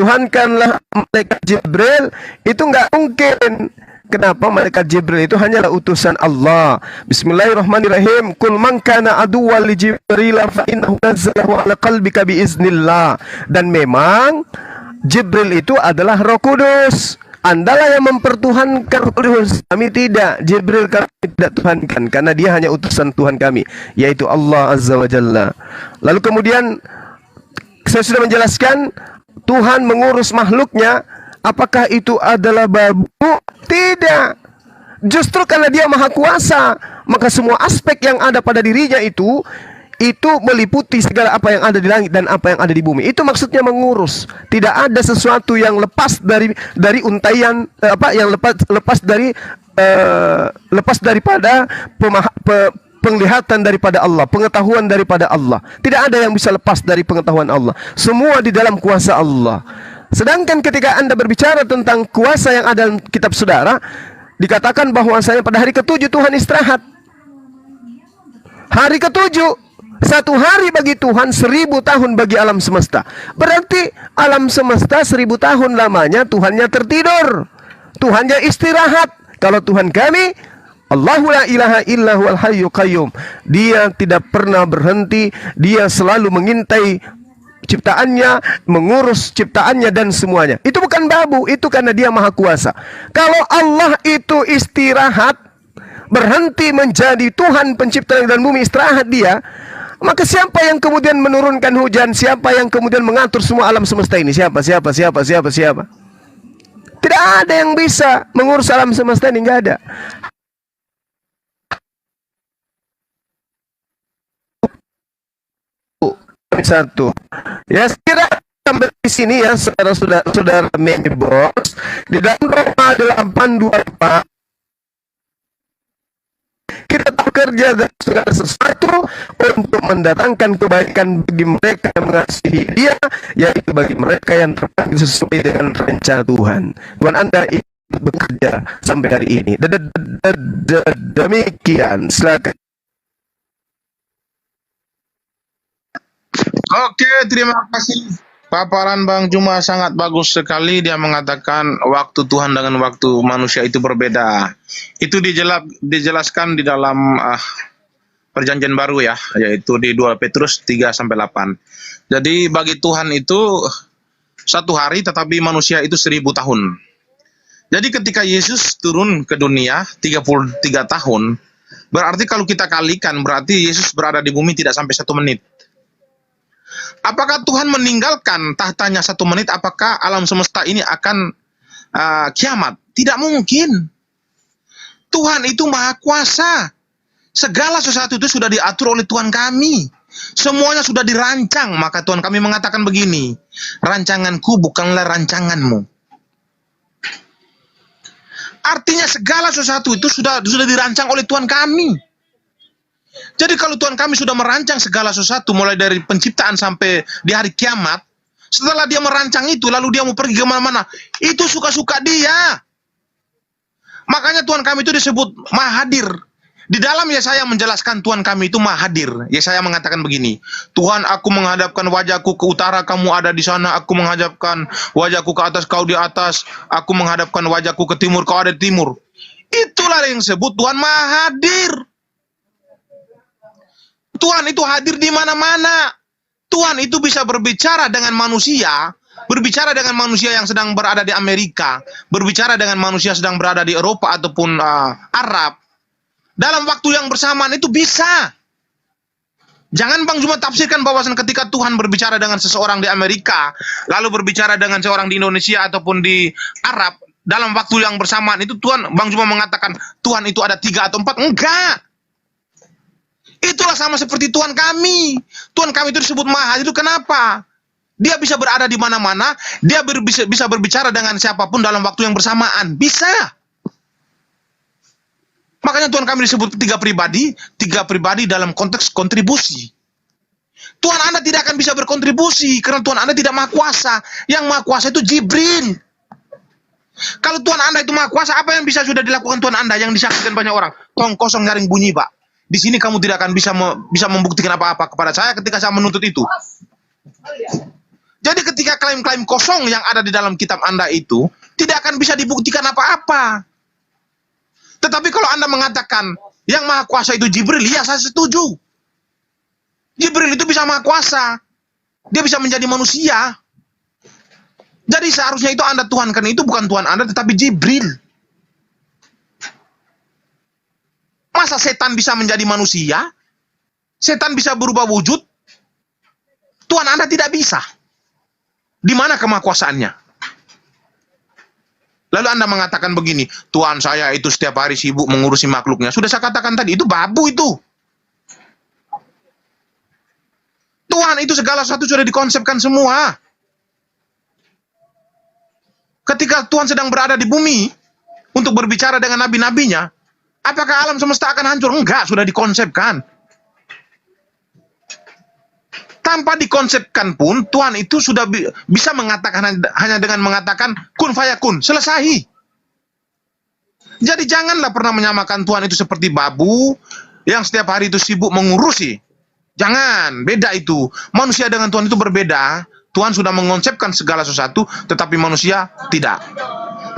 Tuhankanlah malaikat Jibril, itu nggak mungkin. Kenapa? Malaikat Jibril itu hanyalah utusan Allah. Bismillahirrahmanirrahim. Qul man kana aduwwan li Jibril fa innahu nazzalahu ala qalbika biiznillah. Dan memang Jibril itu adalah Roh Kudus. Andalah yang mempertuhankan Roh Kudus. Kami tidak. Jibril kami tidak tuhankan, karena dia hanya utusan Tuhan kami, yaitu Allah Azza wa Jalla. Lalu kemudian saya sudah menjelaskan Tuhan mengurus makhluknya. Apakah itu adalah babu? Tidak. Justru karena Dia maha kuasa, maka semua aspek yang ada pada dirinya itu itu meliputi segala apa yang ada di langit dan apa yang ada di bumi. Itu maksudnya mengurus. Tidak ada sesuatu yang lepas dari untaian yang lepas daripada penglihatan daripada Allah, pengetahuan daripada Allah. Tidak ada yang bisa lepas dari pengetahuan Allah. Semua di dalam kuasa Allah. Sedangkan ketika Anda berbicara tentang kuasa yang ada dalam kitab saudara, dikatakan bahwasanya pada hari ke-7 Tuhan istirahat. Hari ke-7, 1 hari bagi Tuhan, 1000 tahun bagi alam semesta. Berarti alam semesta 1000 tahun lamanya Tuhannya tertidur, Tuhannya istirahat. Kalau Tuhan kami, Allahu la ilaha illa huwal hayyul qayyum, Dia tidak pernah berhenti, Dia selalu mengintai ciptaannya, mengurus ciptaannya dan semuanya. Itu bukan babu, itu karena Dia maha kuasa. Kalau Allah itu istirahat, berhenti menjadi Tuhan pencipta langit dan bumi, istirahat Dia, maka siapa yang kemudian menurunkan hujan? Siapa yang kemudian mengatur semua alam semesta ini? Siapa? Tidak ada yang bisa mengurus alam semesta ini, nggak ada. Satu, ya sekira sampai di sini ya, saudara Mebos, di dalam Roma 8:24 kita bekerja dan segala sesuatu untuk mendatangkan kebaikan bagi mereka yang mengasihi Dia, yaitu bagi mereka yang terpanggil sesuai dengan rencana Tuhan. Tuhan Anda bekerja sampai hari ini. Demikian, silakan. Oke, terima kasih. Paparan Bang Juma sangat bagus sekali. Dia mengatakan waktu Tuhan dengan waktu manusia itu berbeda. Itu dijelaskan di dalam perjanjian baru ya, yaitu di 2 Petrus 3-8. Jadi bagi Tuhan itu 1 hari, tetapi manusia itu 1000 tahun. Jadi ketika Yesus turun ke dunia 33 tahun, berarti kalau kita kalikan, berarti Yesus berada di bumi tidak sampai 1 menit. Apakah Tuhan meninggalkan tahtanya 1 menit? Apakah alam semesta ini akan kiamat? Tidak mungkin. Tuhan itu maha kuasa. Segala sesuatu itu sudah diatur oleh Tuhan kami. Semuanya sudah dirancang. Maka Tuhan kami mengatakan begini, rancanganku bukanlah rancanganmu. Artinya segala sesuatu itu sudah dirancang oleh Tuhan kami. Jadi kalau Tuhan kami sudah merancang segala sesuatu, mulai dari penciptaan sampai di hari kiamat, setelah Dia merancang itu, lalu Dia mau pergi kemana-mana, itu suka-suka Dia. Makanya Tuhan kami itu disebut Maha Hadir. Di dalam Yesaya menjelaskan Tuhan kami itu Maha Hadir. Yesaya mengatakan begini, Tuhan, aku menghadapkan wajahku ke utara, kamu ada di sana. Aku menghadapkan wajahku ke atas, kau di atas. Aku menghadapkan wajahku ke timur, kau ada di timur. Itulah yang disebut Tuhan Maha Hadir. Tuhan itu hadir di mana-mana. Tuhan itu bisa berbicara dengan manusia, berbicara dengan manusia yang sedang berada di Amerika, berbicara dengan manusia sedang berada di Eropa ataupun Arab. Dalam waktu yang bersamaan itu bisa. Jangan Bang cuma tafsirkan bahwasan ketika Tuhan berbicara dengan seseorang di Amerika, lalu berbicara dengan seorang di Indonesia ataupun di Arab, dalam waktu yang bersamaan itu Tuhan, Bang cuma mengatakan Tuhan itu ada 3 atau 4. Enggak. Itulah sama seperti Tuhan kami. Tuhan kami itu disebut Maha Hadir. Kenapa? Dia bisa berada di mana-mana. Dia bisa berbicara dengan siapapun dalam waktu yang bersamaan. Bisa. Makanya Tuhan kami disebut 3 pribadi. 3 pribadi dalam konteks kontribusi. Tuhan Anda tidak akan bisa berkontribusi karena Tuhan Anda tidak maha kuasa. Yang maha kuasa itu Jibril. Kalau Tuhan Anda itu maha kuasa, apa yang bisa sudah dilakukan Tuhan Anda yang disaksikan banyak orang? Tong kosong nyaring bunyi, Pak. Di sini kamu tidak akan bisa membuktikan apa-apa kepada saya ketika saya menuntut itu. Jadi ketika klaim-klaim kosong yang ada di dalam kitab Anda itu tidak akan bisa dibuktikan apa-apa. Tetapi kalau Anda mengatakan yang maha kuasa itu Jibril, ya saya setuju. Jibril itu bisa maha kuasa. Dia bisa menjadi manusia. Jadi seharusnya itu Anda tuhankan itu bukan Tuhan Anda tetapi Jibril. Masa setan bisa menjadi manusia? Setan bisa berubah wujud? Tuhan Anda tidak bisa. Di mana kemahakuasaannya? Lalu Anda mengatakan begini, Tuhan saya itu setiap hari sibuk mengurusi makhluknya. Sudah saya katakan tadi, itu babu itu. Tuhan itu segala sesuatu sudah dikonsepkan semua. Ketika Tuhan sedang berada di bumi untuk berbicara dengan nabi-nabinya, apakah alam semesta akan hancur? Enggak, sudah dikonsepkan. Tanpa dikonsepkan pun, Tuhan itu sudah bisa mengatakan hanya dengan mengatakan kun fayakun, selesai. Jadi janganlah pernah menyamakan Tuhan itu seperti babu yang setiap hari itu sibuk mengurusi. Jangan, beda itu. Manusia dengan Tuhan itu berbeda. Tuhan sudah mengkonsepkan segala sesuatu, tetapi manusia tidak.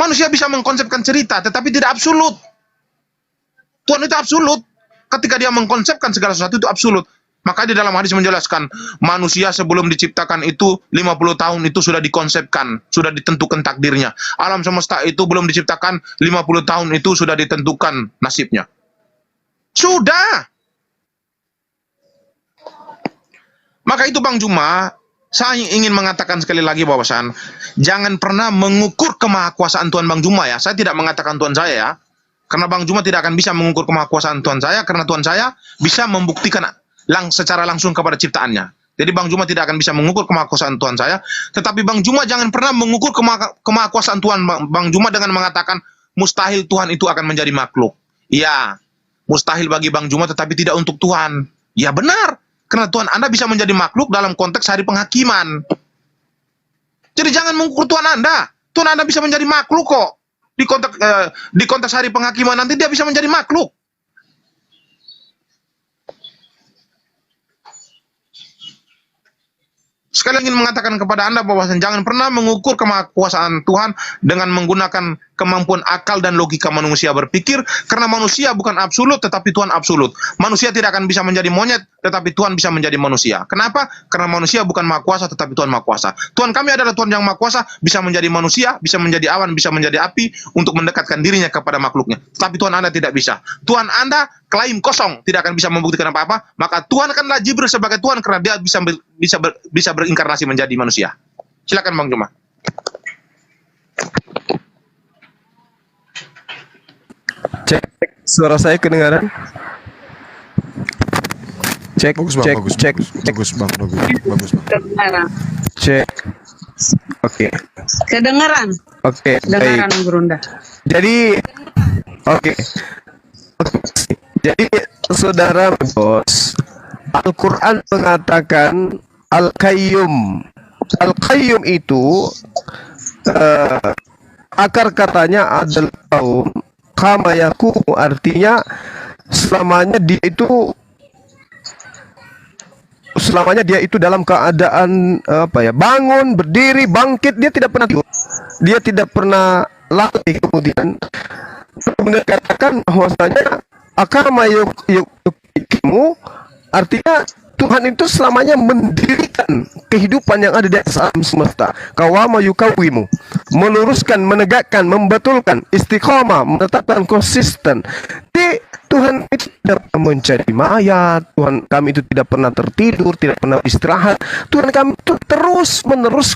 Manusia bisa mengkonsepkan cerita, tetapi tidak absolut. Tuhan itu absolut. Ketika dia mengkonsepkan segala sesuatu itu absolut. Maka di dalam hadis menjelaskan, manusia sebelum diciptakan itu 50 tahun itu sudah dikonsepkan, sudah ditentukan takdirnya. Alam semesta itu belum diciptakan, 50 tahun itu sudah ditentukan nasibnya. Sudah. Maka itu Bang Juma, saya ingin mengatakan sekali lagi bahwasan, jangan pernah mengukur kemahakuasaan Tuhan Bang Juma ya. Saya tidak mengatakan Tuhan saya ya. Karena Bang Juma tidak akan bisa mengukur kemahakuasaan Tuhan saya, karena Tuhan saya bisa membuktikan secara langsung kepada ciptaannya. Jadi Bang Juma tidak akan bisa mengukur kemahakuasaan Tuhan saya, tetapi Bang Juma jangan pernah mengukur kemahakuasaan Tuhan Bang Juma dengan mengatakan mustahil Tuhan itu akan menjadi makhluk. Ya, mustahil bagi Bang Juma tetapi tidak untuk Tuhan. Ya benar, karena Tuhan Anda bisa menjadi makhluk dalam konteks hari penghakiman. Jadi jangan mengukur Tuhan Anda. Tuhan Anda bisa menjadi makhluk kok. Di konteks hari penghakiman nanti dia bisa menjadi makhluk. Sekali ingin mengatakan kepada Anda bahwa jangan pernah mengukur kemahakuasaan Tuhan dengan menggunakan kemampuan akal dan logika manusia berpikir, karena manusia bukan absolut tetapi Tuhan absolut. Manusia tidak akan bisa menjadi monyet tetapi Tuhan bisa menjadi manusia. Kenapa? Karena manusia bukan maha kuasa tetapi Tuhan maha kuasa. Tuhan kami adalah Tuhan yang maha kuasa, bisa menjadi manusia, bisa menjadi awan, bisa menjadi api untuk mendekatkan dirinya kepada makhluknya. Tapi Tuhan Anda tidak bisa. Tuhan Anda klaim kosong, tidak akan bisa membuktikan apa-apa, maka Tuhan akanlah Jibril sebagai Tuhan karena dia bisa berinkarnasi menjadi manusia. Silakan Bang Juma. Cek, suara saya kedengaran? Cek, Bagus bang, cek, bagus, cek, bagus, cek, bagus bang, bagus bang. Kedengaran. cek. Oke, Kedengaran. oke, Kedengaran baik. Gurunda. Jadi, oke. Jadi, saudara bos, Al-Quran mengatakan Al-Qayyum. Al-Qayyum itu akar katanya adalah kaum, kama yakumu, artinya selamanya dia itu dalam keadaan bangun, berdiri, bangkit, dia tidak pernah tidur, dia tidak pernah latih. Kemudian katakan bahwasanya akama yukimu, artinya Tuhan itu selamanya mendirikan kehidupan yang ada di atas alam semesta. Kawama yukawimu, meluruskan, menegakkan, membetulkan, istiqomah, menetapkan konsisten. Tuhan itu tidak pernah mencari mayat. Tuhan kami itu tidak pernah tertidur, tidak pernah istirahat. Tuhan kami itu terus menerus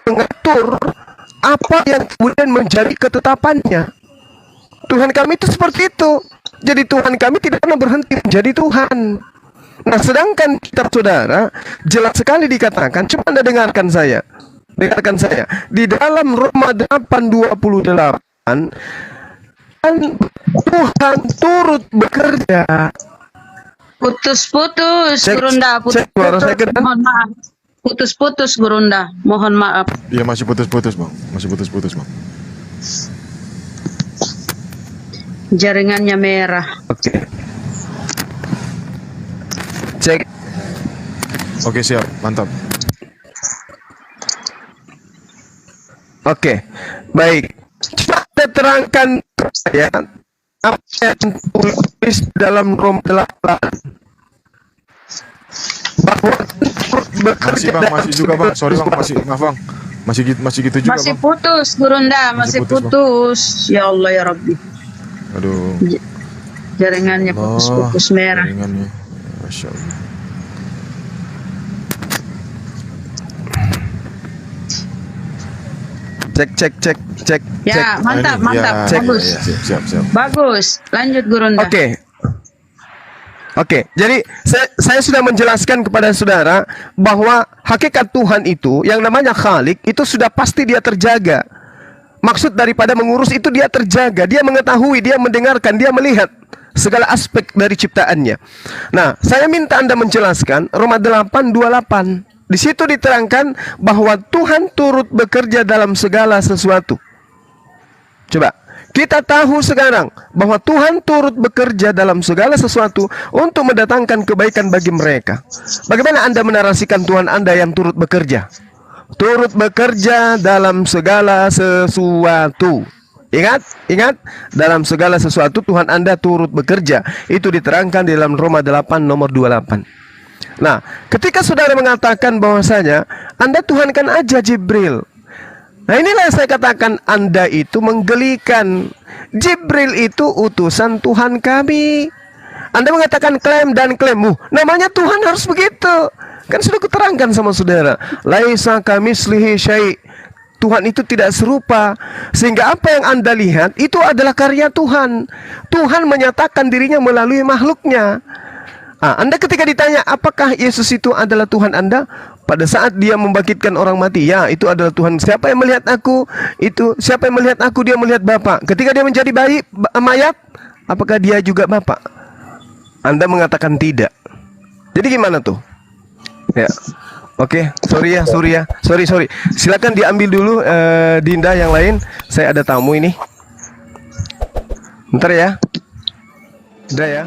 mengatur apa yang kemudian menjadi ketetapannya. Tuhan kami itu seperti itu. Jadi Tuhan kami tidak pernah berhenti menjadi Tuhan. Nah, sedangkan kitab saudara jelas sekali dikatakan, coba Anda dengarkan saya. Dengarkan saya. Di dalam Roma 8:28, Tuhan turut bekerja. Putus-putus Gurunda, Cek suara saya putus-putus. kedengaran? Mohon maaf. Putus-putus Gurunda. Mohon maaf. Iya masih putus-putus bang, masih putus-putus bang. Jaringannya merah. Oke. Cek. Oke siap, mantap. Oke. Baik. Coba Anda terangkan saya apa yang tulis dalam Roma 8 bahwa turut bekerja Masih bang, masih juga bang. Sorry bang, masih maaf bang. Masih gitu juga Masih bang. putus Gurunda, Masih masih putus, putus. Ya Allah ya Rabbi. Aduh. Jaringannya Allah, putus-putus merah. jaringannya. Masya Allah. cek. Ya, mantap, Nah, ini, mantap. ya, Bagus. ya, siap. Bagus. Lanjut Gurunda. Oke. Oke, jadi saya sudah menjelaskan kepada saudara bahwa hakikat Tuhan itu yang namanya Khalik itu sudah pasti dia terjaga. Maksud daripada mengurus itu dia terjaga, dia mengetahui, dia mendengarkan, dia melihat segala aspek dari ciptaannya. Nah, saya minta Anda menjelaskan Roma 8:28. Di situ diterangkan bahwa Tuhan turut bekerja dalam segala sesuatu. Coba kita tahu sekarang bahwa Tuhan turut bekerja dalam segala sesuatu untuk mendatangkan kebaikan bagi mereka. Bagaimana Anda menarasikan Tuhan Anda yang turut bekerja? Turut bekerja dalam segala sesuatu. Ingat, dalam segala sesuatu Tuhan Anda turut bekerja. Itu diterangkan di dalam Roma 8 nomor 28. Nah, ketika saudara mengatakan bahwasanya Anda Tuhankan aja Jibril. Nah, inilah yang saya katakan Anda itu menggelikan. Jibril itu utusan Tuhan kami. Anda mengatakan klaim dan klaim. Namanya Tuhan harus begitu. Kan sudah kuterangkan sama saudara. Laisa kamitslihi syai'. Tuhan itu tidak serupa. Sehingga apa yang Anda lihat itu adalah karya Tuhan. Tuhan menyatakan dirinya melalui makhluknya. Anda ketika ditanya apakah Yesus itu adalah Tuhan Anda, pada saat dia membangkitkan orang mati, ya itu adalah Tuhan. Siapa yang melihat aku? Itu siapa yang melihat aku? Dia melihat Bapa. Ketika dia menjadi mayat, apakah dia juga Bapa? Anda mengatakan tidak. Jadi gimana tuh? Ya. Oke, sorry. Silakan diambil dulu Dinda yang lain. Saya ada tamu ini. Bentar ya. Udah ya.